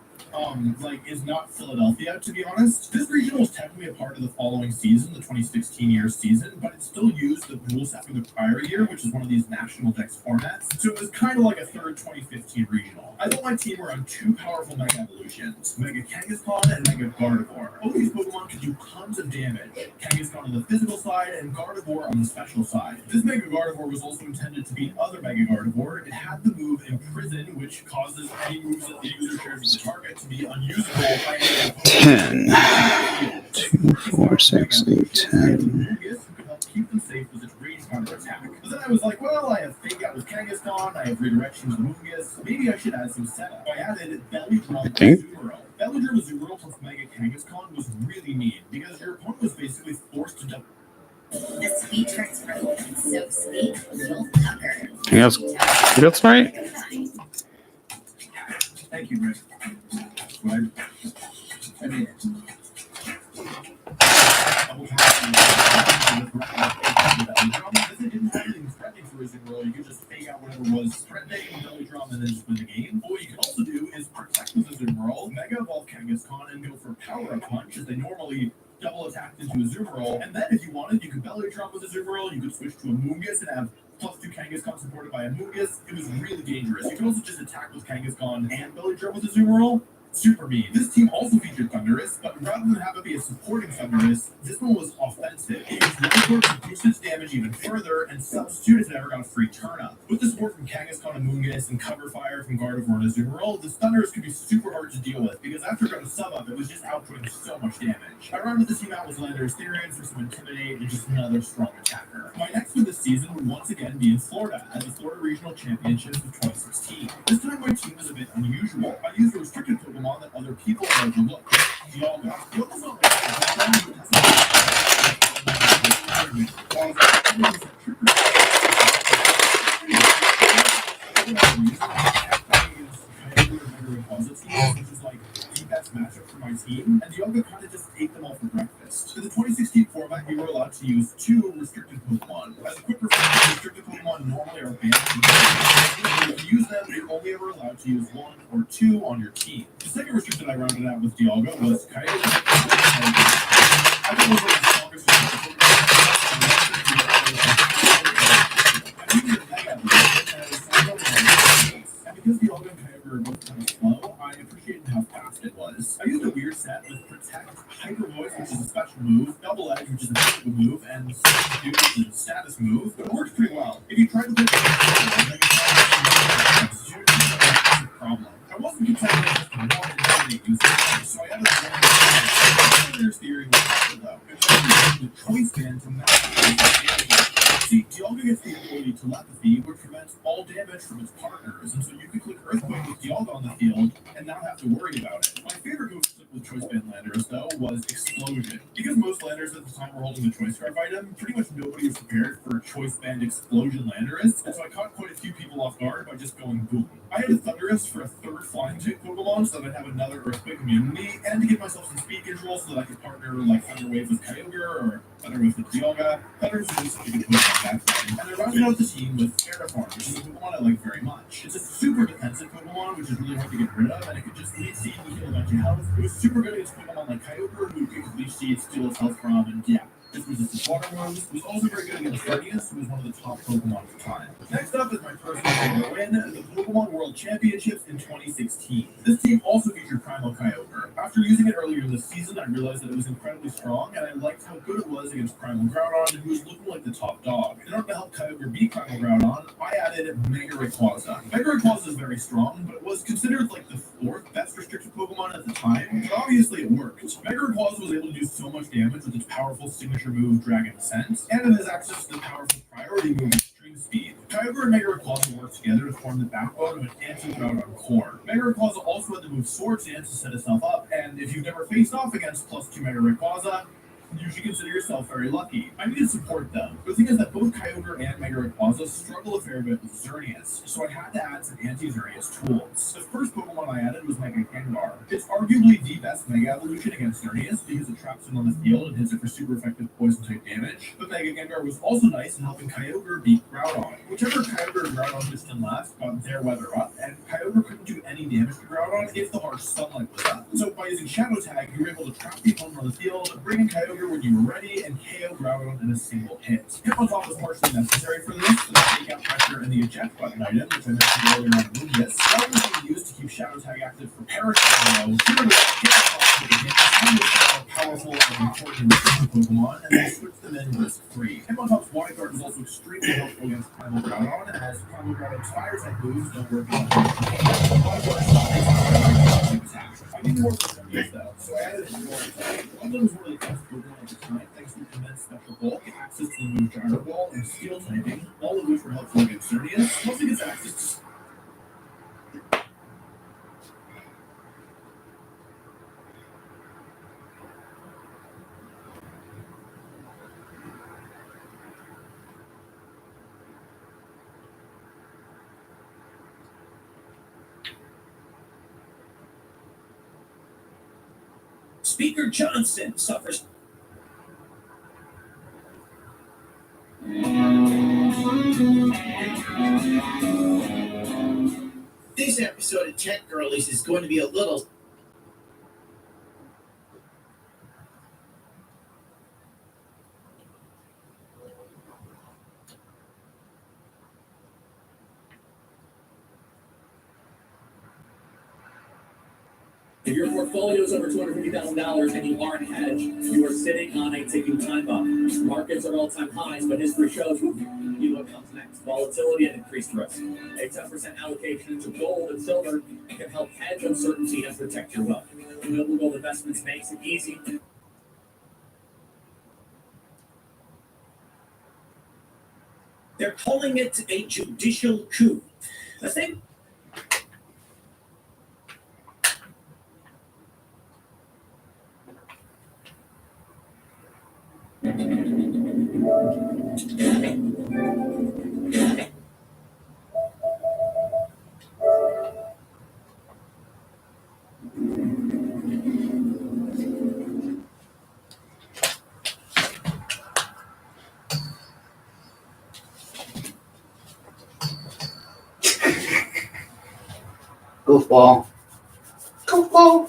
[SPEAKER 12] is not Philadelphia, to be honest. This regional was technically a part of the following season, the 2016 year season, but it still used the rule set from the prior year, which is one of these national dex formats, so it was kind of like a third 2015 regional. I built my team around 2 powerful Mega Evolutions, Mega Kangaskhan and Mega Gardevoir. Both these Pokemon could do tons of damage, Kangaskhan on the physical side and Gardevoir on the special side. This Mega Gardevoir was also intended to beat other Mega Gardevoir. It had the move Imprison, which causes any moves that the user shares with the target to be unusable by any
[SPEAKER 8] 10, 2, 4, 6, 8, 10.
[SPEAKER 12] could help keep them safe with its Rage Powder attack. But then I was like, well, I have Fake Out with Kangaskhan, I have Redirection with Amoonguss, maybe I should add some setup. I added Belly Drum with Azumarill. Belly Drum with Azumarill plus Mega Kangaskhan was really neat, because your opponent was basically forced to dump.
[SPEAKER 4] The sweet turns pro. So sweet, you'll pucker.
[SPEAKER 8] That's right.
[SPEAKER 12] Thank you, Rick. Right. I mean it. Because it didn't have anything threatening for Azumarill, you could just fake out whatever was threatening with Belly Drum and then just win the game. Or what you can also do is protect with Azumarill, Mega Evolve Kangaskhan, and go for Power Up Punch, as they normally double attacked into Azumarill. And then if you wanted, you could Belly Drum with Azumarill, you could switch to Amoonguss and have +2 Kangaskhan supported by Amoonguss. It was really dangerous. You could also just attack with Kangaskhan and Belly Drum with Azumarill. super mean. This team also featured Thunderous, but rather than have it be a supporting Thunderous, this one was offensive. It used Longboard to boost its damage even further and substitute if it ever got a free turn-up. With the support from Kangaskhan and Moongus and cover fire from Gardevoir and Azumarill, this Thunderous could be super hard to deal with because after it got a sub-up, it was just outputting so much damage. I rounded this team out with Landorus Therian for some Intimidate and just another strong attacker. My next for this season would once again be in Florida at the Florida Regional Championships of 2016. This time my team was a bit unusual. I used a restricted Pokemon that other people have overlooked. Dialga. Dialga's not which is like the best matchup for my team, and Dialga kind of just ate them all for breakfast. In the 2016 format, you were allowed to use 2 restricted Pokemon. As a quick refresher, restricted Pokemon normally are banned from the game. If you use them, you're only ever allowed to use 1 or 2 on your team. The second restricted I rounded out with Dialga was Coyote. I think those are the strongest restricted and because Dialga and Kyogre are both kind of slow, I appreciated how fast it was. I used a weird set with Protect, Hyper Voice, which is a special move, Double Edge, which is a physical move, and Substitute, which is a status move, but it works pretty well. If you try to play Substitute, it's a problem. I wasn't content with just one Intimidate user, so I added Landorus Theory was helpful though. It was the choice band to match. See, Dialga gets the ability Telepathy, which prevents all damage from its partners, and so you can click Earthquake with Dialga on the field and not have to worry about it. My favorite move to click with Choice Band Landorus, though, was Explosion. Because most Landers at the time were holding the Choice Scarf item, pretty much nobody was prepared for Choice Band Explosion Landorus, and so I caught quite a few people off guard by just going boom. I had a Thunderous for a third Flying Type Pokemon so that I'd have another Earthquake immunity, and to give myself some speed control so that I could partner like Thunder Wave with Kyogre or Thunder Wave with Dialga. Thunderous was just a good Pokemon back then. And I rounded out the team with Terraform, which is a Pokemon I like very much. It's a super defensive Pokemon, which is really hard to get rid of, and it could just lead seed and heal a bunch of health. It was super good against Pokemon like Kyogre, who could leech seed, steal its health from, and yeah. This resisted water moves. It was also very good against Xerneas, who was one of the top Pokemon at the time. Next up is my personal favorite win, the Pokemon World Championships in 2016. This team also featured Primal Kyogre. After using it earlier this season, I realized that it was incredibly strong, and I liked how good it was against Primal Groudon, who was looking like the top dog. In order to help Kyogre beat Primal Groudon, I added Mega Rayquaza. Mega Rayquaza is very strong, but it was considered like the 4th best restricted Pokemon at the time, but obviously it worked. Mega Rayquaza was able to do so much damage with its powerful signature move Dragon Ascent, and it has access to the powerful priority move Extreme Speed. Kyogre and Mega Rayquaza work together to form the backbone of an anti-Groudon core. Mega Rayquaza also had the move Swords Dance to set itself up, and if you've never faced off against +2 Mega Rayquaza, you should consider yourself very lucky. I needed support though. The thing is that both Kyogre and Mega Rayquaza struggle a fair bit with Xerneas, so I had to add some anti-Xerneas tools. The first Pokemon I added was Mega Gengar. It's arguably the best Mega Evolution against Xerneas because it traps him on the field and hits it for super effective poison type damage, but Mega Gengar was also nice in helping Kyogre beat Groudon. Whichever Kyogre and Groudon missed in last got their weather up, and Kyogre couldn't do any damage to Groudon if the harsh sunlight was up. So by using Shadow Tag, you were able to trap the opponent on the field, bring in Kyogre when you were ready, and KO Groudon in a single hit. Hitmontop was partially necessary for this, for the takeout pressure and the eject button item, which I mentioned earlier on Moongus. That was being used to keep Shadow Tag active for Parasaurology. Here was Hitmontop with a powerful and important Pokemon, and then switch them in risk-free. Hitmontop's Wide Guard is also extremely helpful against Primal Groudon, as Primal Groudon's fire-type moves don't work on Wide Guard attack. I need more Xerneas though, so I added more. London was one of the best Pokemon at the time, thanks to immense special bulk, access to the move Gyro Ball, and Steel typing, all of which were helpful against Xerneas. Plus, it gets access to
[SPEAKER 3] Speaker Johnson suffers. This episode of Tech Girlies is going to be a little. If your portfolio is over $250,000 and you aren't hedged, you are sitting on a ticking time bomb. Markets are all-time highs, but history shows you what comes next: volatility and increased risk. A 10% allocation into gold and silver can help hedge uncertainty and protect your wealth. Noble Gold Investments makes it easy. They're calling it a judicial coup. The same.
[SPEAKER 8] Goofball. Goofball.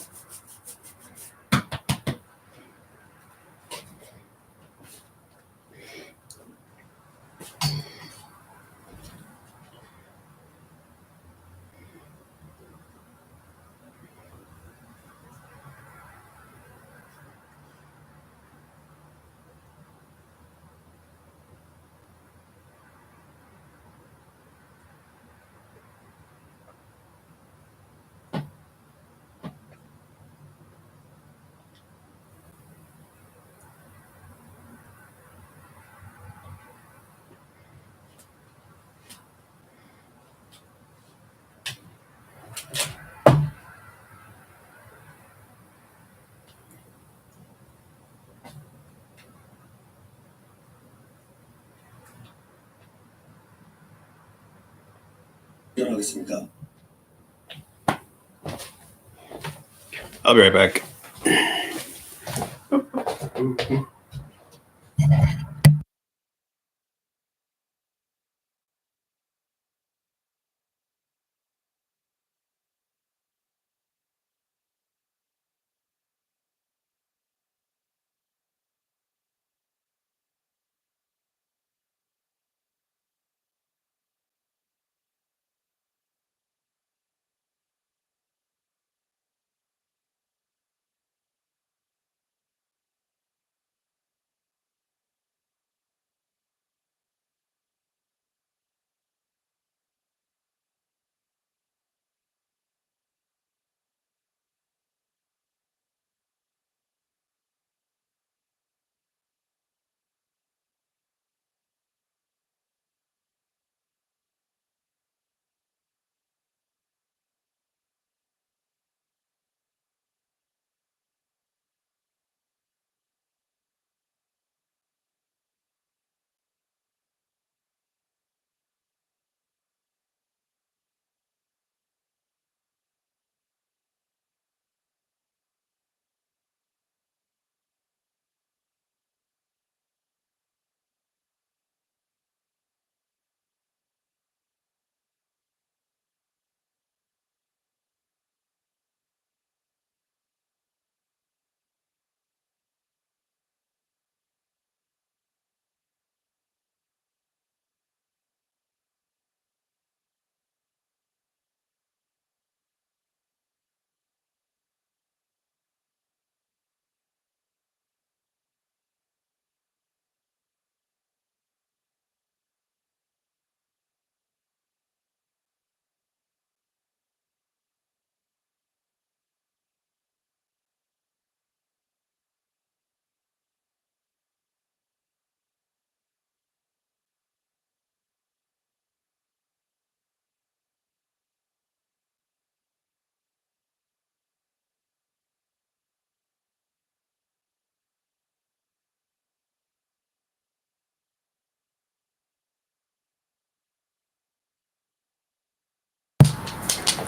[SPEAKER 8] I'll be right back.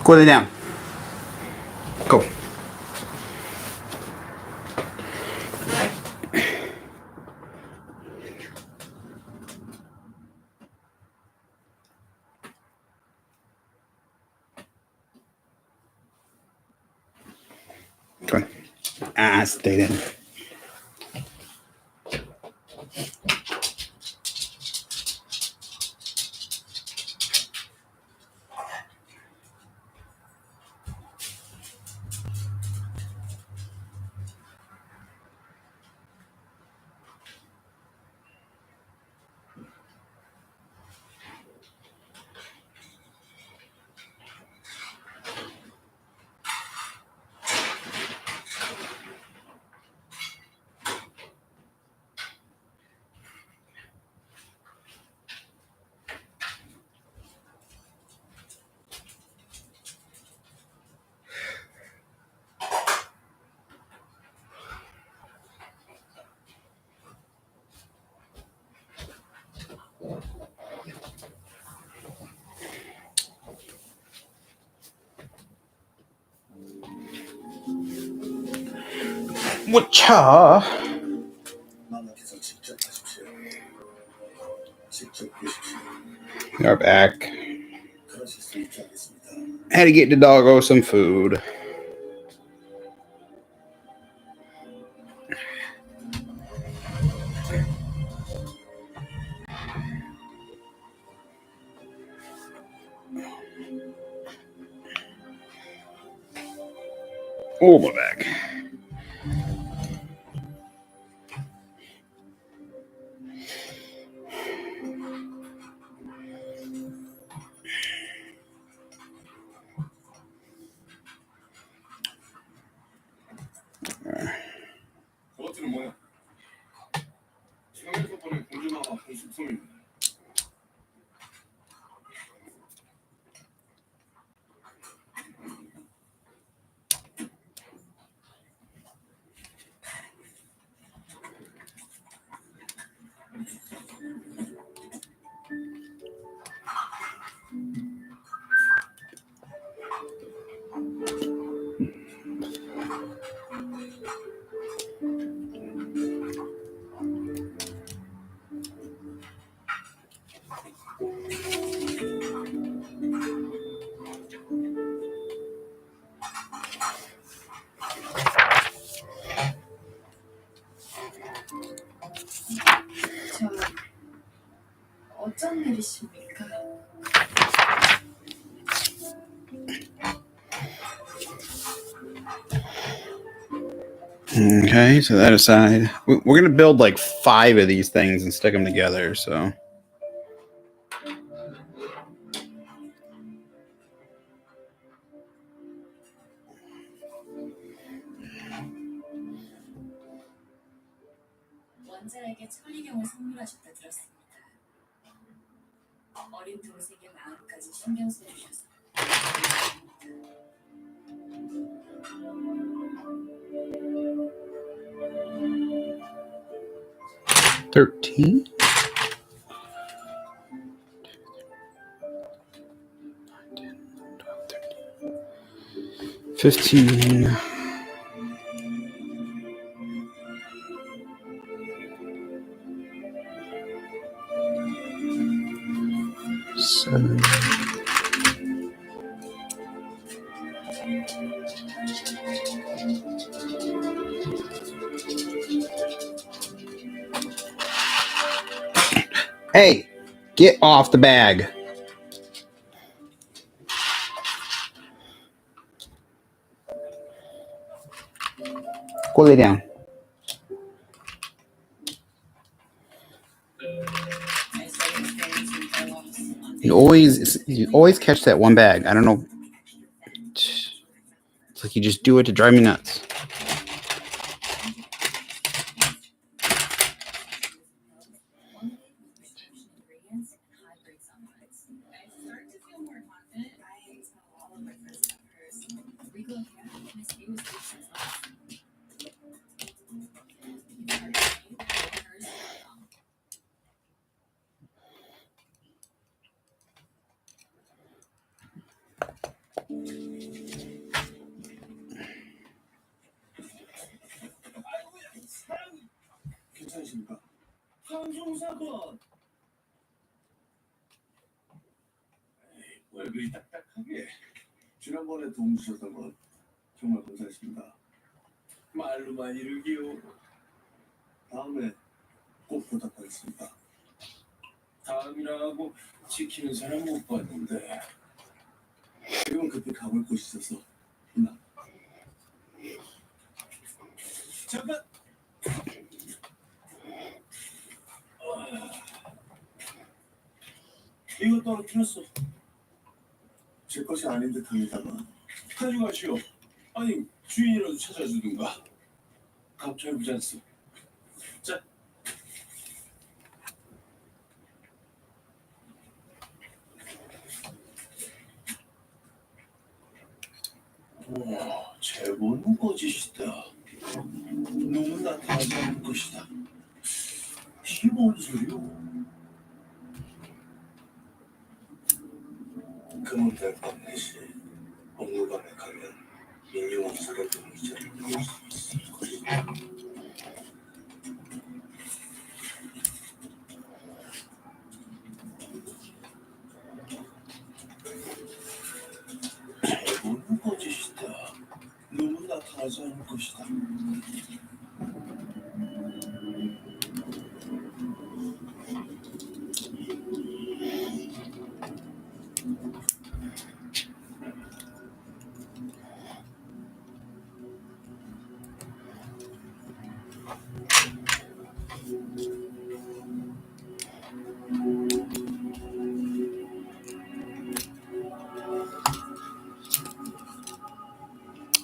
[SPEAKER 8] Go lay down. Go. Come on. Stay there. Whatcha?
[SPEAKER 10] 마마께서 직접 하십시오. 직접 보십시오.
[SPEAKER 8] We are back.
[SPEAKER 10] 그러실 수 있지 않겠습니까?
[SPEAKER 8] Had to get the doggo some food. Oh, my back.
[SPEAKER 12] 버튼은 뭐야? 지난해서 보낸 공주마마 공식품입니다.
[SPEAKER 7] 저 어쩐 일이십니까?
[SPEAKER 8] Okay, so that aside, we're going to build like 5 of these things and stick them together, so.
[SPEAKER 7] 원자에게 천리경을 선물하셨다 들었습니다. 어린 동생의 마음까지 신경 써주셔서
[SPEAKER 8] 13. 15. 7. Hey, get off the bag. Go lay down. You always catch that one bag. I don't know. It's like you just do it to drive me nuts.
[SPEAKER 10] 괜찮으십니까? 방송사건. 왜 그리 딱딱하게? 지난번에 도움 주셨던 건 정말 감사했습니다. 말로만 이루기요. 다음에 꼭 부탁하겠습니다. 다음이라고 지키는 사람 못 봤는데. 지금 급히 가볼 곳이 있어서 이만. 잠깐. 이거 떨어뜨렸어. 제 것이 아닌 듯합니다만. 가져가시오. 아니 주인이라도 찾아주든가. 갑자기 보지 않소. 자. 우와, 제법 무거워지시다. 놈은 나타나지 않을 것이다. 이게 뭔 소리요? 금은달 밤내시 업무반에 가면 민요원 사례 동의자를 배울 수 있을 것이다.
[SPEAKER 5] 하지 않을 것이다.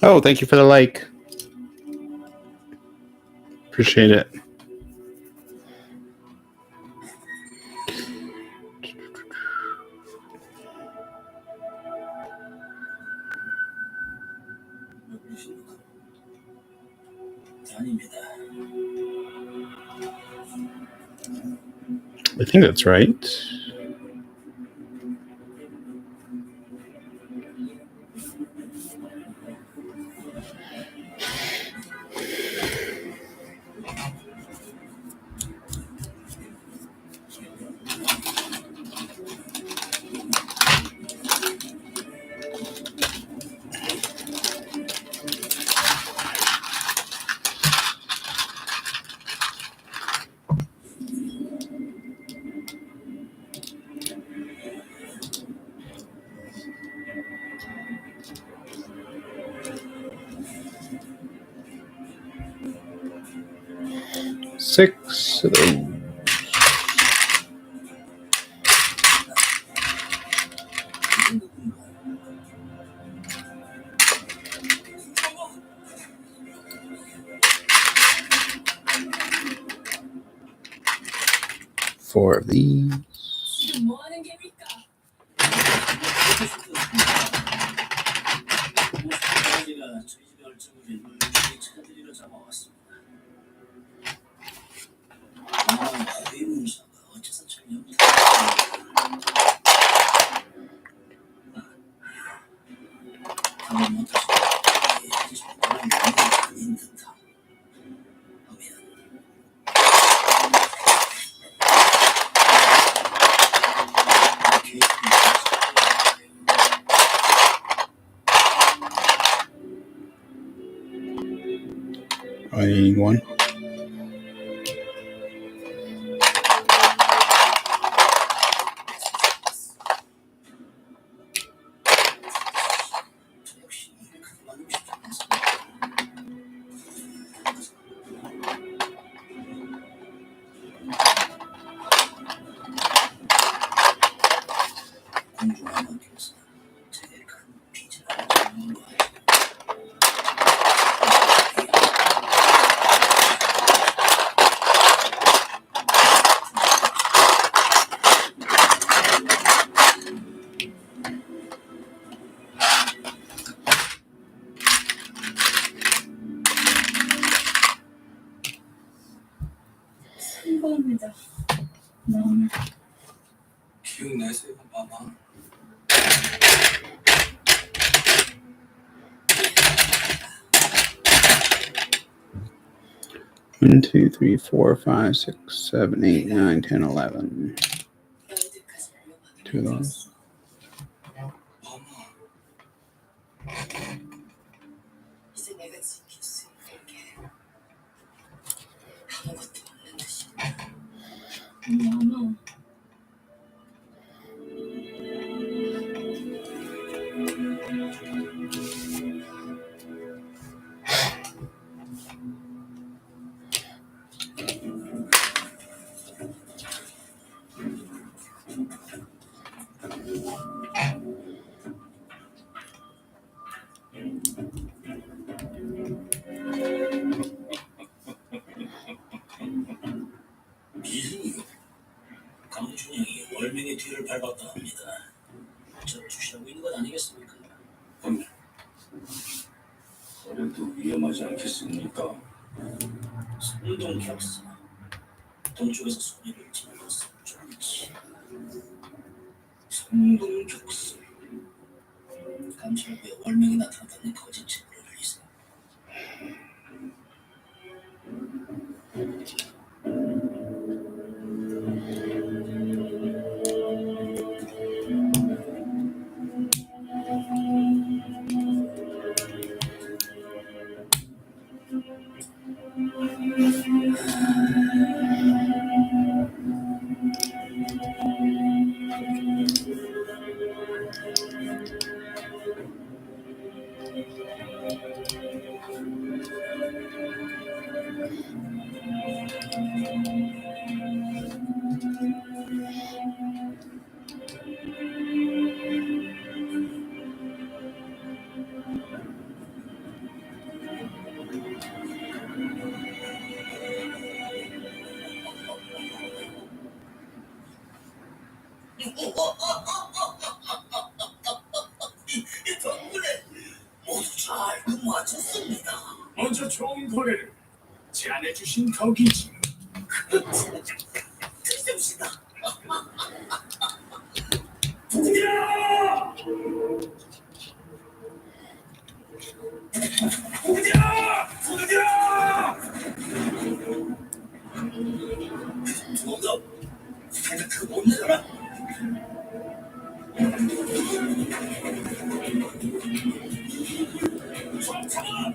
[SPEAKER 8] Oh, thank you for the like. Appreciate it. I think that's right. Six of those. Four of these. I need one.
[SPEAKER 7] 성공입니다. 너무
[SPEAKER 5] 기억나세요, 마마?
[SPEAKER 8] 1, 2, 3, 4, 5, 6, 7, 8, 9, 10, 11. Two of those.
[SPEAKER 7] 이제 내가 지킬 수 있는 게 아무것도 없는 듯이. 마마.
[SPEAKER 5] 미승이요. 강준영이 월명의 뒤를 밟았다 합니다. 저를 주시하고 있는 것 아니겠습니까? 그래도 위험하지 않겠습니까? 성동격사. 동쪽에서 소리를 질렀어. 좋지. 성동격사. 감찰부에 월명이 나타났다는 거짓 제보를 흘리세요.
[SPEAKER 3] 맞췄습니다.
[SPEAKER 6] 먼저 좋은 거래를 제안해주신 덕이지.
[SPEAKER 3] 드십시다.
[SPEAKER 6] 부디야! 부디야! 부디야!
[SPEAKER 3] 도덕, 그 못 내려라.
[SPEAKER 6] 잡아!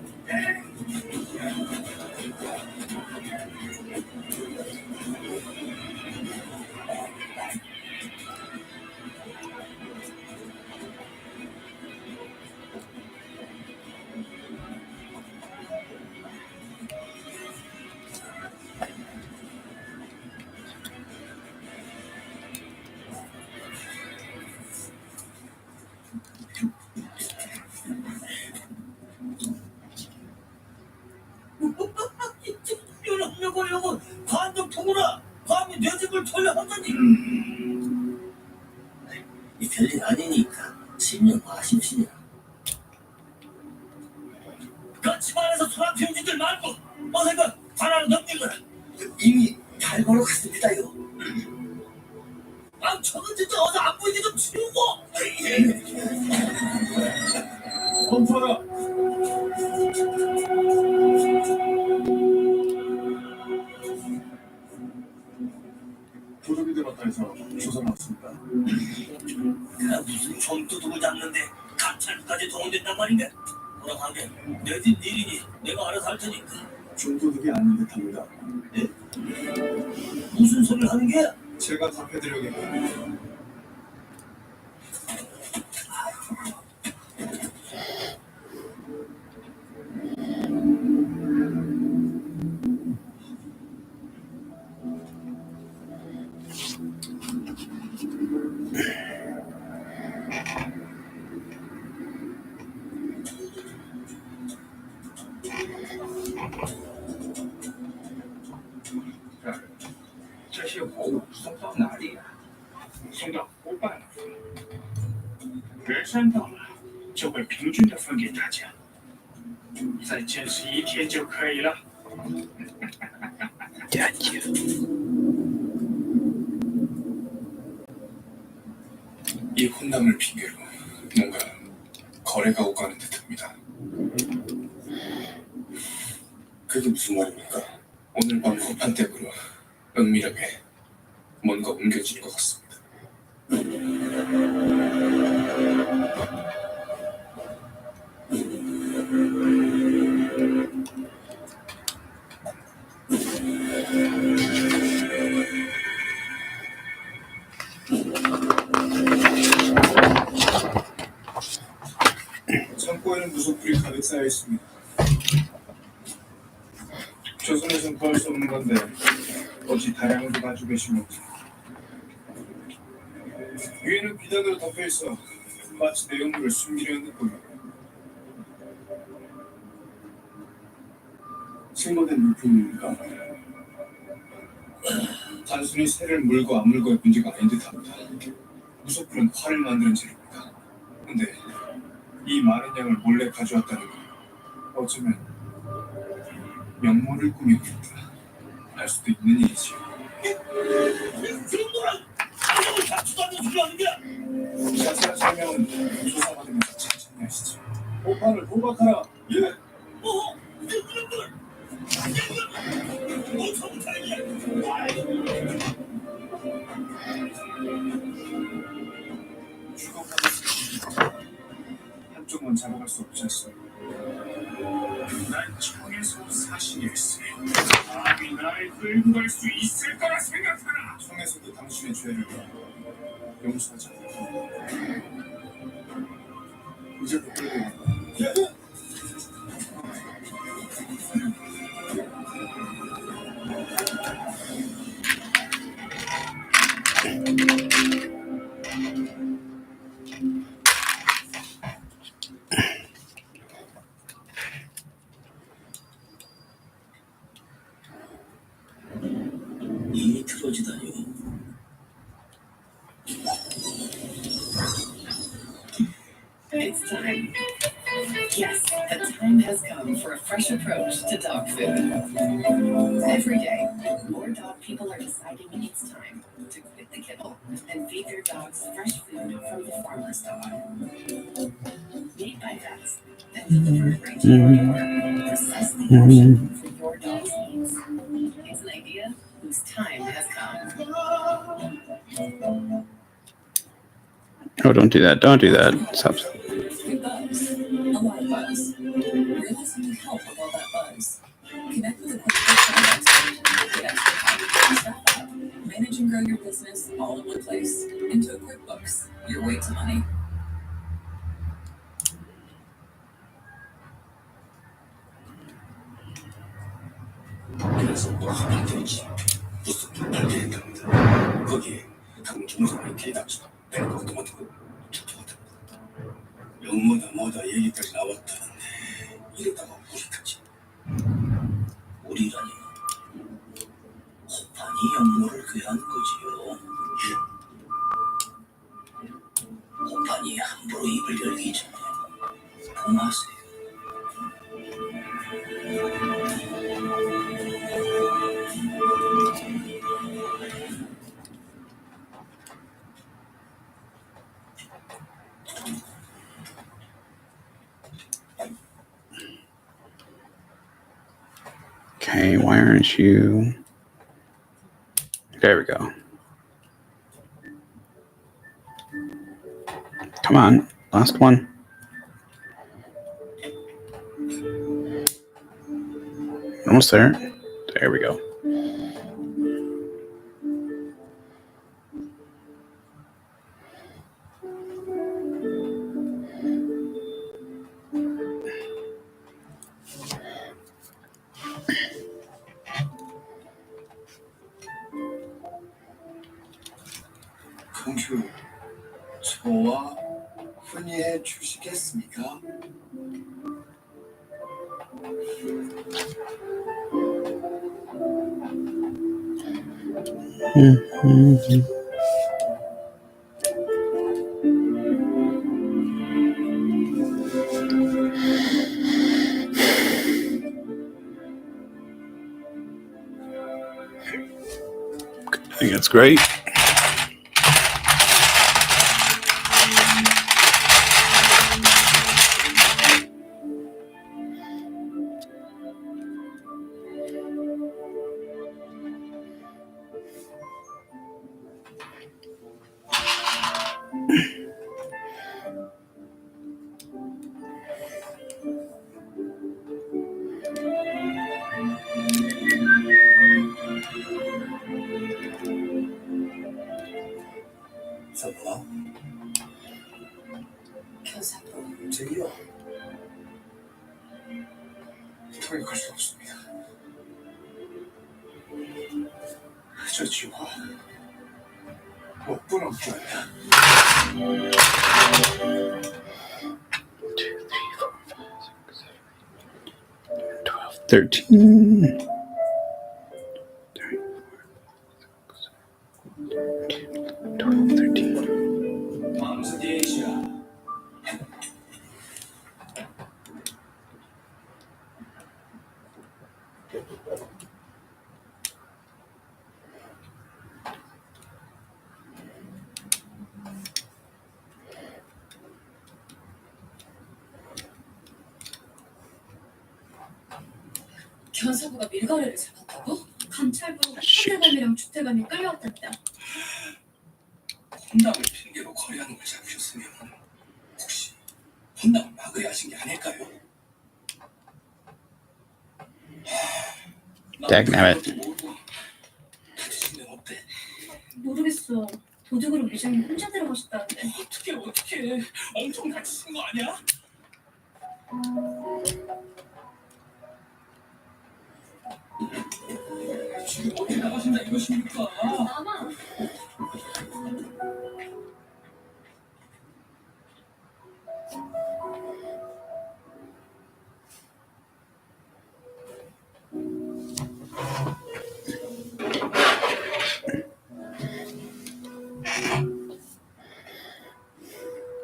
[SPEAKER 3] 여러분, 관적 통으라. 감히 내 집을 털려하다니. 이 별일 아니니까 신경 마십시오. 같이 말해서 소란 병진들 말고 어서 이거 전화로 넘기거라. 이미 잘 걸어갔습니다요. 아, 저는 진짜 어서 안 보이게 좀 치우고.
[SPEAKER 6] 멈춰라!
[SPEAKER 12] 도둑이 들었다 해서 조사 나왔습니다.
[SPEAKER 3] 내가 무슨 좀도둑을 잡는데 감찰까지 동원된단 말인가? 허락하게 내 집 일이니 내가 알아서 할 테니까.
[SPEAKER 12] 좀도둑이 아닌 듯합니다.
[SPEAKER 3] 무슨 소리를 하는 게야?
[SPEAKER 12] 제가 답해드려야겠네요.
[SPEAKER 6] 这些活物送到哪里了？送到湖畔了。人山到了，就会平均的分给大家，再坚持1天就可以了。
[SPEAKER 12] 이 혼남을 핑계로 뭔가 거래가 오가는 듯합니다. 그게 무슨 말입니까? 오늘 밤 코판댁으로 은밀하게 뭔가 옮겨질 것 같습니다. 창고에는 무소불이 가득 쌓여 있습니다. 조선에선 구할 수 없는 건데 어찌 다량을 가지고 계시는지. 위에는 비단으로 덮여 있어 마치 내용물을 숨기려는 듯보여. 신고된 물품입니까? 단순히 새를 물고 안 물고의 문제가 아닌 듯합니다. 무소불은 활을 만드는 재료입니다. 근데 이 많은 양을 몰래 가져왔다는 건 어쩌면 명물을 꾸미고 있다 할 수도 있는 일이지요.
[SPEAKER 3] 지금 너랑 가정을 갖추도 않는 소리 하는 게야.
[SPEAKER 12] 자세한 설명은 조사받으면서 천천히 하시죠. 오판을 포박하라. 예.
[SPEAKER 3] 이놈들 뭐 정찰이야.
[SPEAKER 12] 주고받았습니다. 한쪽만 잡아갈 수 없지 않습니까?
[SPEAKER 6] 난 청에서 사신일세. 감히 날 끌고 갈 수 있을 거라 생각하나.
[SPEAKER 12] 청에서도 당신의 죄를 용서하지 않는다. 이제부터 끌고
[SPEAKER 3] 이미 틀어지다니요.
[SPEAKER 9] It's time.
[SPEAKER 7] time has come for a fresh approach to dog food. Every day, more dog people are deciding it's time to quit the kibble and feed their dogs fresh food from the farmer's dog. Made by vets and delivered right to your door, precisely portioned for your dog's needs. It's an idea whose time has come.
[SPEAKER 8] Oh, don't do that. Don't do that. Stop.
[SPEAKER 7] Good buzz. A lot of buzz. Realize you need help with all that buzz. Connect with a QuickBooks expert. Get expert help with your staff up. Manage and grow your business all in one place. Into a QuickBooks. Your way to money.
[SPEAKER 13] 그래서 또 하나 되지. 무슨 단계 했답니다. 거기에 강중성의 대답수가 배는 것도 못하고 척도 못하고 뭐다 얘기까지 나왔다는데 이러다가 우리까지 우리라니 호판이 영모를 괴한 거지요. 호판이 함부로 입을 열기 전에 봉하세요.
[SPEAKER 8] Okay, why aren't you? There we go. Come on, last one. Almost there. There we go.
[SPEAKER 13] 공주, 저와 혼인해 주시겠습니까?
[SPEAKER 8] I think that's great.
[SPEAKER 13] 선물아,
[SPEAKER 7] 교사부.
[SPEAKER 13] 저기요. 통역할 수 없습니다. 저 지화 못 보는 거야.
[SPEAKER 8] 13. 12, 13.
[SPEAKER 13] Mom's geisha.
[SPEAKER 7] 견사부가 밀거래를 잡았다고? 감찰부 상대감이랑 주택감이 끌려왔답니다.
[SPEAKER 13] 혼담을 핑계로 거래하는 걸 잡으셨으면 혹시 혼담을 막으려 하신 게 아닐까요?
[SPEAKER 8] Dagnabbit.
[SPEAKER 13] 다치시면 어때?
[SPEAKER 7] 모르겠어. 도둑으로 위장이 혼자 들어가셨다는데.
[SPEAKER 13] 어떻게 엄청 다치신 거 아니야? 지금 어디 나가신다 이것입니까?
[SPEAKER 7] 마마.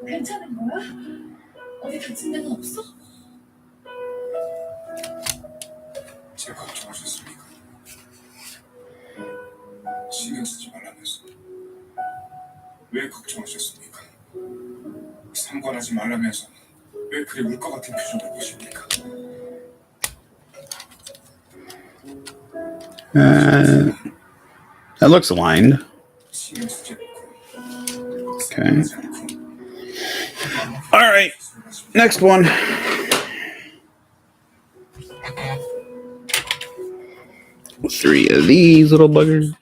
[SPEAKER 7] 괜찮은 거야? 어디 다친 데는 없어?
[SPEAKER 13] 제 걱정하셨습니까? 신경 쓰지 말라면서 왜 걱정하셨습니까? 상관하지 말라면서 왜 그리 울 것 같은 표정을 보십니까?
[SPEAKER 8] That looks aligned.
[SPEAKER 13] 신경 쓰지 않고
[SPEAKER 8] Okay. All right. Next one. Three of these little buggers.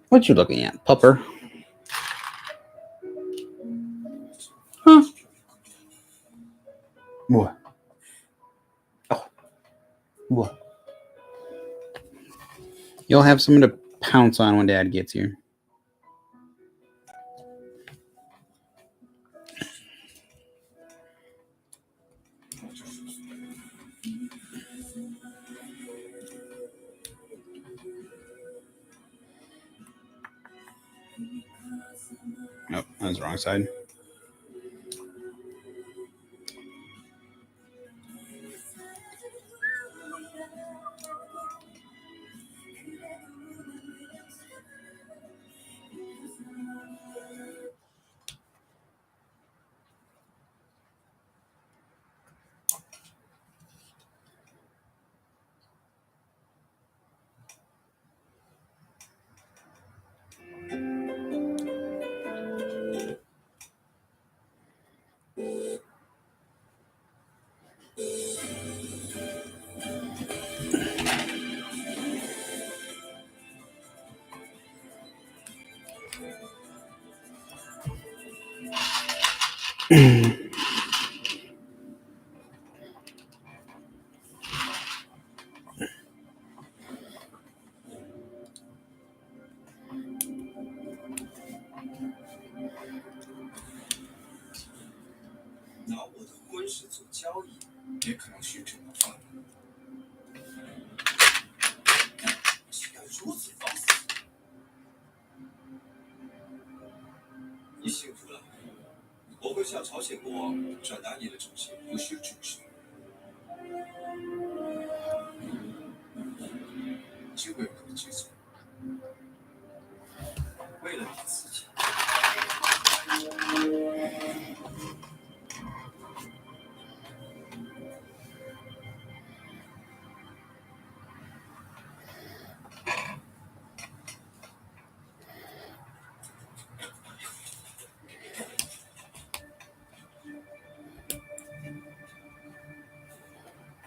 [SPEAKER 8] What you looking at, pupper? Huh? What? Oh. What? You'll have someone to pounce on when Dad gets here. Nope, that was the wrong side.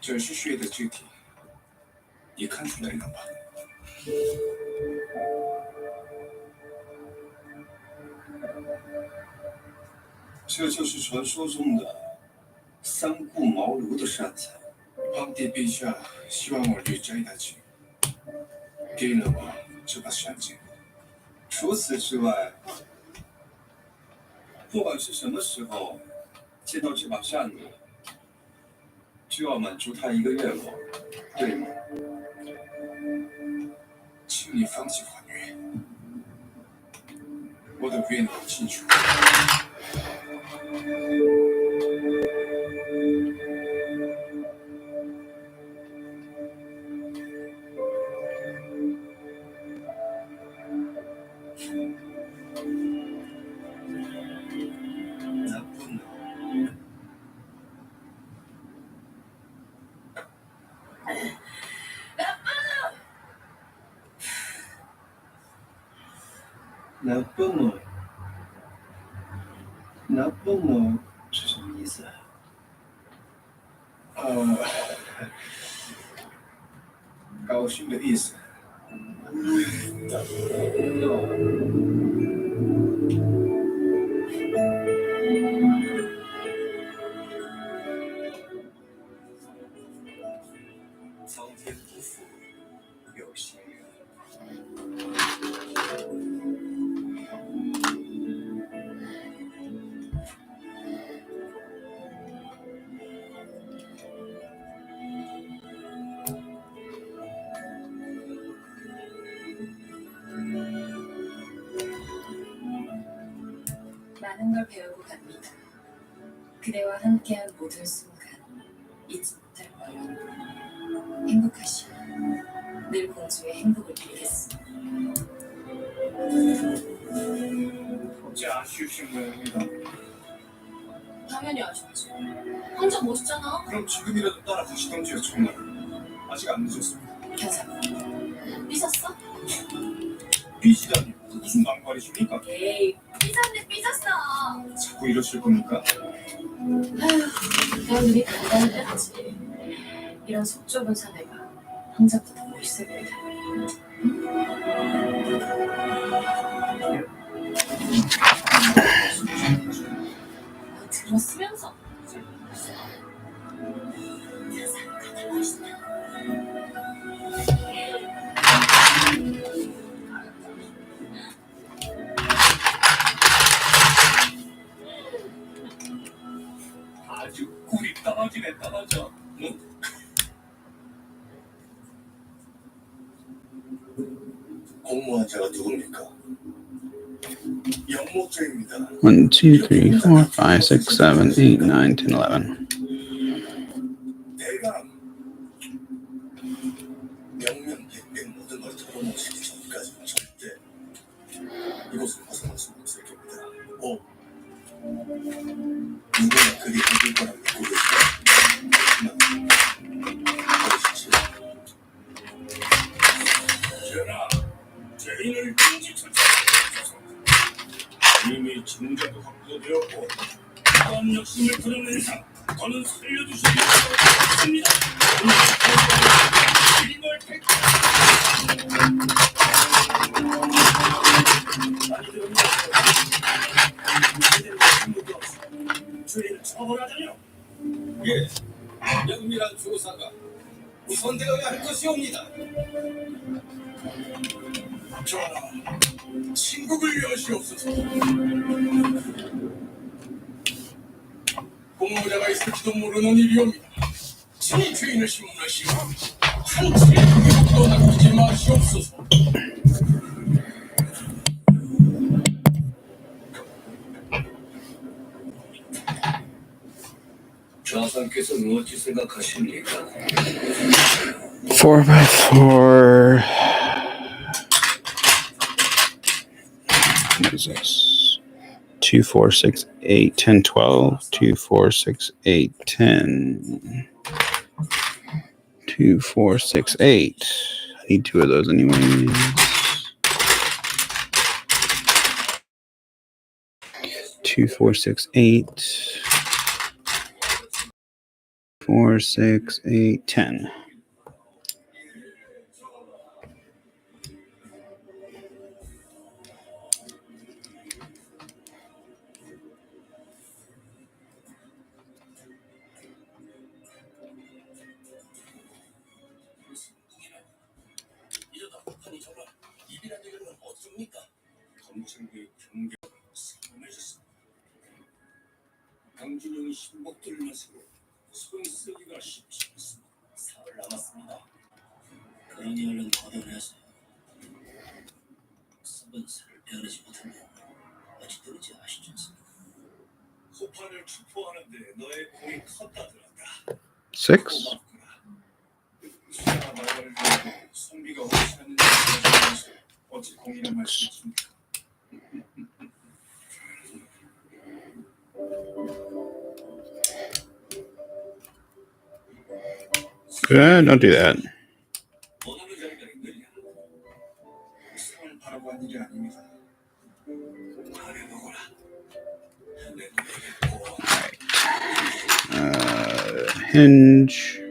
[SPEAKER 13] 这是血的具体，你看出来了吧？这就是传说中的三顾茅庐的扇子。皇帝陛下希望我旅摘它去，给了我这把扇子。除此之外，不管是什么时候见到这把扇子，就要满足他一个愿望，对吗？请你放弃还愿，我的愿望清楚。能不能？能不能是什么意思？高兴的意思。苍天不负有心人。
[SPEAKER 7] 그대와 함께한 모든 순간 잊지 못할 거야. 행복하시오. 늘 공주의 행복을 빌겠습니다.
[SPEAKER 13] 어째 아쉬우신 모양입니다.
[SPEAKER 7] 당연히 아쉽지. 혼자 멋있잖아.
[SPEAKER 13] 그럼 지금이라도 따라가시던지요, 정말. 아직 안 늦었습니다.
[SPEAKER 7] 견사. 삐졌어?
[SPEAKER 13] 삐지다니 무슨 막말이십니까?
[SPEAKER 7] 에이, 삐졌네 삐졌어.
[SPEAKER 13] 자꾸 이러실 겁니까?
[SPEAKER 7] 아휴, 내가 눈이 단단히 뺐지. 이런 속 좁은 사내가 혼자부터 더 멋있어 보이잖아. 들었으면서. 가장 멋있다.
[SPEAKER 13] 아주 꿀이 떨어지네 떨어져. 응? 공모한 자가 누굽니까? 영목자입니다.
[SPEAKER 8] 1, 2, 3, 4, 5, 6, 7, 8, 9, 10, 11.
[SPEAKER 13] 대감 명명백백 모든 걸 털어놓으시기 전까지는 절대 이곳을 벗어날 수 없을 겁니다. 누구나 그리 해줄 거라 믿고 계시다. 그러시지. 전하, 죄인을 금지처치하소서. 이미 증거도 확보되었고 또한 역심을 드러낸 이상 저는 살려주시기 바랍니다. 이걸 택. 아니 그러면 죄인을 처벌하자뇨. 예, 영밀한 조사가 우선되어야 할 것이옵니다. 전하, 친국을 여시옵소서. 공모자가 있을지도 모르는 일이옵니다. 친히 죄인을 신문하시오. 한치의 의혹도 남기지 마시옵소서. 좌상께서는 어찌 생각하십니까?
[SPEAKER 8] 4x4. What is this? 2, 4, 6, 8, 10, 12. 2, 4, 6, 8, 10. 2, 4, 6, 8. I need 2 of those anyways. 2, 4, 6, 8. 4, 6, 8, 10.
[SPEAKER 13] 강준영이 신복들을 마시고 손 쓰기가 쉽지 않습니다. 사흘 남았습니다. 그러니 얼른 거둬내서 썩은 살을 베어내지 못하면 어찌 되는지 아시지 않습니까? 호판을 추포하는데 너의 공이 컸다 들었다.
[SPEAKER 8] 6.
[SPEAKER 13] 수사가 말을 듣고 성비가 옳지 않는 일을 어찌 공이란 말씀이십니까?
[SPEAKER 8] Good, don't do that. Hinge.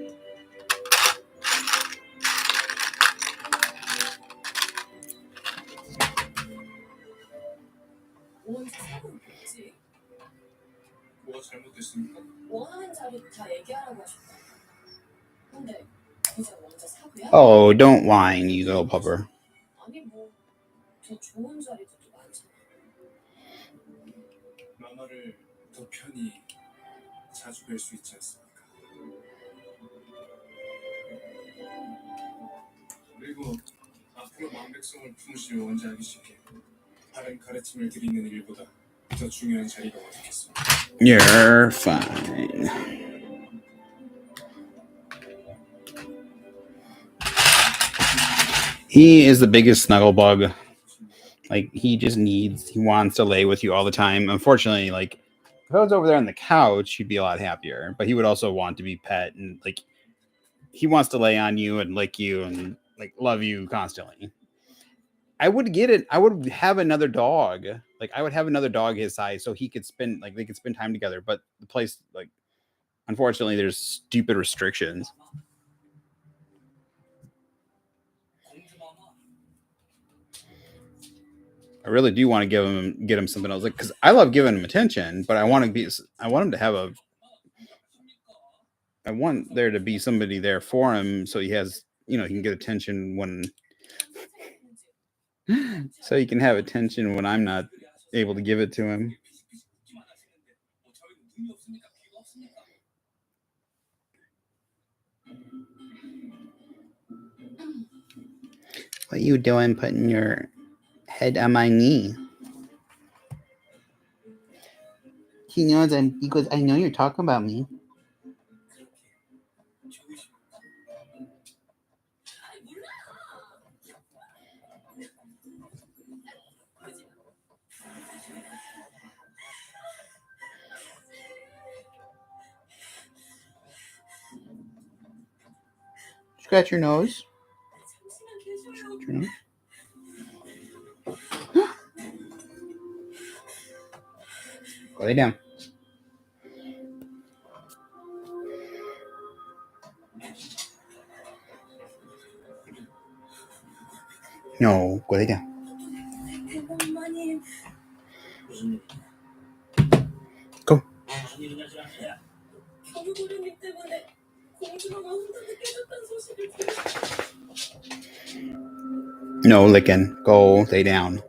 [SPEAKER 13] 뭐가 잘못됐습니까?
[SPEAKER 7] 원하는 자리 다 얘기하라고 하셨다. 근데 이제 먼저 사고야?
[SPEAKER 8] Oh, don't whine, you little pupper.
[SPEAKER 7] 아니 뭐 더 좋은 자리들도 많잖아.
[SPEAKER 13] 마마를 더 편히 자주 뵐 수 있지 않습니까? 그리고 앞으로 망백성을 품으실 원자하기 쉽게 다른 가르침을 드리는 일보다 더 중요한 자리가 어떻겠습니까?
[SPEAKER 8] You're fine. He is the biggest snuggle bug. Like, he wants to lay with you all the time. Unfortunately, like, if I was over there on the couch, he'd be a lot happier. But he would also want to be pet, and like, he wants to lay on you and lick you and like love you constantly. I would get it. I would have another dog. Like, I would have another dog his size so he could spend, like, they could spend time together. But the place, like, unfortunately, there's stupid restrictions. I really do want to get him something else, like, because I love giving him attention, but I want him to have I want there to be somebody there for him, so he has, he can get attention so he can have attention when I'm not able to give it to him. What you doing, putting your head on my knee? He knows because I know you're talking about me. Scratch your nose. Scratch your nose. Go lay down. No, go lay down. Go. No licking. Go lay down.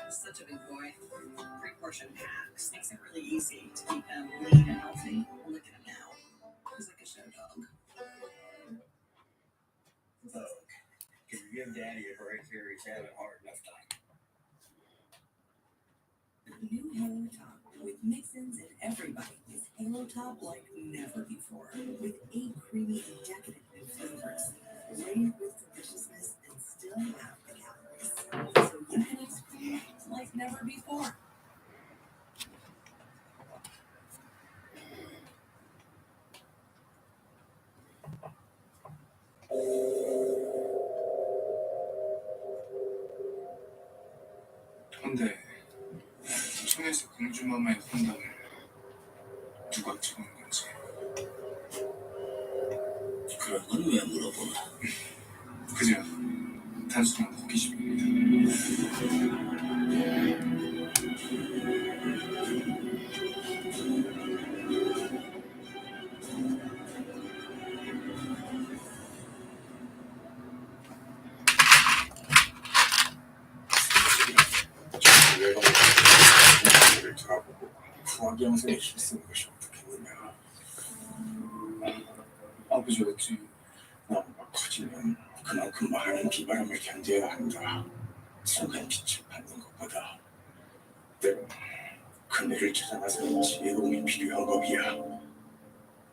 [SPEAKER 3] Such a big boy. 3-portion packs makes it really easy to keep him lean and healthy. Look at him now. He's like a show dog.
[SPEAKER 10] Look, can you give Daddy a break here? He's having a hard enough time.
[SPEAKER 7] New Halo Top with mix-ins and everybody is Halo Top like never before. With 8 creamy and decadent new flavors, layered with deliciousness and still have the calories. So you can experiment like never before.
[SPEAKER 13] 근데 청에서 공주마마의 혼담을 누가 찍은 건지
[SPEAKER 3] 그런 건 왜 물어보나?
[SPEAKER 13] 그죠? 단순한 호기심입니다. 돌아보고 후하게 영생에 힘쓰는 것이 어떻겠느냐. 아버지 어찌 나무가 커지면 그만큼 많은 비바람을 견뎌야 한다. 순간 빛을 받는 것보다 때론 그늘을 찾아 나서는 지혜로움이 필요한 법이야.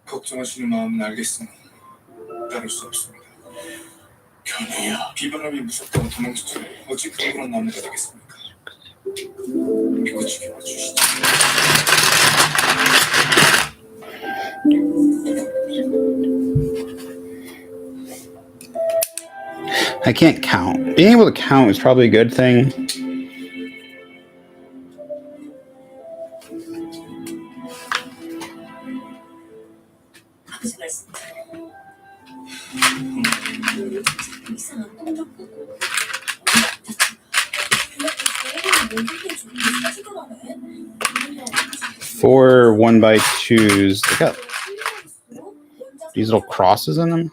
[SPEAKER 13] 걱정하시는 마음은 알겠으나 따를 수 없습니다. 견해야. 비바람이 무섭다고 도망치지 어찌 그런 나무가 되겠습니까? 믿고 지켜봐 주시죠.
[SPEAKER 8] I can't count. Being able to count is probably a good thing. For 1x2s, they got these little crosses in them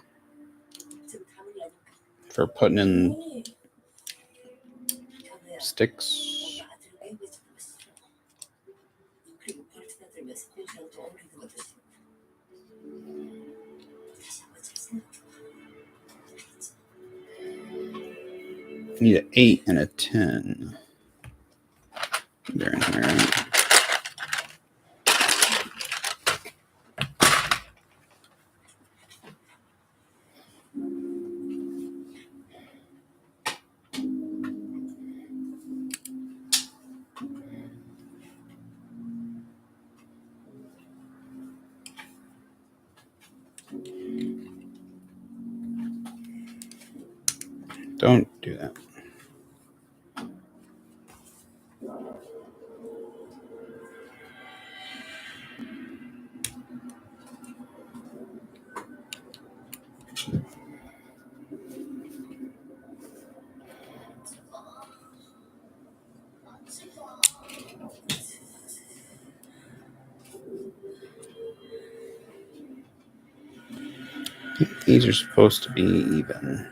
[SPEAKER 8] for putting in sticks. Need an 8 and a 10. They're in here. Don't do that. These are supposed to be even.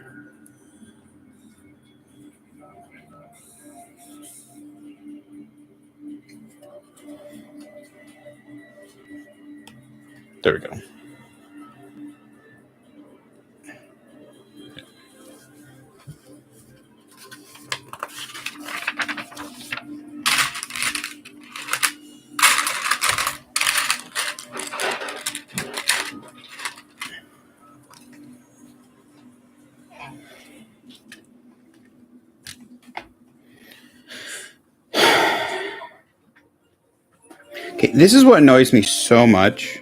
[SPEAKER 8] There we go. Okay, this is what annoys me so much.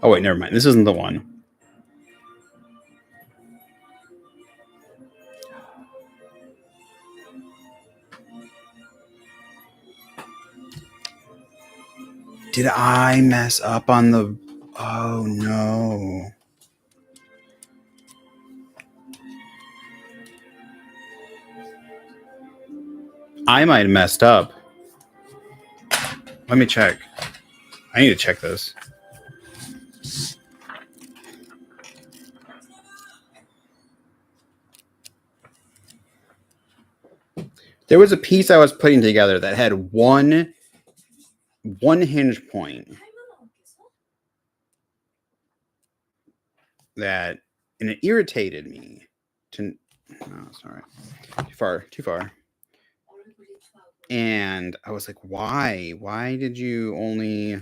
[SPEAKER 8] Oh, wait, never mind. This isn't the one. Did I mess up on the... Oh, no. I might have messed up. Let me check. I need to check this. There was a piece I was putting together that had one hinge point that, and it irritated me to, no, sorry, too far. And I was like, why did you only,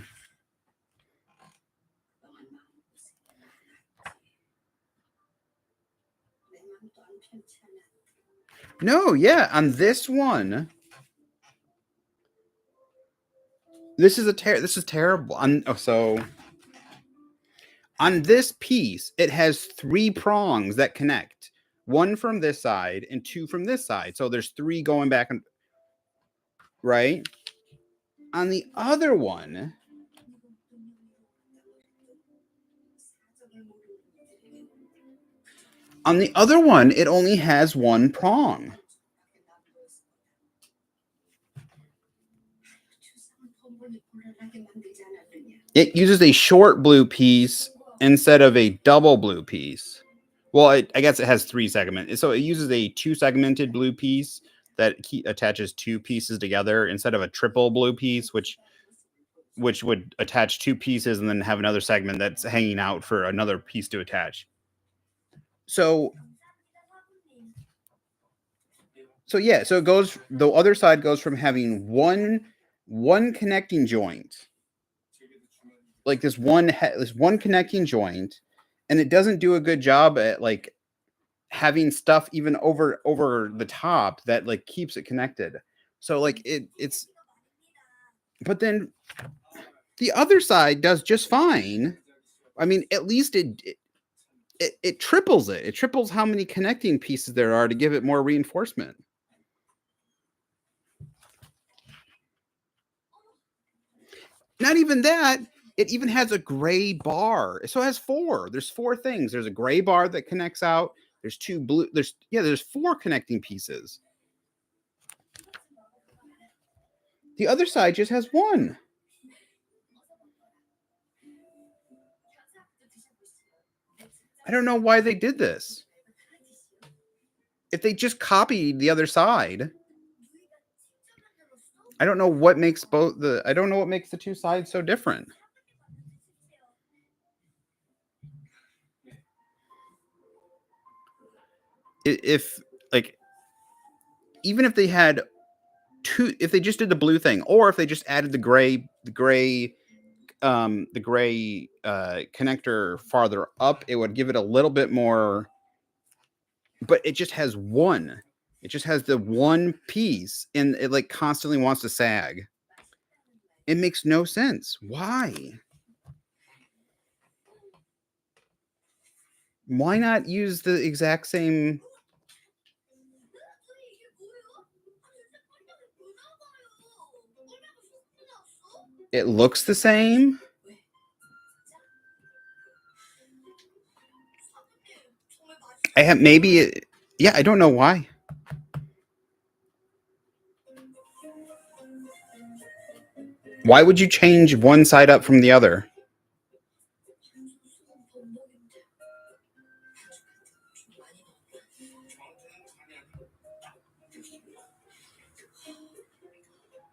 [SPEAKER 8] no, yeah, on this one, this is terrible. So on this piece, it has 3 prongs that connect. 1 from this side and 2 from this side. So there's 3 going back and right. On the other one, it only has 1 prong. It uses a short blue piece instead of a double blue piece. Well, I guess it has 3 segments. So it uses a 2-segmented blue piece that attaches 2 pieces together instead of a triple blue piece, which would attach 2 pieces and then have another segment that's hanging out for another piece to attach. So yeah, so it goes, the other side goes from having one connecting joint, like this one connecting joint, and it doesn't do a good job at like having stuff even over the top that like keeps it connected. So like it's, but then the other side does just fine. I mean, at least it triples it. It triples how many connecting pieces there are to give it more reinforcement. Not even that. It even has a gray bar. So it has 4. There's 4 things. There's a gray bar that connects out. There's 2 blue. There's 4 connecting pieces. The other side just has 1. I don't know why they did this. If they just copied the other side, I don't know what makes the 2 sides so different. if like, even if they had if they just did the blue thing, or if they just added the gray connector farther up, it would give it a little bit more. But it just has one. It just has the one piece, and it like constantly wants to sag. It makes no sense. Why? Why not use the exact same? It looks the same. I have yeah, I don't know why. Why would you change one side up from the other?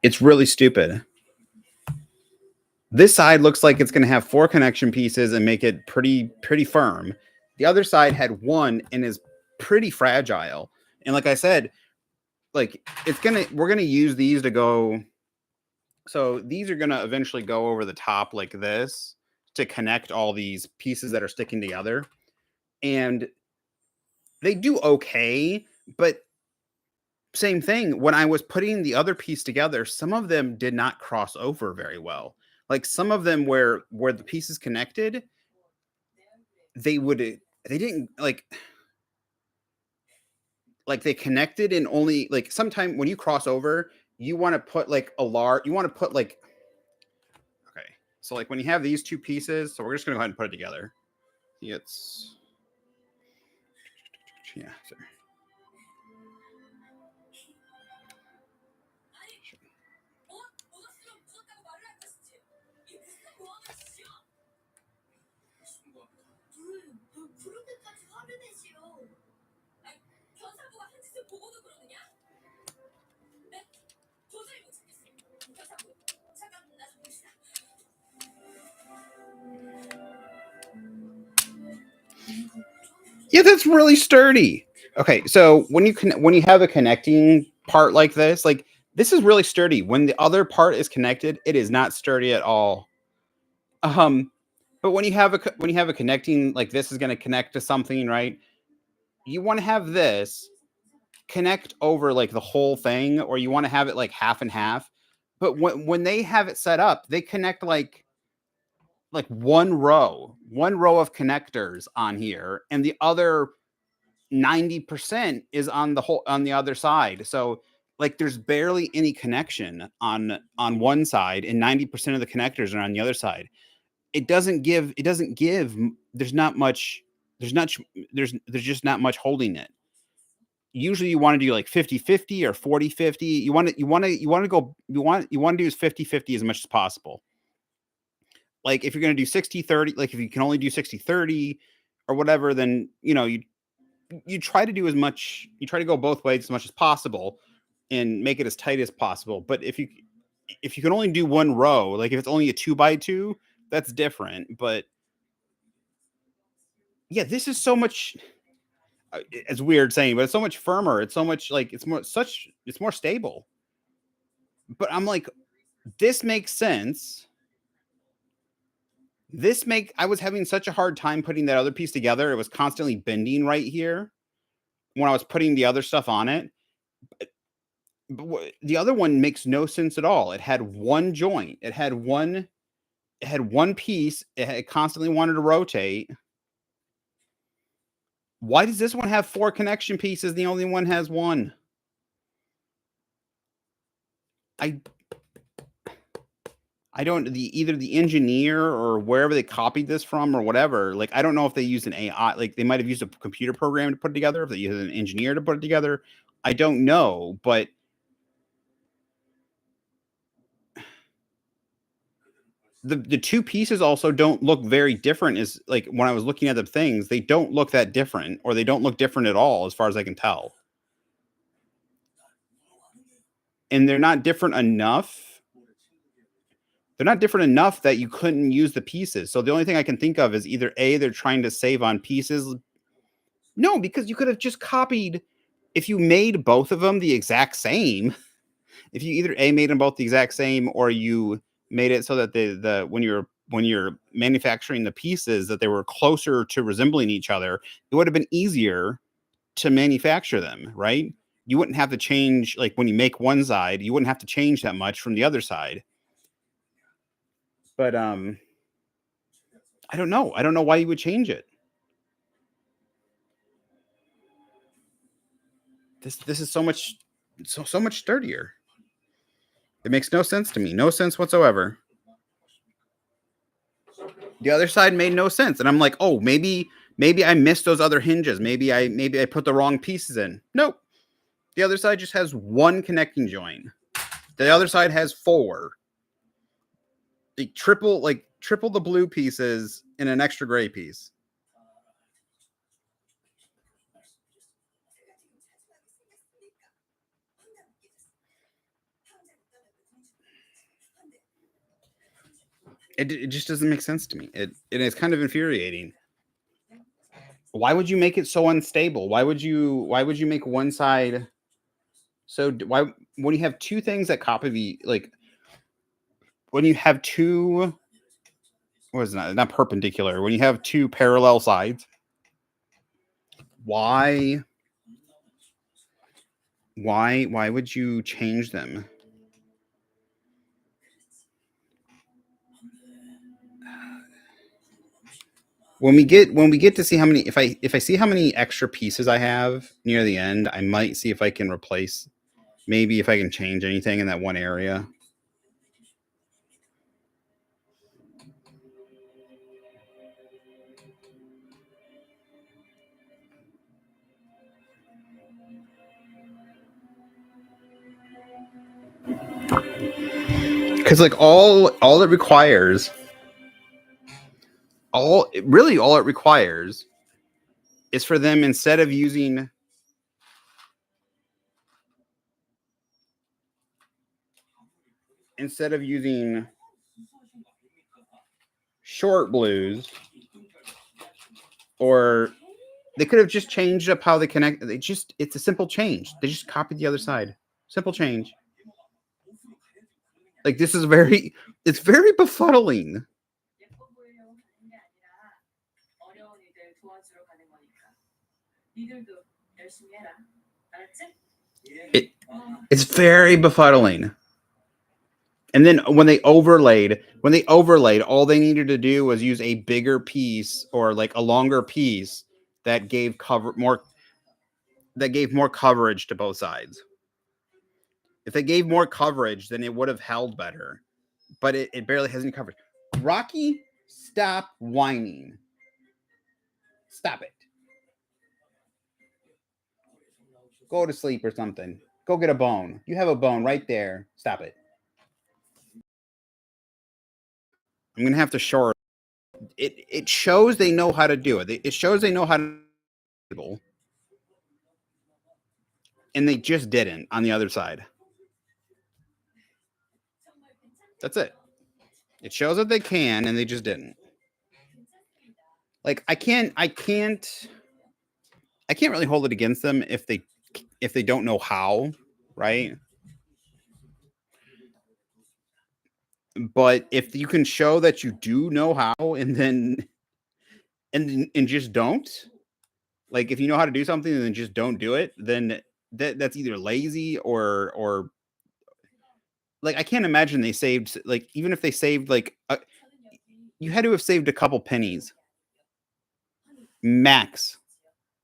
[SPEAKER 8] It's really stupid. This side looks like it's going to have 4 connection pieces and make it pretty firm. The other side had 1 and is pretty fragile. And like I said, like we're going to use these to go. So these are going to eventually go over the top like this to connect all these pieces that are sticking together. And they do okay, but same thing. When I was putting the other piece together, some of them did not cross over very well. Like some of them where the pieces connected, they didn't like they connected and only like sometime when you cross over, you want to put like okay. So like when you have these two pieces, so we're just gonna go ahead and put it together. It's yeah. Sorry. Yeah, that's really sturdy. Okay, so when you have a connecting part like this is really sturdy. When the other part is connected, it is not sturdy at all. But when you have a connecting, like this is going to connect to something, right? You want to have this connect over like the whole thing, or you want to have it like half and half. But when they have it set up, they connect like one row of connectors on here, and the other 90% is on the other side. So like there's barely any connection on one side, and 90% of the connectors are on the other side. It doesn't give there's just not much holding it. Usually you want to do like 50-50 or 40-50. You want to do is 50-50 as much as possible. Like if you're going to do 60-30, like if you can only do 60-30 or whatever, then you try to do as much, you try to go both ways as much as possible and make it as tight as possible. But if you can only do one row, like if it's only a 2x2, that's different. But yeah, this is so much, it's weird saying, but it's so much firmer. It's so much like, it's more stable. But I'm like, this makes sense. I was having such a hard time putting that other piece together. It was constantly bending right here when I was putting the other stuff on it. But the other one makes no sense at all. It had one joint. It had one piece. It constantly wanted to rotate. Why does this one have 4 connection pieces? The only one has 1. I don't, either the engineer or wherever they copied this from or whatever, like, I don't know if they used an AI, like they might've used a computer program to put it together, if they used an engineer to put it together. I don't know, but the two pieces also don't look very different. Is like when I was looking at the things, they don't look that different, or they don't look different at all, as far as I can tell. And they're not different enough. They're not different enough that you couldn't use the pieces. So the only thing I can think of is either A, they're trying to save on pieces, No, because you could have just copied. If you made both of them the exact same, if you either made them both the exact same, or you made it so that the when you're manufacturing the pieces that they were closer to resembling each other, it would have been easier to manufacture them, right? You wouldn't have to change, like when you make one side, you wouldn't have to change that much from the other side. But I don't know. I don't know why you would change it. This is so much sturdier. It makes no sense to me. No sense whatsoever. The other side made no sense, and I'm like, oh, maybe I missed those other hinges. Maybe I put the wrong pieces in. Nope. The other side just has one connecting joint. The other side has 4. Like triple the blue pieces in an extra gray piece. It just doesn't make sense to me. It is kind of infuriating. Why would you make it so unstable? Why would you make one side so why when you have two things that copy like when you have two what is it, not perpendicular, when you have two parallel sides, why would you change them? When we get to see how many, if I see how many extra pieces I have near the end, I might see if I can replace, maybe if I can change anything in that one area. Because like all it requires is for them, instead of using short blues, or they could have just changed up how they connect. It's a simple change. They just copied the other side. Simple change. Like this is it's very befuddling. It's very befuddling. And then when they overlaid, all they needed to do was use a bigger piece or like a longer piece that gave more coverage to both sides. If they gave more coverage, then it would have held better. But it barely has any coverage. Rocky, stop whining. Stop it. Go to sleep or something. Go get a bone. You have a bone right there. Stop it. I'm going to have to short. It shows they know how to do it. It shows they know how to do it. And they just didn't on the other side. That's it. It shows that they can, and they just didn't. Like I can't really hold it against them if they don't know how, right? But if you can show that you do know how, and just don't, like if you know how to do something and then just don't do it, then that's either lazy or like I can't imagine they saved, like even if they saved like you had to have saved a couple pennies max,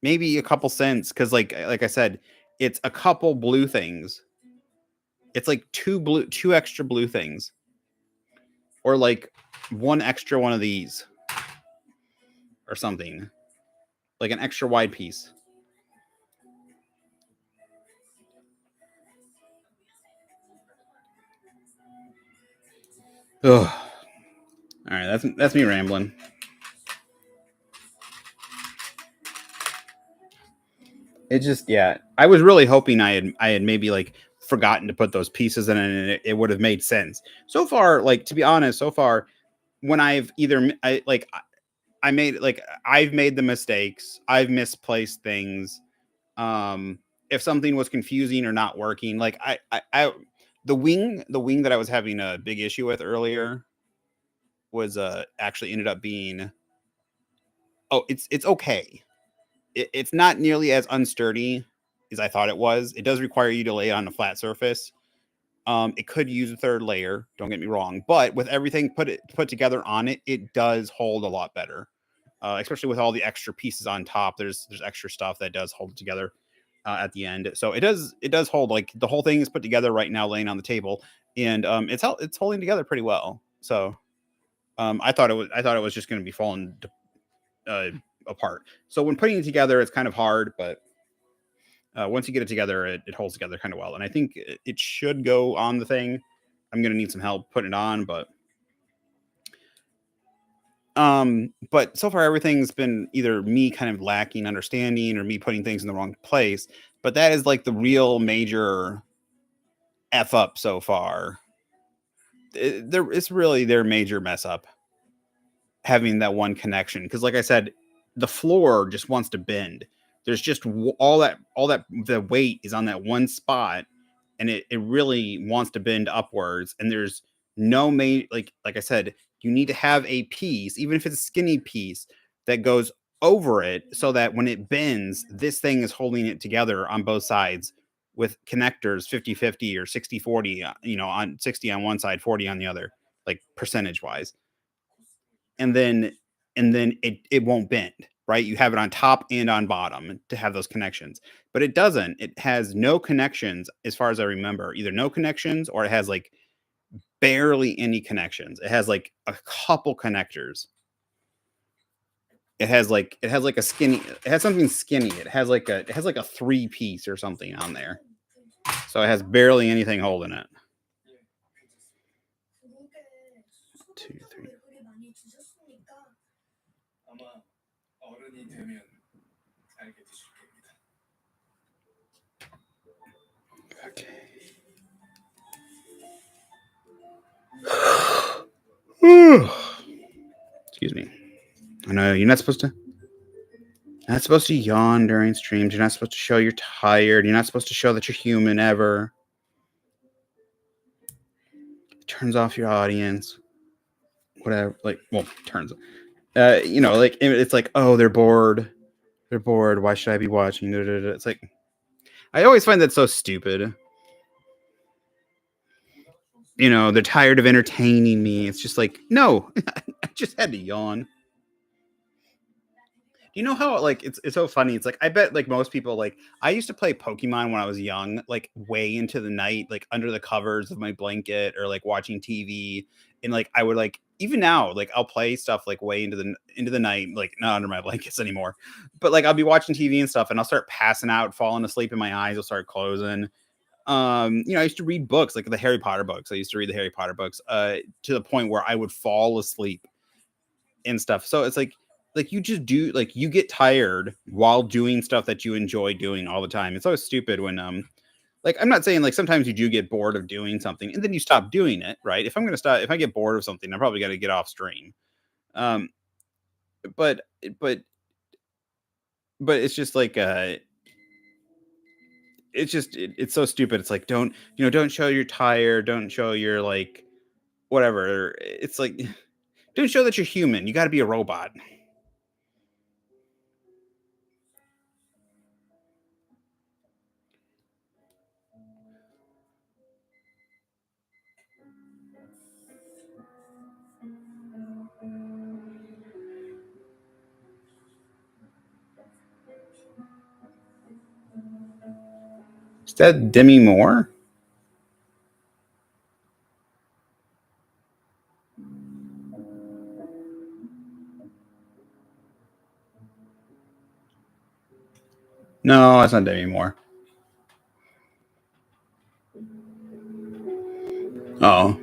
[SPEAKER 8] maybe a couple cents, because like I said, it's a couple blue things. It's like two extra blue things, or like one extra one of these or something, like an extra wide piece. Ugh. All right, that's me rambling. It just, yeah, I was really hoping I had maybe like forgotten to put those pieces in and it would have made sense. So far, like to be honest, when I've either
[SPEAKER 2] I've made the mistakes. I've misplaced things. If something was confusing or not working, like the wing that I was having a big issue with earlier was actually ended up being, it's okay. It's not nearly as unsturdy as I thought it was. It does require you to lay it on a flat surface. It could use a third layer, don't get me wrong, but with everything put together on it, it does hold a lot better. Especially with all the extra pieces on top. There's extra stuff that does hold it together at the end. So it does hold, like the whole thing is put together right now, laying on the table, and it's holding together pretty well. So I thought it was just going to be falling apart. So when putting it together, it's kind of hard, but once you get it together, it holds together kind of well. And I think it should go on the thing. I'm going to need some help putting it on, but so far everything's been either me kind of lacking understanding or me putting things in the wrong place. But that is like the real major F up so far. It's really their major mess up, having that one connection. Because like I said, the floor just wants to bend. There's just all that the weight is on that one spot, and it really wants to bend upwards. And there's no like I said, you need to have a piece, even if it's a skinny piece, that goes over it so that when it bends, this thing is holding it together on both sides with connectors 50-50 or 60-40, on 60 on one side, 40 on the other, like percentage wise. And then it won't bend, right? You have it on top and on bottom to have those connections, but it doesn't. It has no connections as far as I remember, either no connections or it has like barely any connections. It has like a couple connectors. It has like a skinny, it has something skinny. It has like a 3-piece or something on there. So it has barely anything holding it. 2, 3. Okay. Excuse me. I know you're not supposed to yawn during streams. You're not supposed to show you're tired. You're not supposed to show that you're human ever. It turns off your audience. Whatever. Turns. It's like, oh, they're bored. They're bored. Why should I be watching? It's like, I always find that so stupid. They're tired of entertaining me. It's just like, no, I just had to yawn. You know how it's so funny? It's like, I bet like most people, like I used to play Pokemon when I was young, like way into the night, like under the covers of my blanket or like watching TV. And like I would like even now, like I'll play stuff like way into the night, like not under my blankets anymore. But like I'll be watching TV and stuff and I'll start passing out, falling asleep, and my eyes will start closing. I used to read books like the Harry Potter books. I used to read the Harry Potter books to the point where I would fall asleep and stuff. So it's like you just do, like you get tired while doing stuff that you enjoy doing all the time. It's always stupid when like I'm not saying like sometimes you do get bored of doing something and then you stop doing it, right? If I get bored of something, I'm probably got to get off stream. But it's just like it's so stupid. It's like, don't show you're tired, don't show you're like whatever. It's like, don't show that you're human. You got to be a robot. Is that Demi Moore? No, that's not Demi Moore. Oh.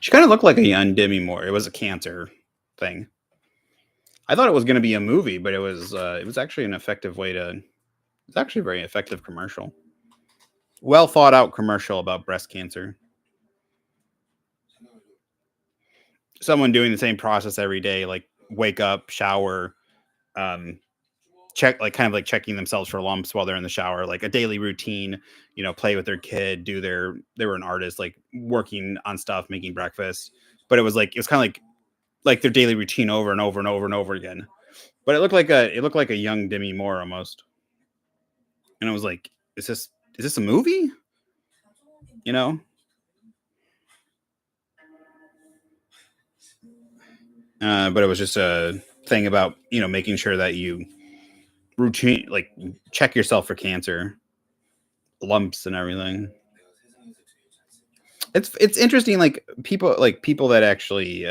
[SPEAKER 2] She kind of looked like a young Demi Moore. It was a cancer thing. I thought it was going to be a movie, but it was actually an effective way to. It's actually a very effective commercial. well thought out commercial about breast cancer. Someone doing the same process every day, like wake up, shower, check, like kind of like checking themselves for lumps while they're in the shower, like a daily routine, you know, play with their kid, they were an artist, like working on stuff, making breakfast, but it was kind of like their daily routine over and over and over and over again. But it looked like a young Demi Moore almost. And I was like, is this a movie? You know? But it was just a thing about, you know, making sure that you routine, like check yourself for cancer, lumps and everything. It's interesting, like people that actually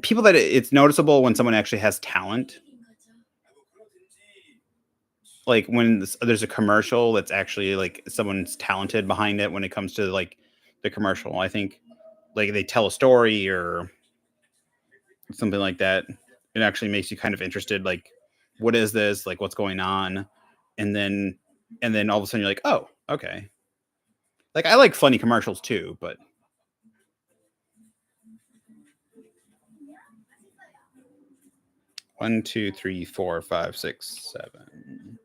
[SPEAKER 2] people that it's noticeable when someone actually has talent. Like when there's a commercial that's actually like someone's talented behind it when it comes to like the commercial. I think like they tell a story or something like that. It actually makes you kind of interested, like what is this? Like what's going on? And then all of a sudden you're like, oh, okay. Like I like funny commercials too, but 1, 2, 3, 4, 5, 6, 7.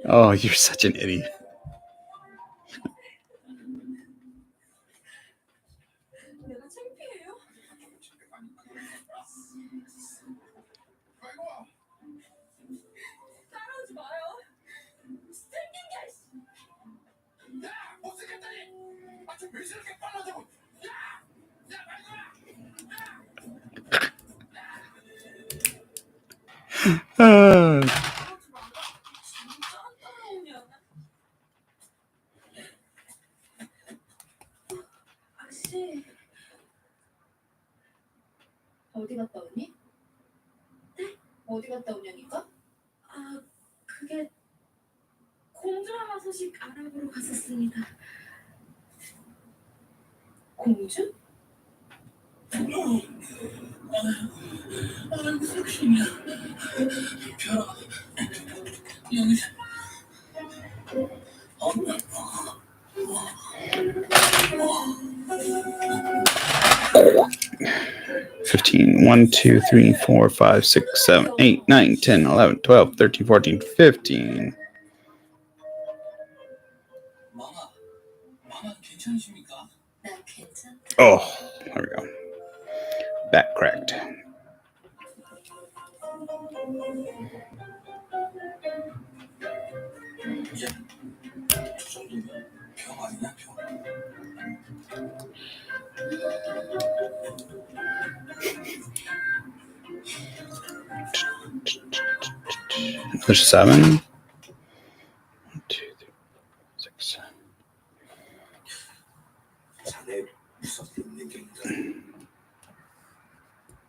[SPEAKER 2] Oh, you're such an idiot.
[SPEAKER 7] 혹시 어디 갔다 오니? 네? 어디 갔다 오냐니까? 아, 그게 공주마마 소식 알아보러 갔었습니다. 공주?
[SPEAKER 3] 아이고 석신이야. 별아 여기
[SPEAKER 2] 15, 1, 2, 3, 4, 5, 6, 7, 8, 9, 10, 11, 12, 13, 14, 15.
[SPEAKER 3] 마마 괜찮으십니까?
[SPEAKER 7] 나 괜찮다.
[SPEAKER 2] Oh, there we go. Back cracked.
[SPEAKER 3] 야, 저 정도면 병 아니냐 병?
[SPEAKER 2] Push 7. 1, 2, 3, 6.
[SPEAKER 13] 자네 무섭게 있는 게 있다.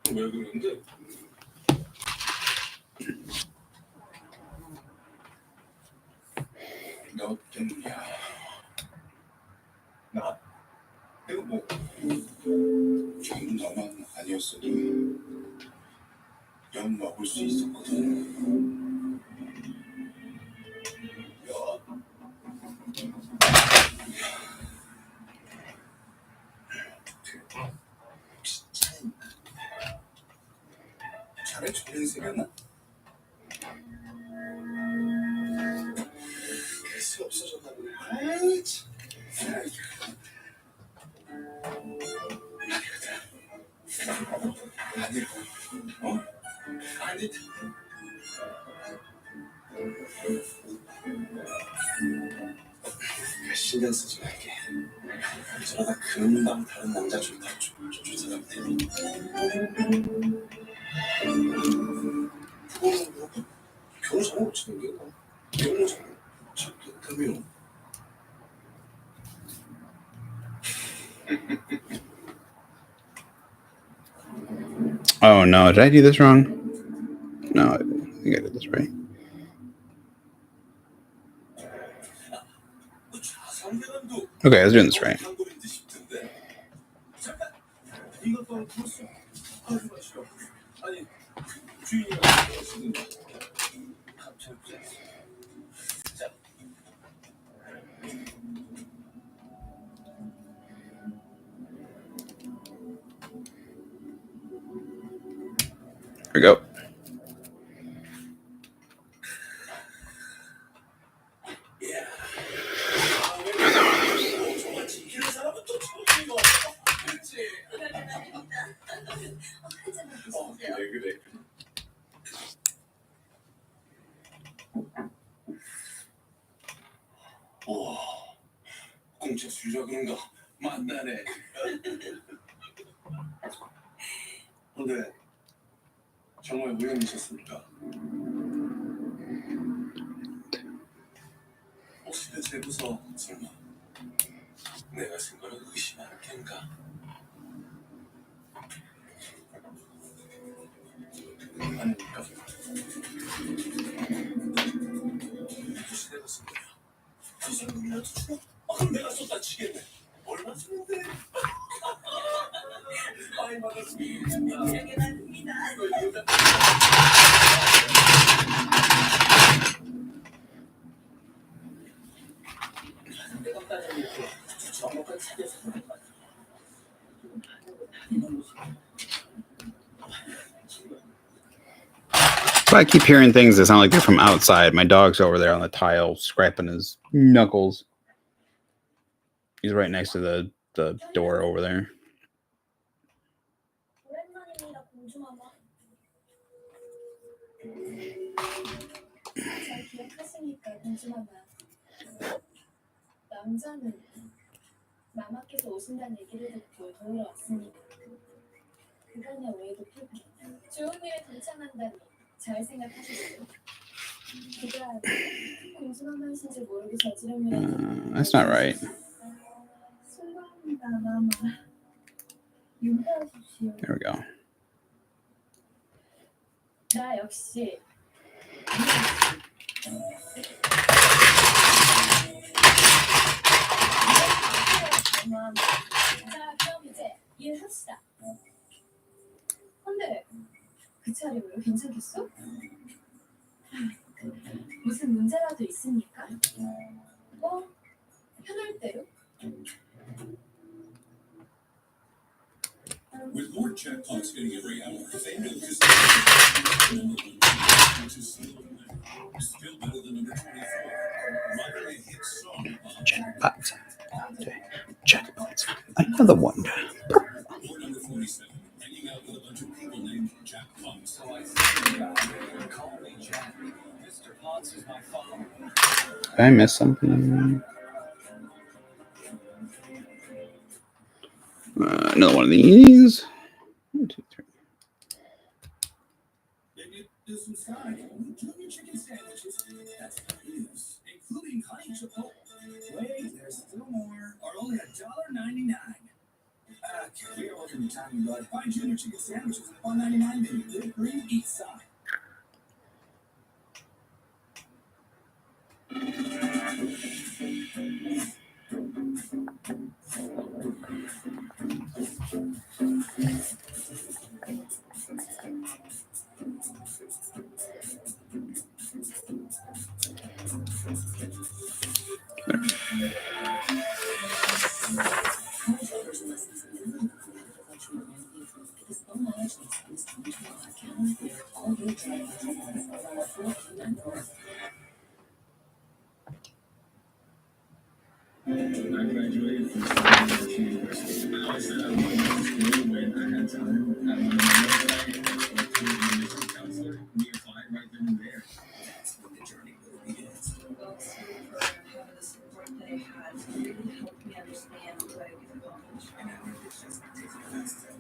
[SPEAKER 13] 왜 그러는데? 너 때문이야. 나? 내가 뭐 전 너만 아니었어도 연 먹을 수 있었거든. 자네 좋은 생각나? 수 없어졌나 보네. 아이 참. 아니거든. 어? 아니. 신경 쓰지 말게. 저러다 금방 다른 남자 좋다 쫓은 사람 되니. 그거는 뭐 결혼 잘해 못 치는 게 나. 결혼 잘해. 착각하면
[SPEAKER 8] Oh no, did I do this wrong? No, I think I did this right. Okay, I was doing this right.
[SPEAKER 13] 이것도 보수 하지 마시오. 아니 주인이가 지금 갑자기 자.
[SPEAKER 8] Here we go.
[SPEAKER 13] 그래. 와, 공차 수주라 그런가? 만나네. 근데 정말 우연이셨습니까? 혹시 그 재부서 설마 내가 쓴 거를 의심하는 겐가? 아닙니까? 혹시 내가 쓴 거야? 그 생각이라도 줘? 그럼 내가 쏟아 치겠네. 얼마 주는데? 많이 받았습니다.
[SPEAKER 8] But I keep hearing things that sound like they're from outside. My dog's over there on the tile scraping his knuckles. He's right next to the door over there.
[SPEAKER 7] 남자는 마마께서 오신다는 얘기를 듣고 도우러 왔습니다. 그간의 오해도 풀게 좋은 일에 동참한다니 잘 생각하셨어요. 그가 공주마마이신지 모르고 저지른 일은
[SPEAKER 8] That's not right.
[SPEAKER 7] 술방입니다, 마마. 용서하십시오.
[SPEAKER 8] There we go.
[SPEAKER 7] 나 역시 자, 그럼 이제 일합시다. 근데 그 차림으로 괜찮겠어? 무슨 문제라도 있습니까? 뭐 편할 대로.
[SPEAKER 13] With more jackpots hitting every hour, they know this is still better than number 24. Rather a hit song.
[SPEAKER 8] Jackpots. Jackpots. Another one.
[SPEAKER 13] Or number 47, hanging out with a bunch of people named Jack Potts. So I said, call me Jack. Mr. Potts is my father.
[SPEAKER 8] Did I miss something? Another one of these. 1, 2, 3.
[SPEAKER 6] Maybe do some side junior chicken sandwiches. That's what it is, including honey chipotle. Wait, there's still more. Are only $1.99. We are working the time, bud. Buy junior chicken sandwiches. $1.99 menu. Live green, eat side.
[SPEAKER 13] I graduated from University. I always said I wanted to go to school when I had time. I wanted to know a counselor nearby right then and there. That's when the journey really begins.
[SPEAKER 9] Well, school program, the support that I had really helped me understand what I could accomplish.
[SPEAKER 13] And I learned it's just taking a fast step.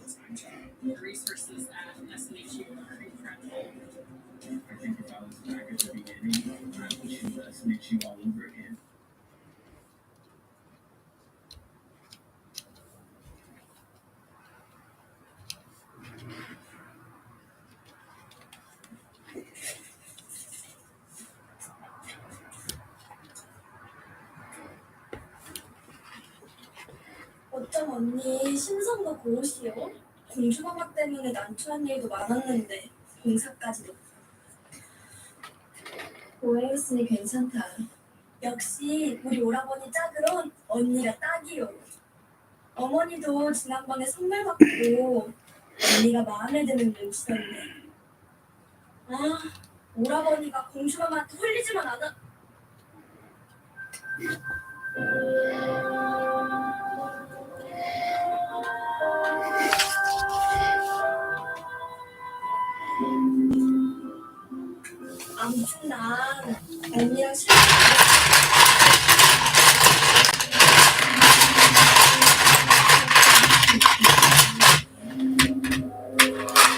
[SPEAKER 13] It's my job.
[SPEAKER 9] The resources at SNHU are incredible.
[SPEAKER 13] I think if I was back at the beginning, I wish you best
[SPEAKER 7] 어쩜 언니 신성도 고우시오? 공주마마 때문에 난처한 일도 많았는데 공사까지도. 오해했으니 괜찮다. 역시 우리 오라버니 짝으론 언니가 딱이요. 어머니도 지난번에 선물 받고 언니가 마음에 드는 눈치던데. 아, 오라버니가 공주마마한테 홀리지만 않아. 아무튼 난 언니랑 실수.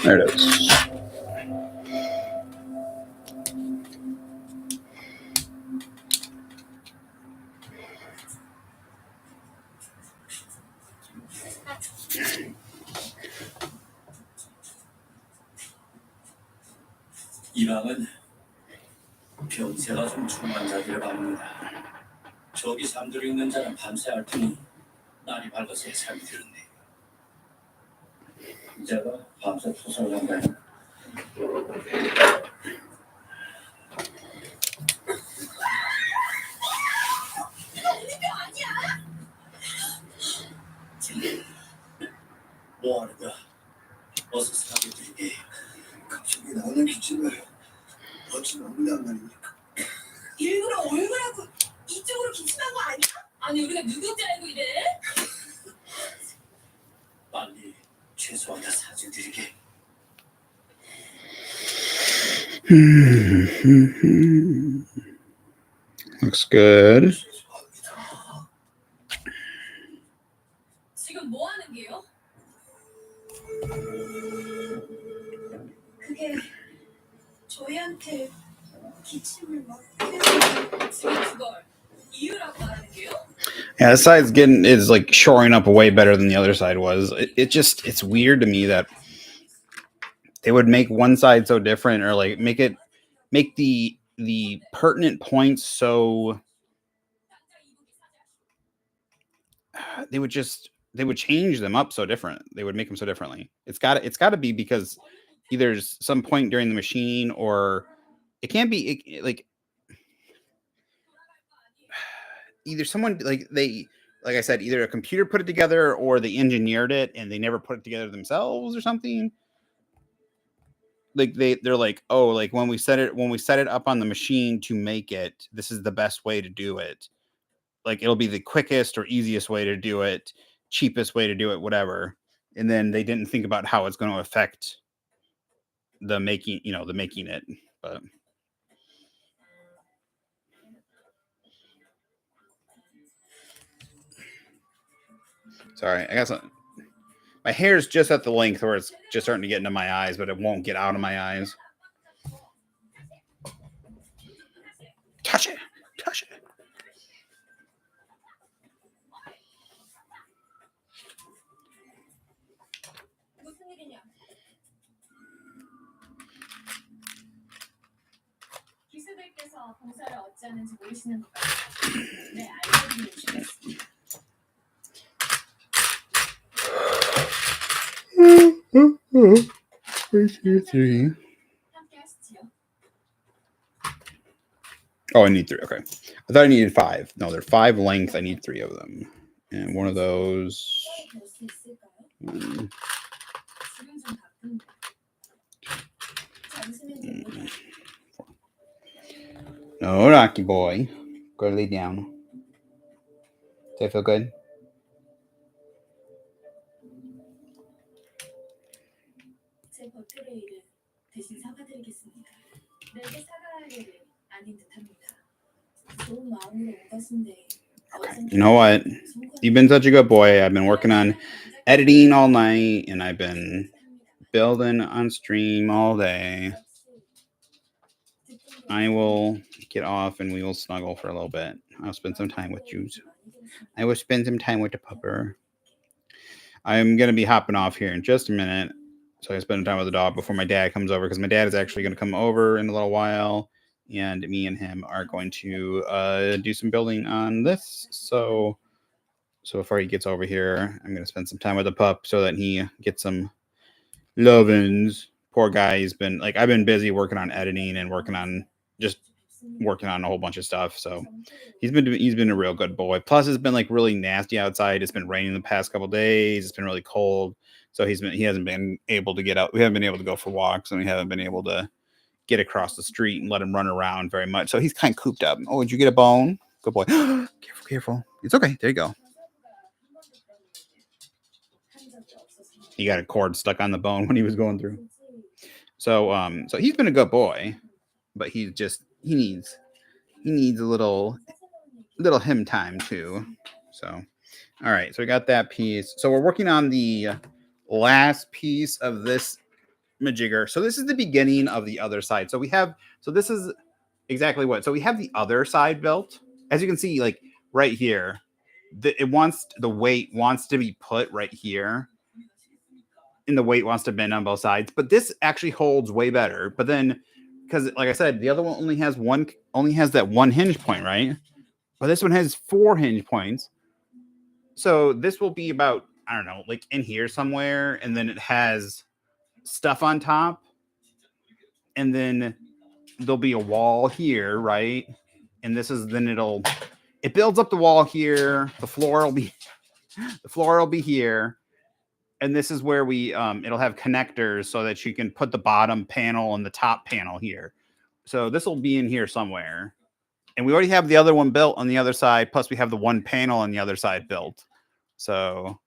[SPEAKER 8] There it is.
[SPEAKER 3] 이 방은 병세가 좀 충만 자기를 받는다. 저기 잠들어 있는 자는 밤새 할 테니 날이 밝아서 잠이 들었네. 이자가 밤새 토설한다니. 뭐 하는 거야? 어서 사게 드리게.
[SPEAKER 13] 갑자기 나오는 기침을 어찌 먹는단 말입니까?
[SPEAKER 7] 일부러 얼굴하고 이쪽으로 기침한 거 아니야? 아니 우리가 누군지 알고 이래?
[SPEAKER 3] 빨리 최소한 사죄 드리게.
[SPEAKER 8] Looks good.
[SPEAKER 7] 지금 뭐 하는 게요? 그게 저희한테 기침을 막 지금 그걸 이유라고 말하는 게요?
[SPEAKER 8] Yeah, this side's is like shoring up way better than the other side was. It's weird to me that they would make one side so different, or like make the pertinent points so they would change them up so different. They would make them so differently. It's got to be because either some point during the machining, or it can't be like either someone like I said, either a computer put it together or they engineered it and they never put it together themselves or something. Like they're like, oh, like when we set it up on the machine to make it, this is the best way to do it. Like it'll be the quickest or easiest way to do it, cheapest way to do it, whatever. And then they didn't think about how it's going to affect the making it. But sorry, I guess my hair is just at the length where it's just starting to get into my eyes, but it won't get out of my eyes. Touch it.
[SPEAKER 7] 무슨 일이냐? 기수들께서 공사를 어찌하는지 모르시는 것 같아요. 네, 알려드리고 싶었습니다.
[SPEAKER 8] Three. Oh, I need 3. Okay. I thought I needed 5. No, they're 5 length. I need 3 of them. And one of those. No, Rocky boy. Go lay down. Does that feel good? Okay. You know what? You've been such a good boy. I've been working on editing all night, and I've been building on stream all day. I will get off, and we will snuggle for a little bit. I'll spend some time with you. I will spend some time with the pupper. I'm going to be hopping off here in just a minute, so I can spend time with the dog before my dad comes over, because my dad is actually going to come over in a little while, and me and him are going to do some building on this. So
[SPEAKER 2] So before he gets over here, I'm gonna spend some time with the pup so that he gets some lovin's. Poor guy, he's been like I've been busy working on editing and working on a whole bunch of stuff. So he's been a real good boy. Plus, it's been like really nasty outside. It's been raining the past couple days. It's been really cold. So he hasn't been able to get out. We haven't been able to go for walks, and we haven't been able to get across the street and let him run around very much. So he's kind of cooped up. Oh, did you get a bone? Good boy. Careful. It's okay. There you go. He got a cord stuck on the bone when he was going through. So he's been a good boy, but he needs a little him time too. So, all right. So we got that piece. So we're working on the last piece of this majigger. So this is the beginning of the other side. So this is exactly what. So we have the other side built. As you can see, like right here, the weight wants to be put right here. And the weight wants to bend on both sides, but this actually holds way better. But then, because like I said, the other one only has that one hinge point, right? But this one has 4 hinge points. So this will be about, I don't know, like in here somewhere, and then it has stuff on top, and then there'll be a wall here, right? And it builds up the wall here. The floor will be here. And this is where it'll have connectors so that you can put the bottom panel and the top panel here. So this will be in here somewhere. And we already have the other one built on the other side. Plus we have the one panel on the other side built. So,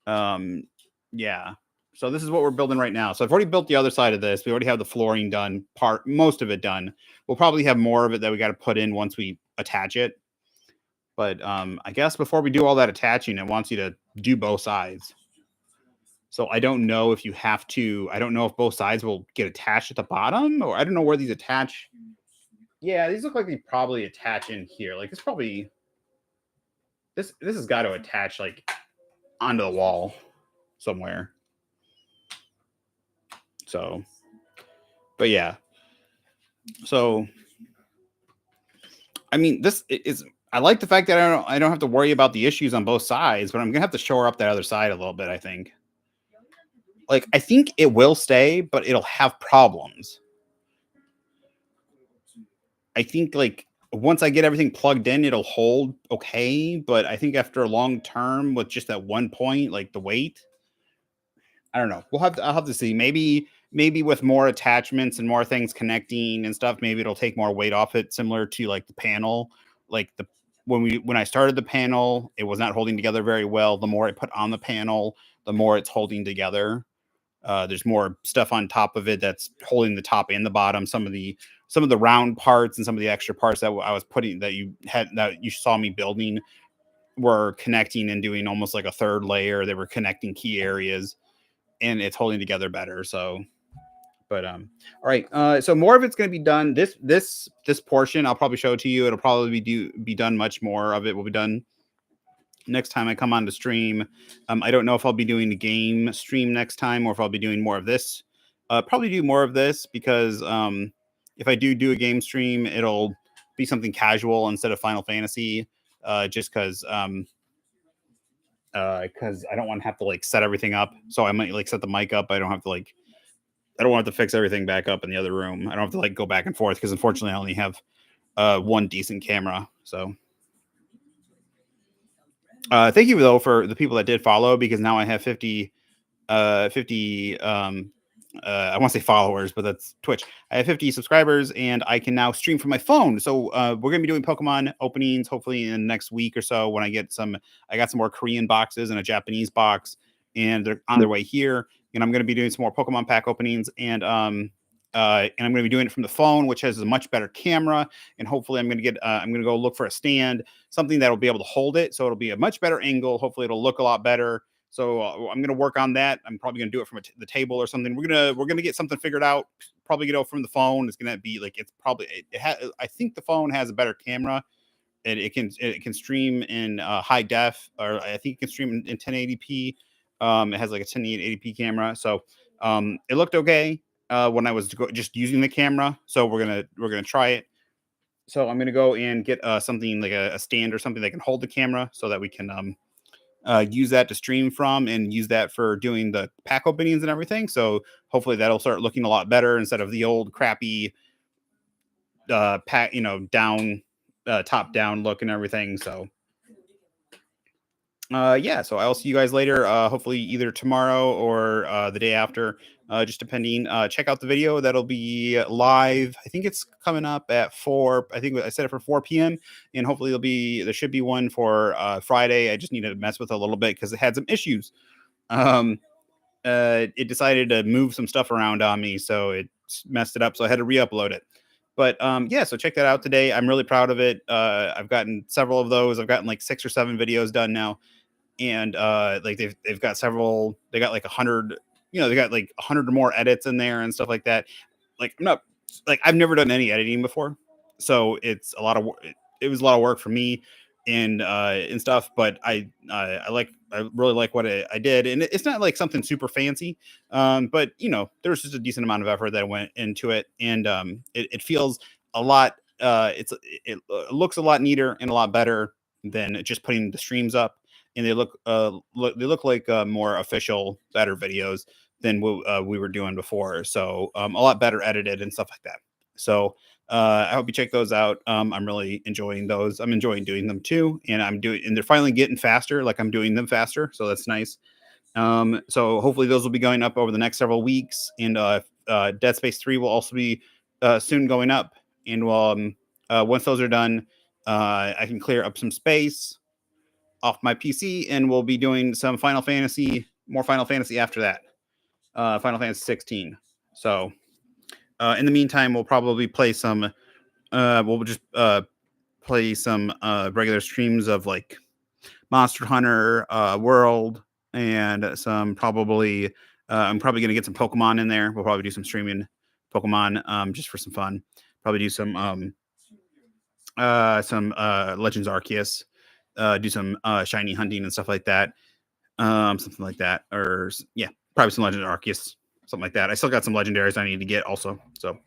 [SPEAKER 2] yeah. So this is what we're building right now. So I've already built the other side of this. We already have the flooring done, most of it done. We'll probably have more of it that we got to put in once we attach it. But I guess before we do all that attaching, it wants you to do both sides. So I don't know if you have to. I don't know if both sides will get attached at the bottom, or I don't know where these attach. Yeah, these look like they probably attach in here. Like it's probably this has got to attach like onto the wall somewhere. So, but yeah. So, I mean, this is. I like the fact that I don't have to worry about the issues on both sides, but I'm gonna have to shore up that other side a little bit, I think. Like, I think it will stay, but it'll have problems. I think, like, once I get everything plugged in, it'll hold okay. But I think after a long term with just that one point, like the weight, I don't know. I'll have to see. Maybe with more attachments and more things connecting and stuff, maybe it'll take more weight off it, similar to like the panel. Like when I started the panel, it was not holding together very well. The more I put on the panel, the more it's holding together. There's more stuff on top of it that's holding the top and the bottom. Some of the round parts and some of the extra parts that I was putting that you saw me building were connecting and doing almost like a third layer. They were connecting key areas, and it's holding together better. So, but all right. So more of it's going to be done. This portion I'll probably show it to you. It'll probably be done. Much more of it will be done next time I come on to stream. I don't know if I'll be doing the game stream next time or if I'll be doing more of this. Probably do more of this because if I do a game stream, it'll be something casual instead of Final Fantasy. Just because I don't want to have to like set everything up. So I might like set the mic up. I don't want to fix everything back up in the other room. I don't have to like go back and forth because unfortunately I only have one decent camera. So. Thank you though for the people that did follow, because now I have 50 I want to say followers, but that's Twitch. I have 50 subscribers and I can now stream from my phone. So we're gonna be doing Pokemon openings hopefully in the next week or so when I got some more Korean boxes and a Japanese box, and they're on their way here. And I'm gonna be doing some more Pokemon pack openings, and I'm going to be doing it from the phone, which has a much better camera. And hopefully I'm going to go look for a stand, something that'll be able to hold it. So it'll be a much better angle. Hopefully it'll look a lot better. So I'm going to work on that. I'm probably going to do it from the table or something. We're going to get something figured out. Probably get it from the phone. It's going to be like, I think the phone has a better camera, and it can stream in high def, or I think it can stream in 1080p. It has like a 1080p camera. So it looked okay when I was just using the camera. So we're gonna try it. So I'm gonna go and get something like a stand or something that can hold the camera so that we can use that to stream from and use that for doing the pack openings and everything. So hopefully that'll start looking a lot better instead of the old crappy pack, down, top down look and everything. So yeah, so I'll see you guys later, hopefully either tomorrow or the day after, just depending. Check out the video that'll be live. I think it's coming up at 4. I think I set it for 4 p.m. and hopefully there should be one for Friday. I just need to mess with it a little bit because it had some issues. It decided to move some stuff around on me, so it messed it up, so I had to re-upload it. But yeah, so check that out today. I'm really proud of it. I've gotten several of those. I've gotten like 6 or 7 videos done now. And like they've got several, they got like 100, they got like 100 or more edits in there and stuff like that. Like I've never done any editing before, so it's a lot of work. It was a lot of work for me and stuff, but I really like what I did, and it's not like something super fancy, but there's just a decent amount of effort that went into it, and it feels a lot. It looks a lot neater and a lot better than just putting the streams up. And they look like more official, better videos than what we were doing before. So a lot better edited and stuff like that. So I hope you check those out. I'm really enjoying those. I'm enjoying doing them too, and they're finally getting faster. Like I'm doing them faster, so that's nice. So hopefully those will be going up over the next several weeks, and Dead Space 3 will also be soon going up. And once those are done, I can clear up some space off my PC, and we'll be doing some more Final Fantasy after that. Final Fantasy 16. So in the meantime, we'll probably play some. We'll just play some regular streams of like Monster Hunter World, and some probably. I'm probably gonna get some Pokemon in there. We'll probably do some streaming Pokemon just for some fun. Probably do some Legends Arceus. Do some shiny hunting and stuff like that. Something like that. Or yeah, probably some Legend Arceus, something like that. I still got some legendaries I need to get also. So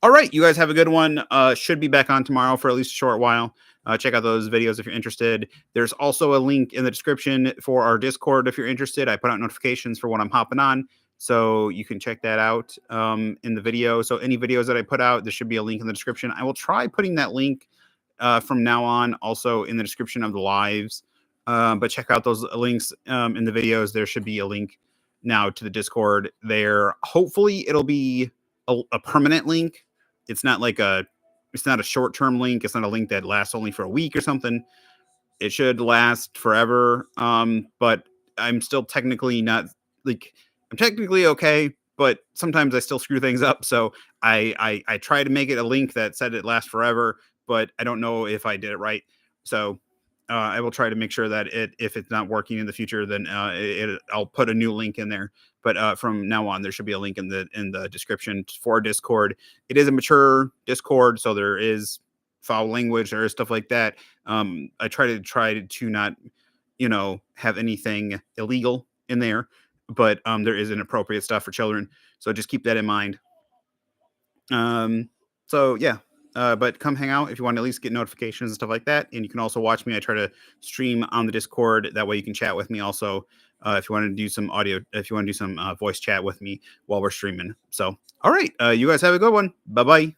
[SPEAKER 2] all right, you guys have a good one. Should be back on tomorrow for at least a short while. Check out those videos if you're interested. There's also a link in the description for our Discord if you're interested. I put out notifications for when I'm hopping on, so you can check that out in the video. So any videos that I put out, there should be a link in the description. I will try putting that link from now on also in the description of the lives, but check out those links in the videos. There should be a link now to the Discord there. Hopefully it'll be a permanent link. It's not a short-term link. It's not a link that lasts only for a week or something. It should last forever. But I'm still technically not I'm technically okay, but sometimes I still screw things up. So I try to make it a link that said it lasts forever, but I don't know if I did it right. So I will try to make sure that if it's not working in the future, then I'll put a new link in there. But from now on, there should be a link in the description for Discord. It is a mature Discord, so there is foul language, there is stuff like that. I try to not, have anything illegal in there, but there is inappropriate stuff for children. So just keep that in mind. So yeah. But come hang out if you want to at least get notifications and stuff like that. And you can also watch me. I try to stream on the Discord. That way you can chat with me also. If you want to do some audio, if you want to do some voice chat with me while we're streaming. So, all right. You guys have a good one. Bye-bye.